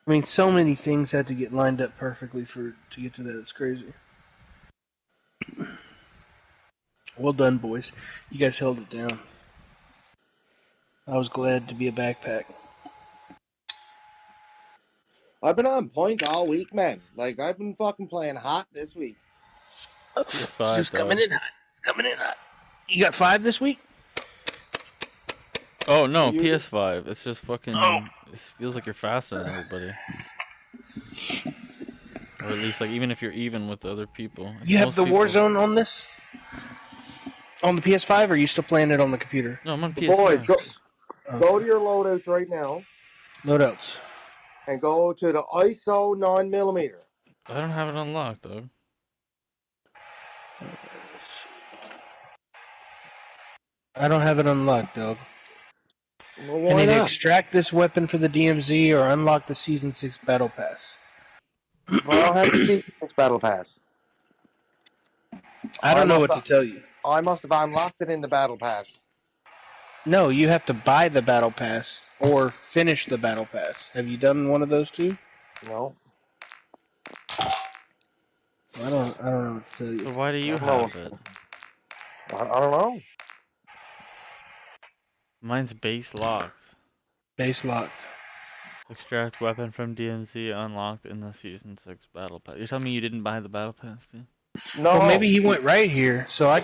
I mean, so many things had to get lined up perfectly to get to that. It's crazy. Well done, boys. You guys held it down. I was glad to be a backpack. I've been on point all week, man. Like, I've been fucking playing hot this week. It's just coming in hot. It's coming in hot. You got 5 this week? Oh, no, PS5. It's just fucking... It feels like you're faster than everybody. Or at least, like, even if you're even with the other people. You have the Warzone on this? On the PS5, or are you still playing it on the computer? No, I'm on PS5. Boys, go to your loadouts right now. Loadouts. And go to the ISO 9mm. I don't have it unlocked, though. I don't have it unlocked, dog. Well, why I need to not? extract this weapon for the DMZ or unlock the Season 6 Battle Pass. Well, I don't have the Season 6 Battle Pass. I don't know what to tell you. I must have unlocked it in the Battle Pass. No, you have to buy the Battle Pass or finish the Battle Pass. Have you done one of those two? No. I don't know what to tell you. So why do you have it? I don't know. Mine's base locked. Base locked. Extract weapon from DMZ unlocked in the Season 6 Battle Pass. You're telling me you didn't buy the Battle Pass, dude? No. Well, maybe he went right here. So I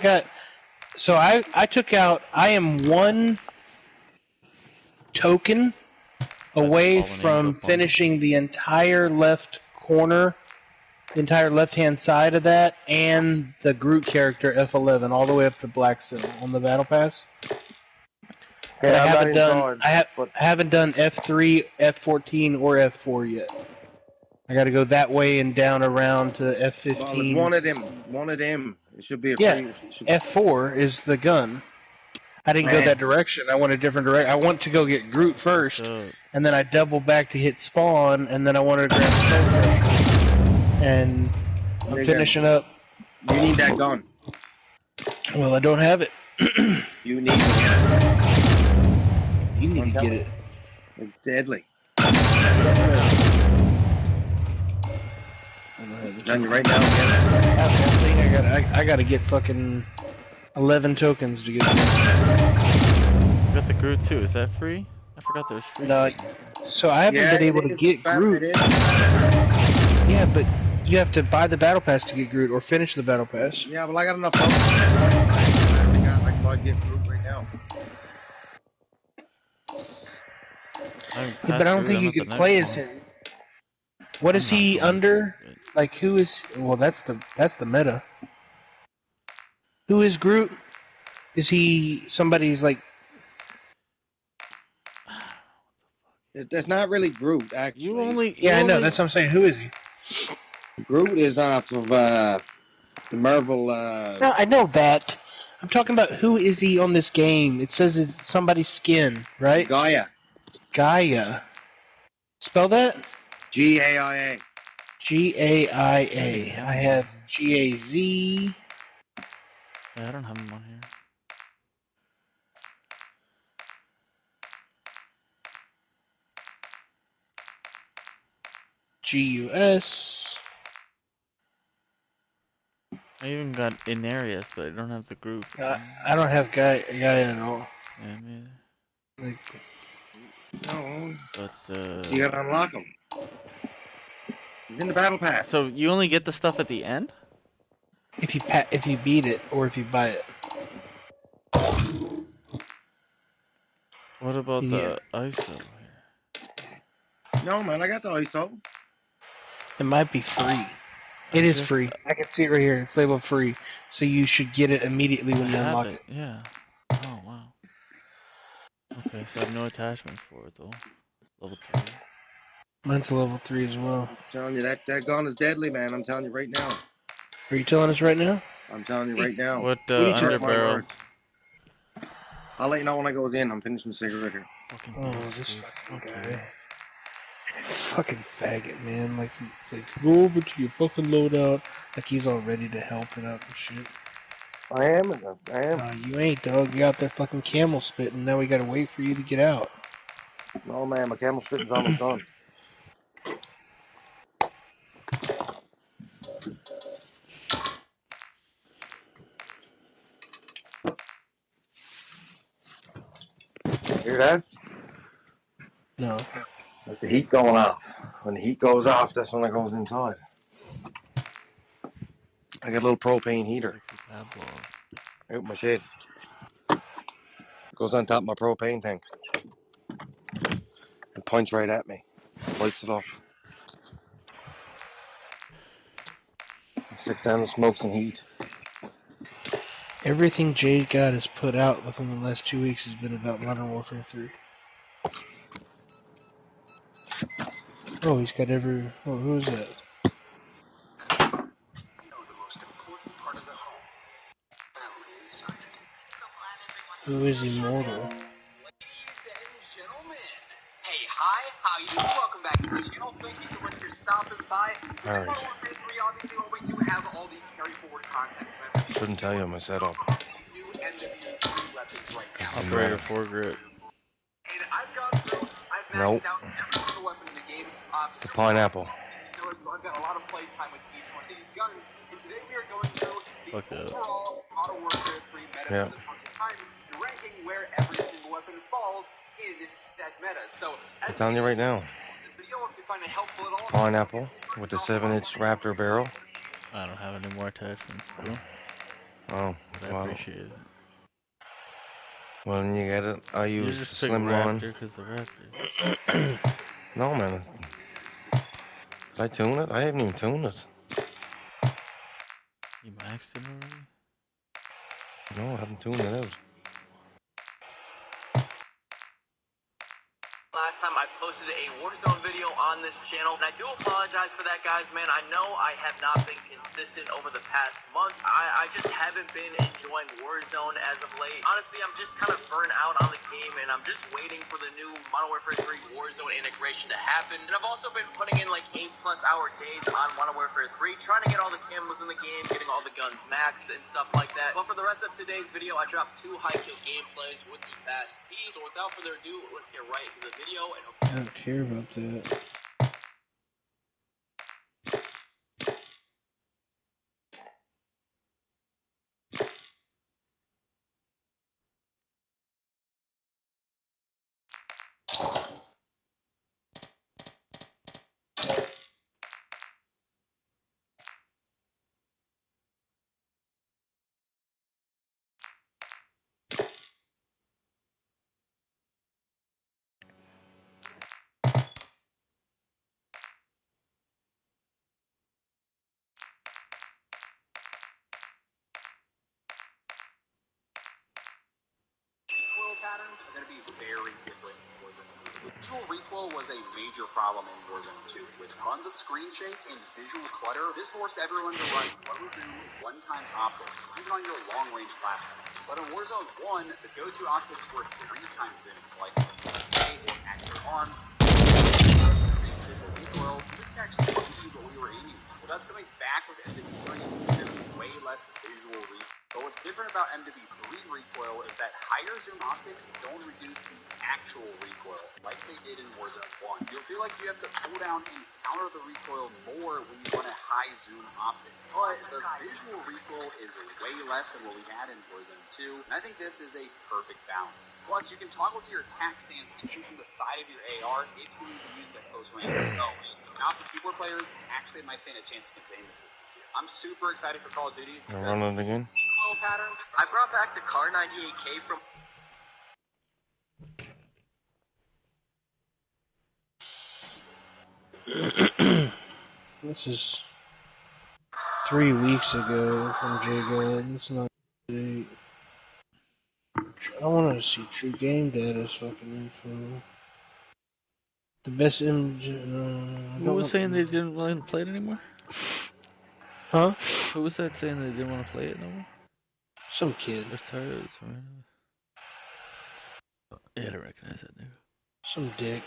took out... I am 1 token away from finishing the entire left corner, the entire left-hand side of that, and the Groot character F11 all the way up to Black Cell on the Battle Pass. Yeah, I haven't done F3, F14, or F4 yet. I got to go that way and down around to F15. One of them. It should be a F4 is the gun. I didn't go that direction. I went a different direction. I want to go get Groot first, and then I double back to hit spawn, and then I wanted to grab the and I'm finishing up. You need that gun. Well, I don't have it. You need to get it. You need to get it. It's deadly. Done right now. I gotta get fucking 11 tokens to get it. You got the Groot too. Is that free? I forgot there's free. No, so I haven't been able to get Groot. Yeah, but you have to buy the Battle Pass to get Groot or finish the Battle Pass. Yeah, but I got enough tokens. I already got like my get Groot right now. Yeah, but I don't think you can play as him. What is he under? Like, who is... Well, that's the meta. Who is Groot? Is he somebody's like? That's not really Groot, You actually. only. Yeah, I know. That's what I'm saying. Who is he? Groot is off of the Marvel. No, I know that. I'm talking about who is he on this game? It says it's somebody's skin, right? Gaia. Gaia. Spell that? Gaia. Gaia. I have Gaz. Yeah, I don't have him on here. Gus. I even got Inarius, but I don't have the Groot. I don't have Gaia at all. Yeah, me either. Like, No. But So you gotta unlock him. He's in the battle pass. So you only get the stuff at the end? if you beat it or if you buy it. What about the ISO here? No, man, I got the ISO. It might be free. It is free. I can see it right here. It's labeled free. So you should get it immediately when you unlock it. Yeah. Oh, wow. Okay, so I have no attachments for it, though. Level 3. Mine's a level 3 as well. I'm telling you, that gun is deadly, man. I'm telling you right now. Are you telling us right now? I'm telling you right now. What, Mark my underbarrel? words. I'll let you know when I goes in. I'm finishing the cigarette here. Oh, this fucking guy. Fucking faggot, man. Like, go over to your fucking loadout. Like he's all ready to help it out and shit. I am. You ain't, dog. You out there fucking camel spitting. Now we gotta wait for you to get out. No, man. My camel spitting's almost done. Hear that? No. That's the heat going off. When the heat goes off, that's when it goes inside. I got a little propane heater out my shed. Goes on top of my propane tank. It points right at me. Lights it up. Sits down and smokes and heat. Everything Jade God has put out within the last 2 weeks has been about Modern Warfare 3. Oh, he's got every... Oh, who is that? Who is Immortal? Hey, hi, how you doing? Welcome back to the channel. Thank you so much for stopping by. With Alright. Modern Warfare 3, obviously, we do have all the carry forward content. Couldn't tell you my setup. New MW3 weapons right now. Operator foregrip. And I've gone through, I've Nope. maxed out every single weapon in the game. The pineapple. So I've got a lot of play time with each one of these guns. And today we are going through the overall Modern Warfare 3 meta Yeah. for the first time, and ranking where every single weapon falls in said meta. So I'm telling you right now. the video, if you find it helpful at all, Pineapple with the 7-inch Raptor barrel. I don't have any more attachments, bro. Oh, But I appreciate it. Well, then you get it. I You use just the pick slim one. Raptor because the Raptor. No, man. Did I tune it? I haven't even tuned it. You maxed it already? No, I haven't tuned it out. last time I posted a Warzone video on this channel, and I do apologize for that, guys, man. I know I have not been consistent over the past month. I just haven't been enjoying Warzone as of late. Honestly, I'm just kind of burnt out on the game, and I'm just waiting for the new Modern Warfare 3 Warzone integration to happen. And I've also been putting in like 8+ hour days on Modern Warfare 3, trying to get all the camos in the game, getting all the guns maxed and stuff like that. But for the rest of today's video, I dropped 2 high kill gameplays with the fast P. So without further ado, let's get right into the video. And I don't care about that. patterns are going to be very different in Warzone 3. Visual recoil was a major problem in Warzone 2. With tons of screen shake and visual clutter, this forced everyone to run low zoom, one-time optics, even on your long-range classes. But in Warzone 1, the go-to optics were 3-time zooms, like or accurate arms. The same visual recoil, we could actually see what we were aiming at. Well, that's coming back with MW3, just way less visual recoil. But what's different about MW3 recoil is that higher zoom optics don't reduce the actual recoil like they did in Warzone 1. You'll feel like you have to pull down and counter the recoil more when you run a high zoom optic. But the visual recoil is way less than what we had in Warzone 2, and I think this is a perfect balance. Plus, you can toggle to your attack stance and shoot from the side of your AR if you need to use it at close range. Mouse and keyboard players actually might stand a chance to contain assist this year. I'm super excited for Call of Duty. Run it again. Patterns. I brought back the Car 98K from. This is 3 weeks ago from J-Gun. It's not date. I want to see true game data's fucking info. The best image. Who was saying they didn't want to play it anymore? Huh? Who was that saying they didn't want to play it no more? Some kid. There's tired. Yeah, I don't recognize that nigga. Some dick.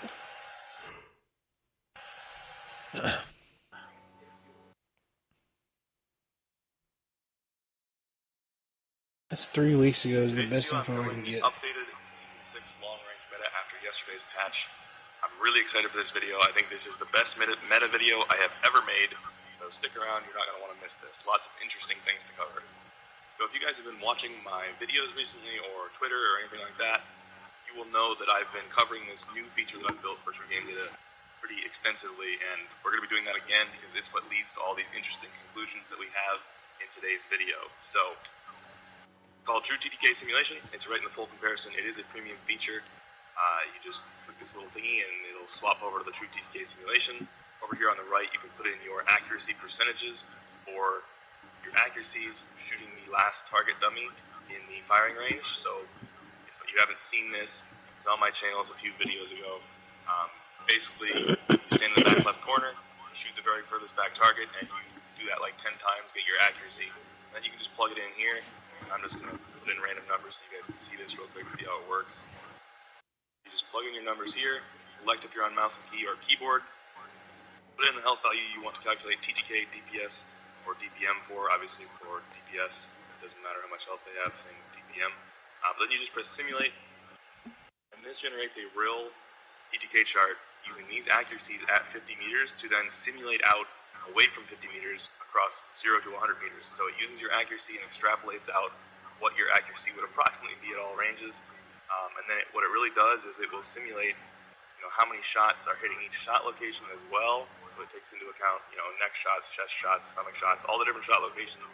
That's 3 weeks ago. Is the best info I can get. Updated Season 6 long-range meta after yesterday's patch. I'm really excited for this video. I think this is the best meta video I have ever made. So stick around, you're not going to want to miss this. Lots of interesting things to cover. So if you guys have been watching my videos recently or Twitter or anything like that, you will know that I've been covering this new feature that I've built for True Game Data pretty extensively, and we're going to be doing that again because it's what leads to all these interesting conclusions that we have in today's video. So, called True TTK Simulation. It's right in the full comparison. It is a premium feature. You just click this little thingy and it'll swap over to the True TTK Simulation. Over here on the right, you can put in your accuracy percentages or your accuracies shooting the last target dummy in the firing range. So if you haven't seen this, it's on my channel. It's a few videos ago. Basically, you stand in the back left corner, shoot the very furthest back target, and you do that like 10 times, get your accuracy. Then you can just plug it in here. I'm just going to put in random numbers so you guys can see this real quick, see how it works. You just plug in your numbers here, select if you're on mouse and key or keyboard, put in the health value you want to calculate TTK, DPS, or DPM for. Obviously for DPS, it doesn't matter how much health they have, same with DPM. But then you just press simulate, and this generates a real TTK chart using these accuracies at 50 meters to then simulate out away from 50 meters across 0 to 100 meters. So it uses your accuracy and extrapolates out what your accuracy would approximately be at all ranges. And then what it really does is it will simulate, how many shots are hitting each shot location as well. So it takes into account, neck shots, chest shots, stomach shots, all the different shot locations,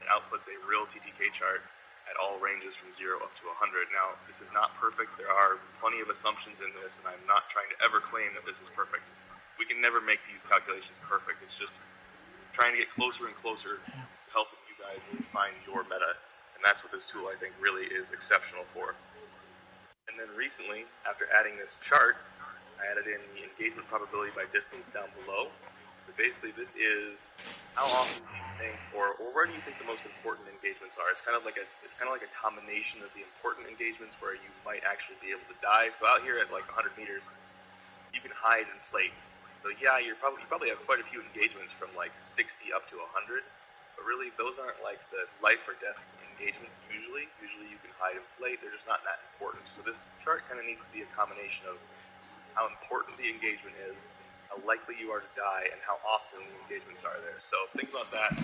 and outputs a real TTK chart at all ranges from 0 up to 100. Now, this is not perfect. There are plenty of assumptions in this, and I'm not trying to ever claim that this is perfect. We can never make these calculations perfect. It's just trying to get closer and closer to helping you guys really find your meta. And that's what this tool, I think, really is exceptional for. And then recently, after adding this chart, I added in the engagement probability by distance down below. But basically, this is how often do you think, or where do you think the most important engagements are? It's kind of like a combination of the important engagements where you might actually be able to die. So out here at like 100 meters, you can hide and inflate. So yeah, you probably have quite a few engagements from like 60 up to 100, but really those aren't like the life or death engagements usually. Usually you can hide and inflate. They're just not that important. So this chart kind of needs to be a combination of how important the engagement is, how likely you are to die, and how often the engagements are there. So think about that.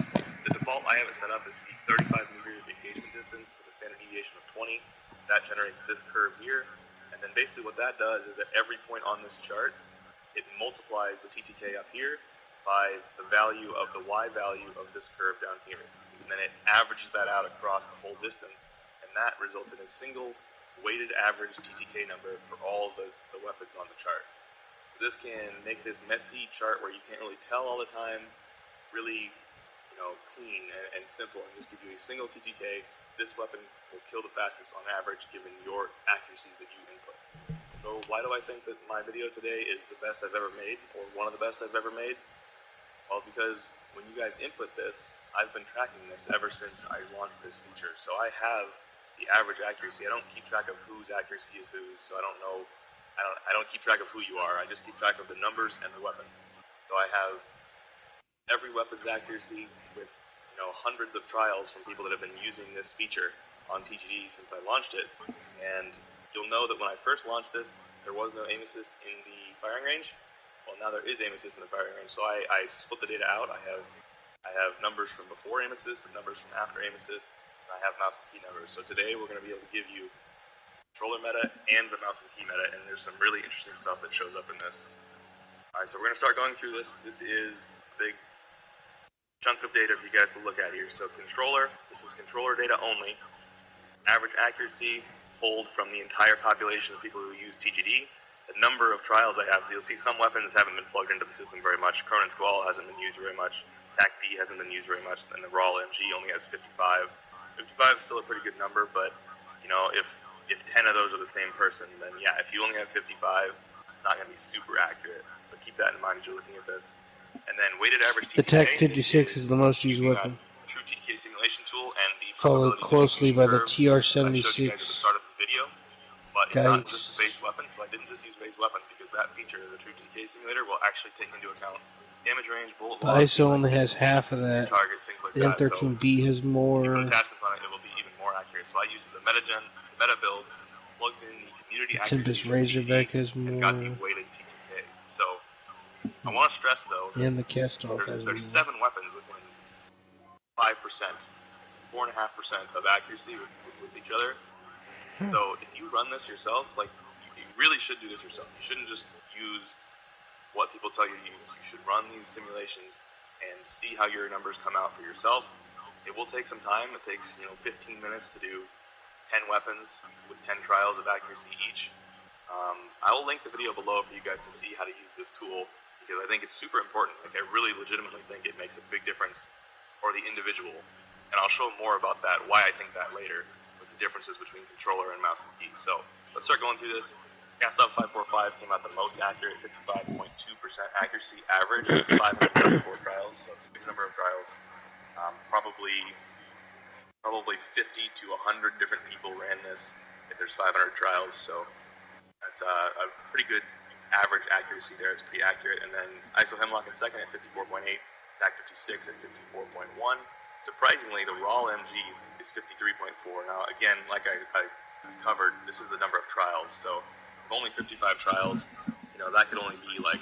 The default I have it set up is the 35 meter engagement distance with a standard deviation of 20. That generates this curve here. And then basically what that does is at every point on this chart, it multiplies the TTK up here by the value of the Y value of this curve down here. And then it averages that out across the whole distance. And that results in a single weighted average TTK number for all the weapons on the chart. This can make this messy chart where you can't really tell all the time really clean and simple, and just give you a single TTK this weapon will kill the fastest on average given your accuracies that you input. So why do I think that my video today is the best I've ever made, or one of the best I've ever made? Well, because when you guys input this, I've been tracking this ever since I launched this feature. So I have the average accuracy. I don't keep track of whose accuracy is whose, so I don't know. I don't keep track of who you are. I just keep track of the numbers and the weapon. So I have every weapon's accuracy with hundreds of trials from people that have been using this feature on TGD since I launched it. And you'll know that when I first launched this, there was no aim assist in the firing range. Well, now there is aim assist in the firing range, so I split the data out. I have numbers from before aim assist and numbers from after aim assist, and I have mouse and key numbers. So today we're going to be able to give you controller meta and the mouse and key meta, and there's some really interesting stuff that shows up in this. All right, so we're going to start going through this. This is a big chunk of data for you guys to look at here. So controller, this is controller data only. Average accuracy pulled from the entire population of people who use TGD. The number of trials I have, so you'll see some weapons haven't been plugged into the system very much. Cronin Squall hasn't been used very much. TAC-B hasn't been used very much, and the RAL MG only has 55. 55 is still a pretty good number, but if 10 of those are the same person, then yeah, if you only have 55, not going to be super accurate. So keep that in mind as you're looking at this. And then weighted average TTK. The TAC-56 is the most used weapon, true TTK simulation tool, and the followed closely by the TR-76 at the start of this video. But it's not just base weapons, so I didn't just use base weapons because that feature, the true TTK simulator, will actually take into account damage range, bullet The loss, ISO only has half of that. target, things like The that. M13B has So more. you put attachments on it, it will be even more accurate. So I used the meta builds, plugged in the community accuracy Tempest Razorback has and got the more. weighted TTK. So I want to stress though that And the Cast-Off has there's more. 7 weapons within 5%, 4.5% of accuracy with each other. So if you run this yourself, like you really should do this yourself. You shouldn't just use what people tell you to use. You should run these simulations and see how your numbers come out for yourself. It will take some time. It takes 15 minutes to do 10 weapons with 10 trials of accuracy each. I will link the video below for you guys to see how to use this tool because I think it's super important. Like I really legitimately think it makes a big difference for the individual. And I'll show more about that, why I think that later, with the differences between controller and mouse and key. So let's start going through this. Cast-Off 545 came out the most accurate, 55.2% accuracy average, 574 trials, so it's a big number of trials. Probably 50 to 100 different people ran this if there's 500 trials, so that's a pretty good average accuracy there. It's pretty accurate. And then ISO Hemlock in second at 54.8, TAC-56 at 54.1. Surprisingly, the RAL MG is 53.4. Now, again, like I've covered, this is the number of trials. So, with only 55 trials, that could only be like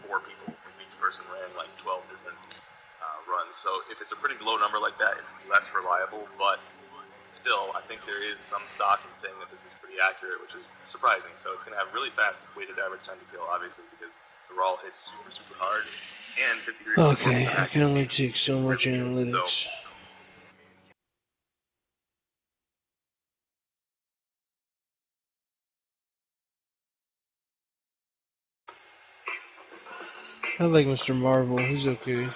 4 people if each person ran like 12 different runs. So, if it's a pretty low number like that, it's less reliable. But still, I think there is some stock in saying that this is pretty accurate, which is surprising. So, it's going to have really fast weighted average time to kill, obviously, because the RAL hits super, super hard. And 53. Okay, I can only take so much analytics. I like Mr. Marvel, he's okay.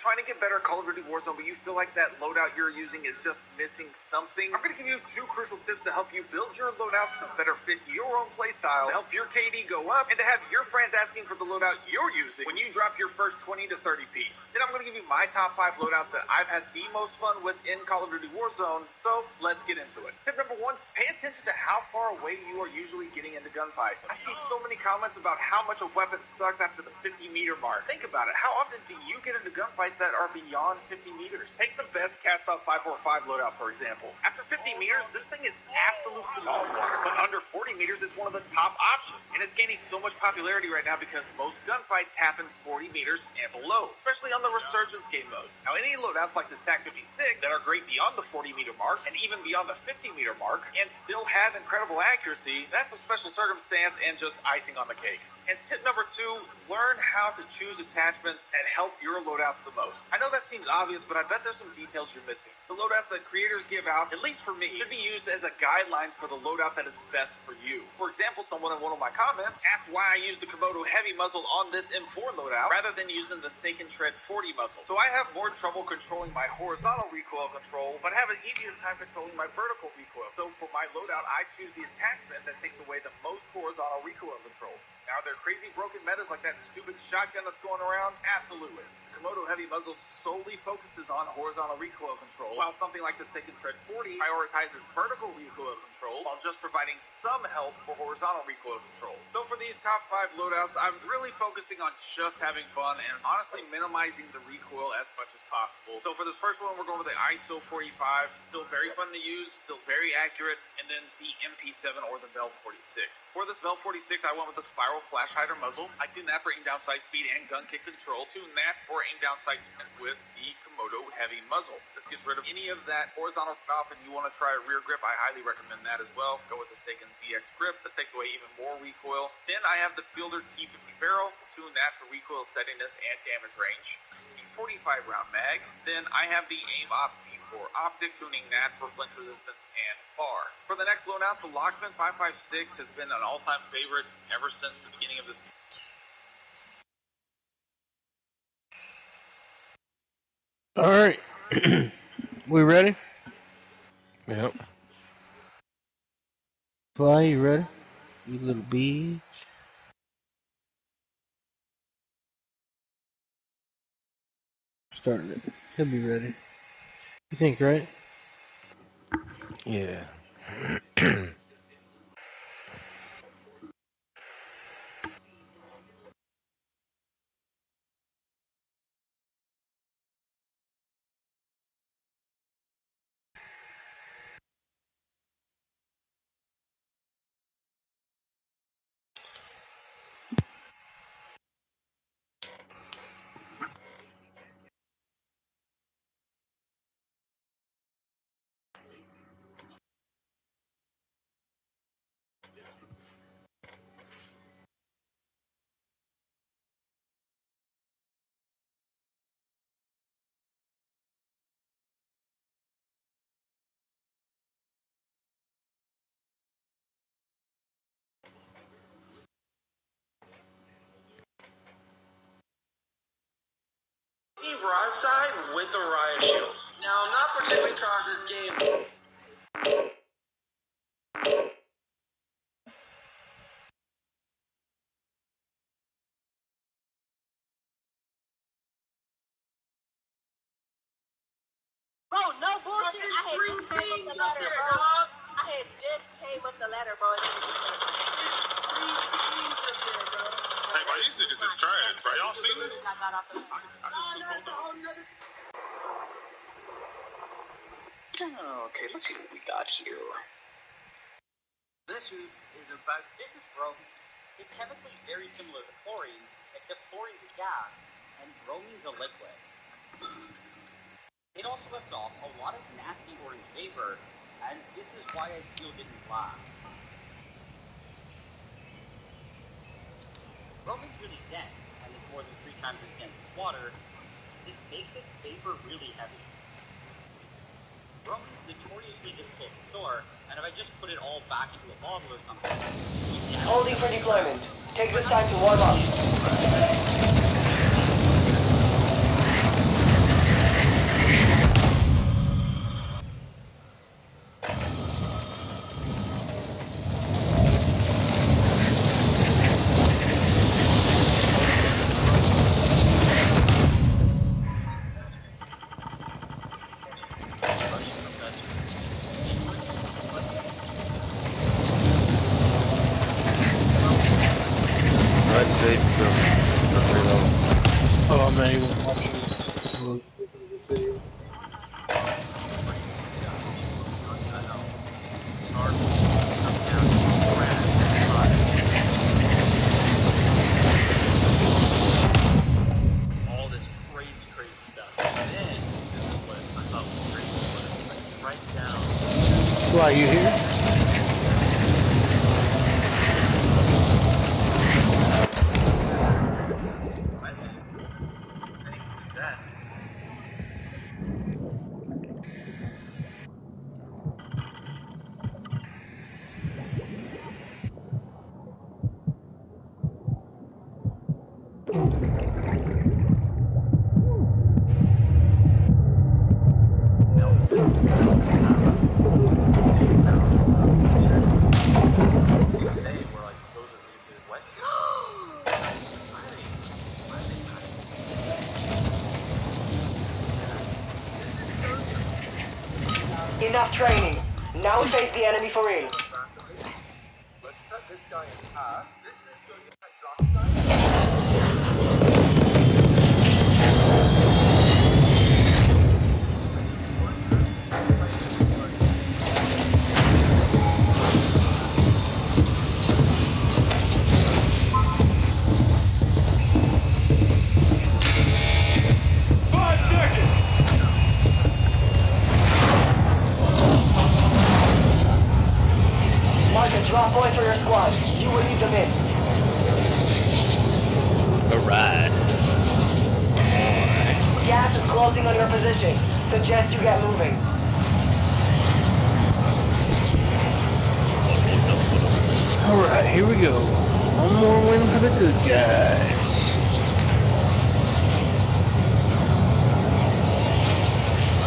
Trying to get better at Call of Duty Warzone, but you feel like that loadout you're using is just missing something? I'm going to give you 2 crucial tips to help you build your loadouts to better fit your own playstyle, to help your KD go up, and to have your friends asking for the loadout you're using when you drop your first 20 to 30 piece. Then I'm going to give you my top 5 loadouts that I've had the most fun with in Call of Duty Warzone, so let's get into it. Tip number 1, pay attention to how far away you are usually getting into gunfights. I see so many comments about how much a weapon sucks after the 50-meter mark. Think about it. How often do you get into gunfights that are beyond 50 meters? Take the best Cast-Off 545 loadout, for example. After 50 meters, this thing is absolutely all water, but under 40 meters is one of the top options. And it's gaining so much popularity right now because most gunfights happen 40 meters and below, especially on the Resurgence game mode. Now, any loadouts like this TAC-56 that are great beyond the 40-meter mark and even beyond the 50-meter mark and still have incredible accuracy, that's a special circumstance and just icing on the cake. And tip number 2, learn how to choose attachments and help your loadouts the most. I know that seems obvious, but I bet there's some details you're missing. The loadouts that creators give out, at least for me, should be used as a guideline for the loadout that is best for you. For example, someone in one of my comments asked why I used the Komodo heavy muzzle on this M4 loadout rather than using the Seiken Tread 40 muzzle. So I have more trouble controlling my horizontal recoil control, but have an easier time controlling my vertical recoil. So for my loadout, I choose the attachment that takes away the most horizontal recoil control. Now, are there crazy broken metas like that stupid shotgun that's going around? Absolutely. The Komodo heavy muzzle solely focuses on horizontal recoil control, while something like the Seiken Tread 40 prioritizes vertical recoil control while just providing some help for horizontal recoil control. So for these top 5 loadouts, I'm really focusing on just having fun and honestly minimizing the recoil as much as possible. So for this first one, we're going with the ISO 45, still very fun to use, still very accurate, and then the MP7 or the Vel 46. For this Vel 46, I went with the Spiral Flash Hider muzzle. I tuned that for aim down sight speed and gun kick control. Tuned that for aim down sight speed with the Komodo heavy muzzle. This gets rid of any of that horizontal off, and you want to try a rear grip, I highly recommend that as well. Go with the Seiken ZX grip. This takes away even more recoil. Then I have the Fielder T50 barrel. Tune that for recoil steadiness and damage range. The 45 round mag. Then I have the Aim Op for optic, tuning that for flinch resistance and far. For the next loadout, the Lockman 556 has been an all-time favorite ever since the beginning of this. All right. We ready? Yep. Fly, you ready? You little bitch. Starting it. He'll be ready. You think, right? Yeah. Broadside with the riot shield. Now, I'm not particularly proud of this game. Bro, no bullshit. I had just came up the ladder, bro. I had just came up the ladder, bro. Hey, bro, these niggas is trash, bro. Y'all seen this? I got off the ladder. Okay, let's see what we got here. This is bromine. It's chemically very similar to chlorine, except chlorine's a gas and bromine's a liquid. It also lets off a lot of nasty orange vapor, and this is why I sealed it in glass. Bromine's really dense, and it's more than 3 times as dense as water. This makes its vapor really heavy. Bromine's notoriously difficult to store, and if I just put it all back into a bottle or something... Holding for deployment. Take this time to warm up. Right, safe. Go. Oh, I'm not even watching it. all this crazy stuff. And then, this is what I thought was crazy, was right down... Fly, you here? Enough training. Now face the enemy for real. Let's cut this guy in half. This is so you can drop side. Mark a drop point for your squad. You will lead them in. Alright. Gas is closing on your position. Suggest you get moving. Alright, here we go. One more win for the good guys.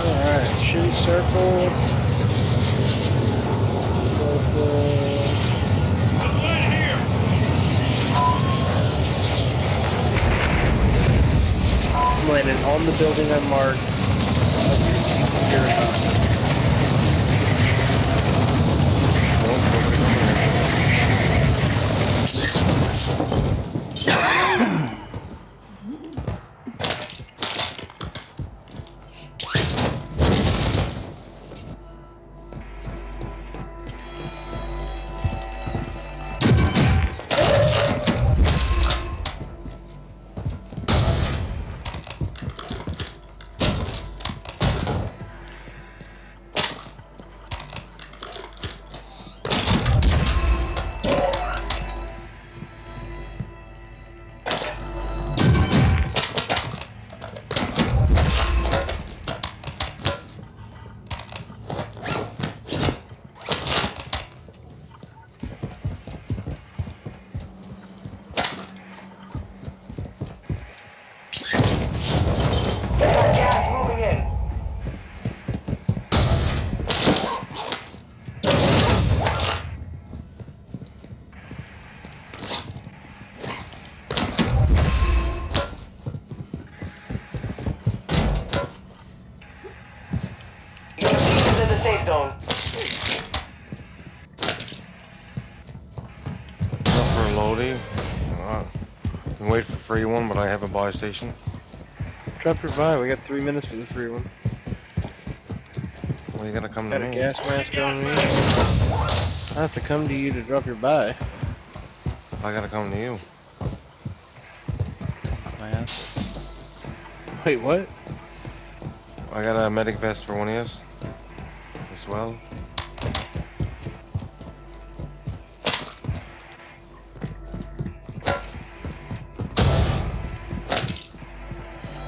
Alright, shoot circle. Landed on the building I marked. Gas moving in. Your team is in the safe zone. Up for loading. Can wait for free one, but I have a buy station. Drop your buy, we got 3 minutes for the free one. Well, you gotta come Got to a me. gas mask on me. I have to come to you to drop your buy. I gotta come to you. My ass. Wait, what? I got a medic vest for one of us as well.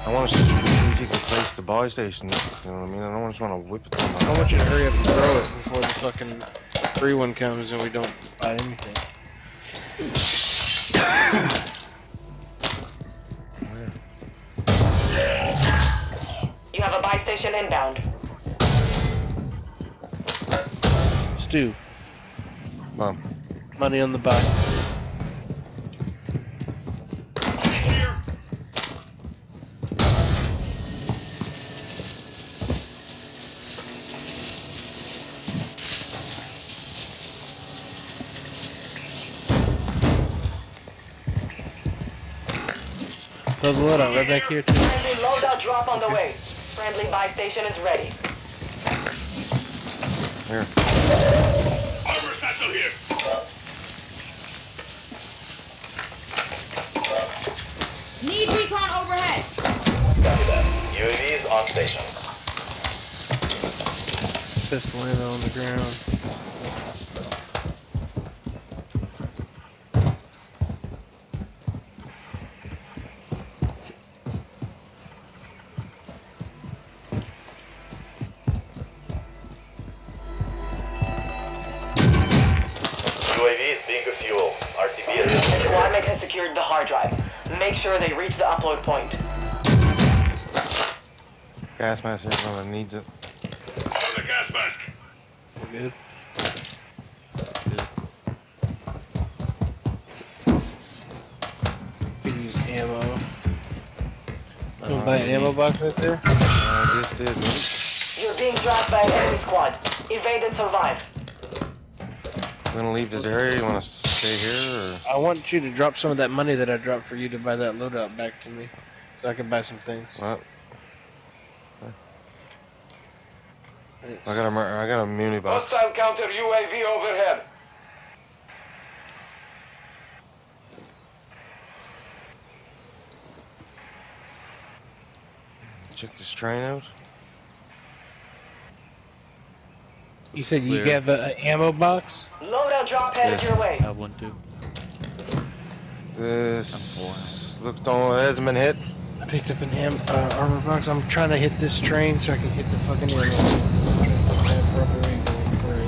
I want to strategically place the buy station. You know what I mean? I don't just want to whip it to them. I want you to hurry up and throw it before the fucking free one comes and we don't buy anything. You have a buy station inbound. Stu, Mom. money on the buy. Throw the load out right back here too. Friendly loadout drop on the way. Friendly buy station is ready. Here. Armor satchel here. Need recon overhead. Copy that. UAVs on station. Pistol ammo on the ground. UAV is being good fuel. RTB is... Squadmate has secured the hard drive. Make sure sure they reach the upload point. Gas mask, everyone needs it. The gas mask. We're good. Could use ammo. Wanna buy an ammo box right there? I just did. You're being tracked by an enemy squad. Evade and survive. You wanna leave this area? You wanna stay here? Or? I want you to drop some of that money that I dropped for you to buy that loadout back to me, so I can buy some things. What? I got a muni box. Hostile counter UAV overhead. Check this train out. You said you have an ammo box? Loadout drop headed your way. I have one too. This looks hasn't been hit. I picked up an armor box. I'm trying to hit this train so I can hit the fucking ammo.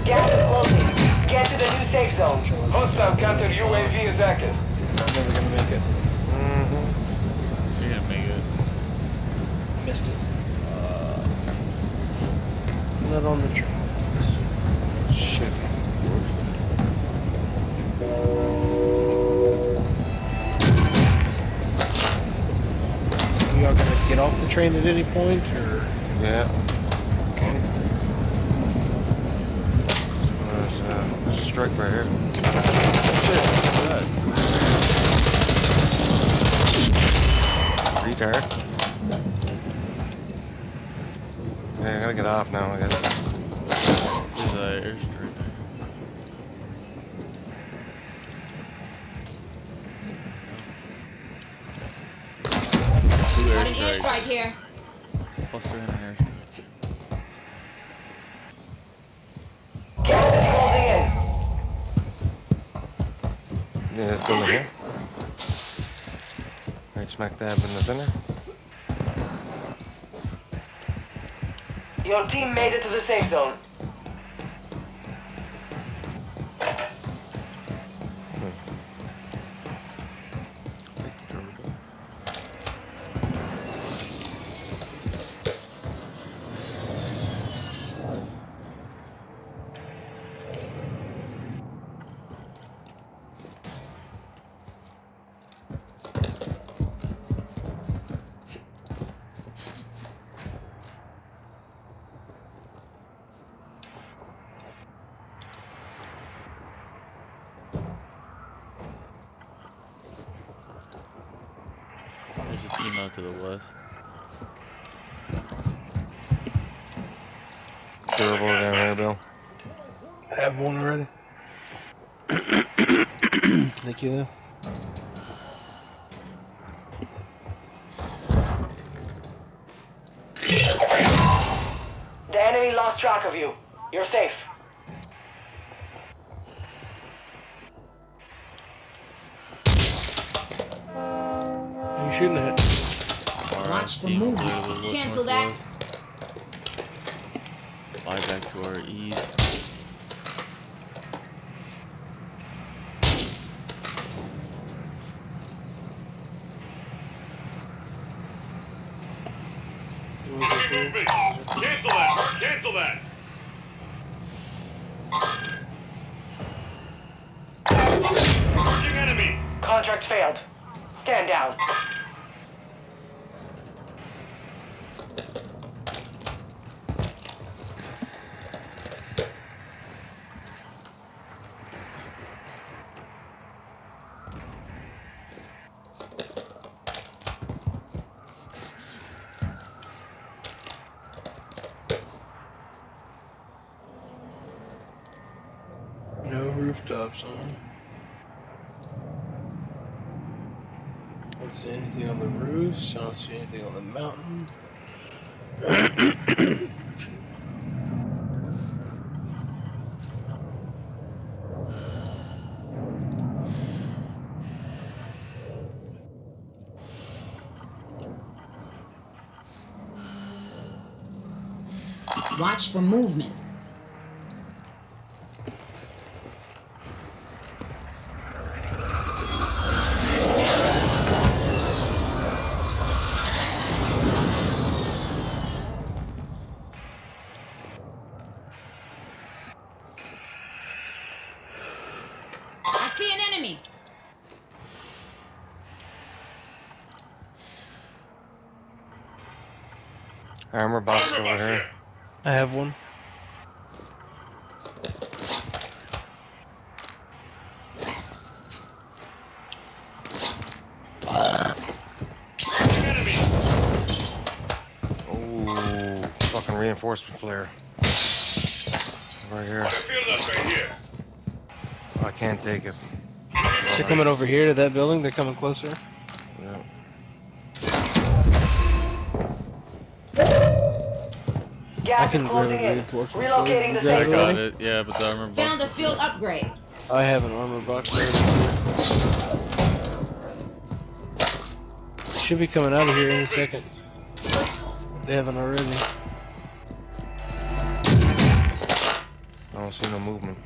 Gas is closing. Get to the new safe zone. Hostile counter UAV is active. I'm never gonna make it. You're gonna make it. Missed it. Not on the train. Shit. You all gonna get off the train at any point, or? Yeah. There's a strike right here. Retard. Yeah, I gotta get off now, I guess. There's an airstrike. Got an airstrike here. Cluster in an airstrike. Gas is closing in. Yeah, this building here. Right smack dab in the center. Your team made it to the safe zone. There's a team out to the west. Durable down here, Bill. I have one already. Thank you. The enemy lost track of you. You're safe. Are you shooting at? Watch for movement. Cancel that. Fly back to our east. Movement. Cancel that. Cancel that. Approaching enemy. Contract failed. Stand down. No rooftops on. I don't see anything on the roofs. I don't see anything on the mountain. Watch for movement. Armor box over here. I have one. Oh, fucking reinforcement flare. Right here. Oh, I can't take it. They're coming over here to that building. They're coming closer. Yeah. I can really reinforce my sword. Relocating the You grab safe it I got already? it. Yeah, but the armor box. Found a field upgrade. I have an armor box already. Should be coming out of here any second. They haven't already. I don't see no movement.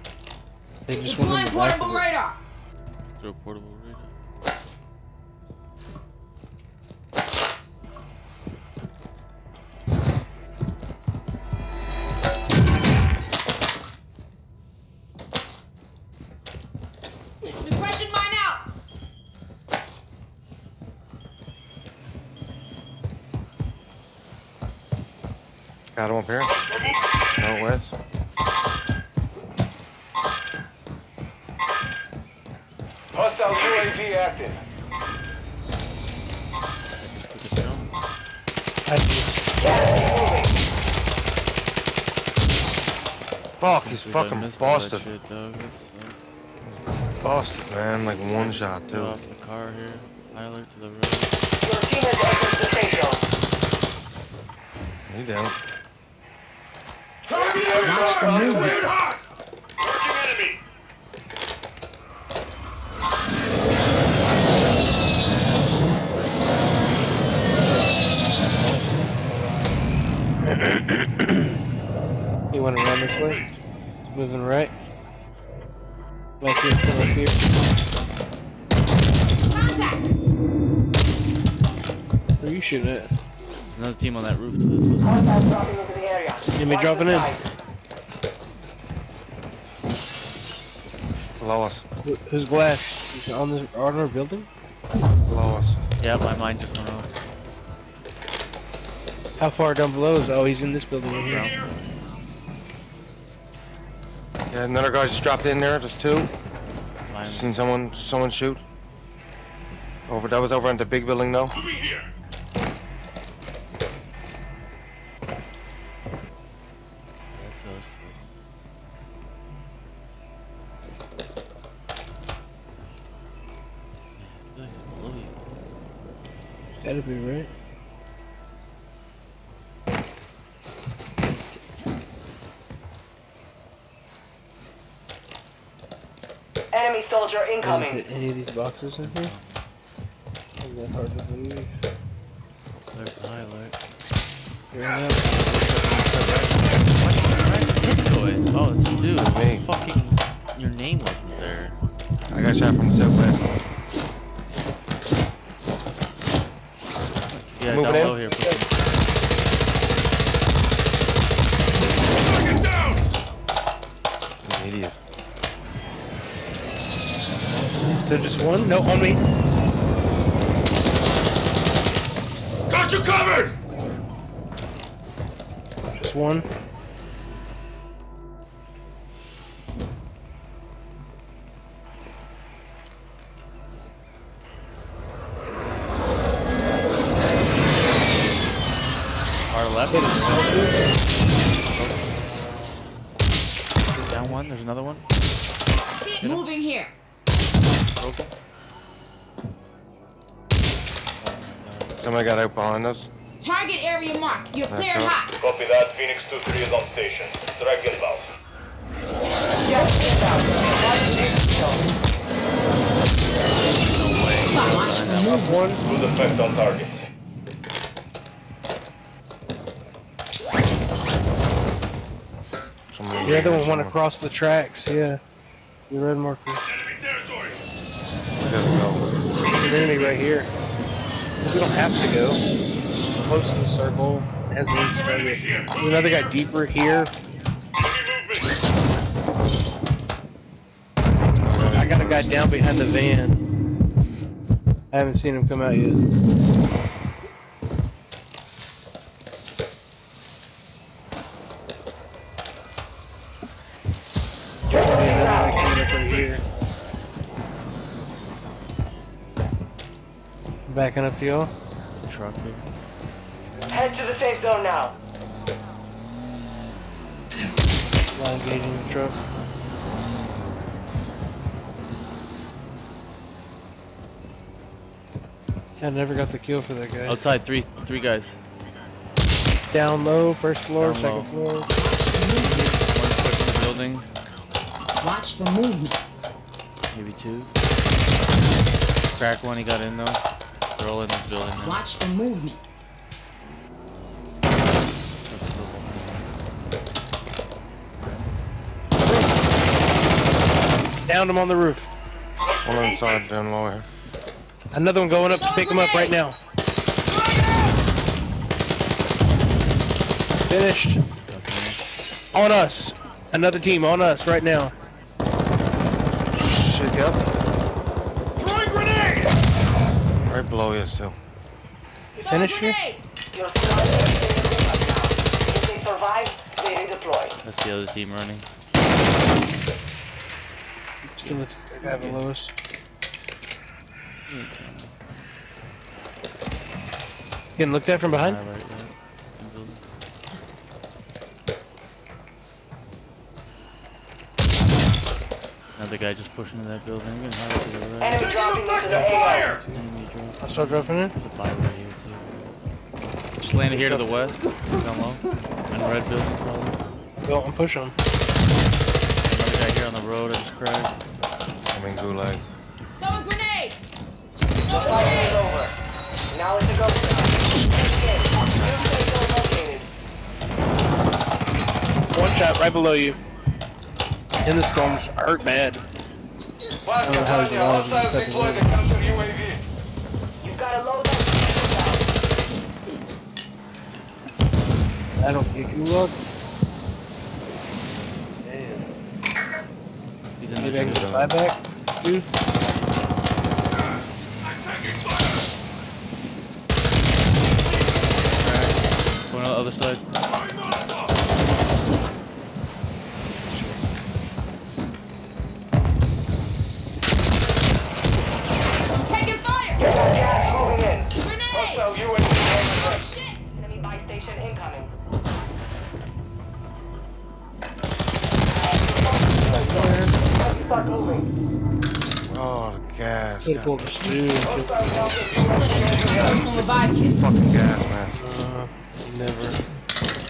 They just Deploying went in the back portable of it. radar. Throw portable radar. Suppression mine out. Got him up here. Northwest. Hostile UAV active. Fuck, he's fucking busted. Shit, dog. Busted, man. Like one shot, Get too. off the car here. High alert to the road. Your team has entered the safe zone. He down. Watch for movement. He went around this way. He's moving right. Might see him come up here. Contact. Where are you shooting at? Another team on that roof to this one. Hostiles dropping into the area. Get me Watch dropping the in. skies. Below us. Who's glass? Is it on our building? Below us. Yeah, my mind just went off. How far down below is? Oh, he's in this building right here. Yeah, another guy just dropped in there. There's two. Mine. Seen someone shoot. That was over in the big building though. Gotta be right. Enemy soldier Doesn't incoming. fit any of these boxes in here? Isn't that hard to believe? There's the highlight. Here now. Oh, it's dude. That's me. Fucking, your name wasn't there. I got shot from the southwest. Yeah, Moving down in. low here. You idiot. Is there just one? No, on me. Got you covered! Just one. Our left. Down one. There's another one. See it moving here. Broken. Somebody got out behind us. Target area marked. You're cleared right. hot. Copy that. Phoenix 2-3 is on station. Strike inbound. Yes, inbound. Watch the safe zone. One. Good effect on target. The other one went across the tracks, yeah. The red marker. We gotta go. There's an enemy right here. We don't have to go. Close to the circle. It has range target. There's another guy deeper here. I got a guy down behind the van. I haven't seen him come out yet. backing up to y'all. Truck here. Head to the safe zone now. Line engaging the truck. I never got the kill for that guy. Outside, three guys. Down low, first floor, Down second low. floor. One pushing the building. Watch for movement. Maybe two. Crack one, he got in though. They're all in this building now. Watch for movement. Downed him on the roof. One inside, down lower. Another one going up to pick him up right now. Finished. On us. Another team on us right now. Shit, yep. Throwing grenade! Right below you still. Finish here. Your squad is in the combat now. If they survive, they redeploy. That's the other team running. Still at the lowest. Getting looked at from behind. Right. Another guy just pushing to that building. Enemy dropping into the AO. I'll start dropping in. The fire right here too. Just landed here to the west. Down low. In the red building probably. Go and push him. Another guy here on the road I just cracked. I'm in gulag. Throw a grenade! The fight is over. Now it's a go time. New safe zone located. One shot right below you. In the storms hurt bad. I don't know how he's alive in the second one. You've got to load that down. I don't think you look. Damn. He's in Maybe I the can fly back, dude. Going on the other side. Taking fire! Gas moving in. Grenade! Also, Oh shit! enemy buy station incoming. Start moving. Oh, the gas. Could have pulled the stew. Personal revive kit. Fucking gas, man. Never.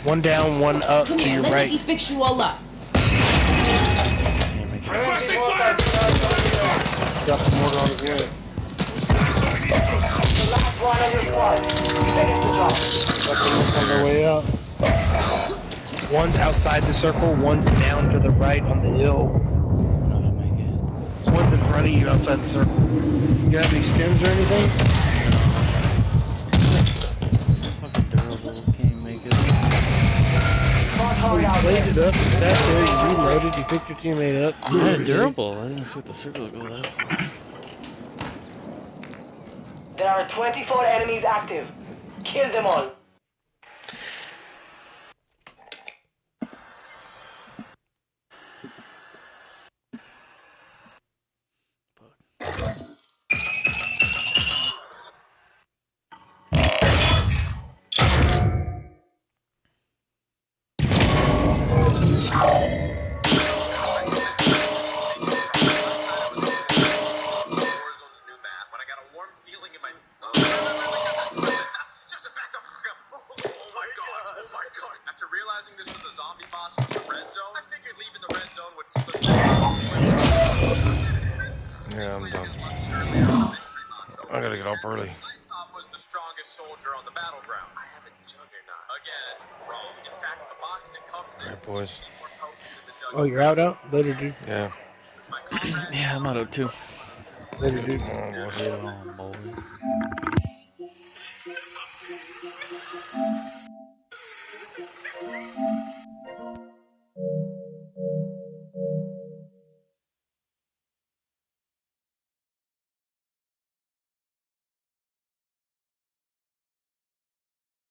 One down, one up Come to here, your let right. me fix you all up. Requesting fire! Drop the mortar on his way. The last one on your squad. Finish the job. Got them on their way up. One's outside the circle, one's down to the right on the hill. One's in front of you outside the circle. You have any stims or anything? Fucking durable. Can't make it. Oh, you played it up, you sat there, you reloaded, you picked your teammate up. Yeah, durable. I didn't expect the circle to go that far. There are 24 enemies active. Kill them all. After realizing this was a zombie boss in the red zone, I figured leaving the red zone would keep us Yeah, I'm done. I gotta get up early. was the strongest soldier on the battleground. I have a juggernaut. Again, wrong. In fact, the box it comes in Alright, boys. Oh, you're out? Later, dude. Yeah. Yeah, I'm out too. Later, dude. Boys.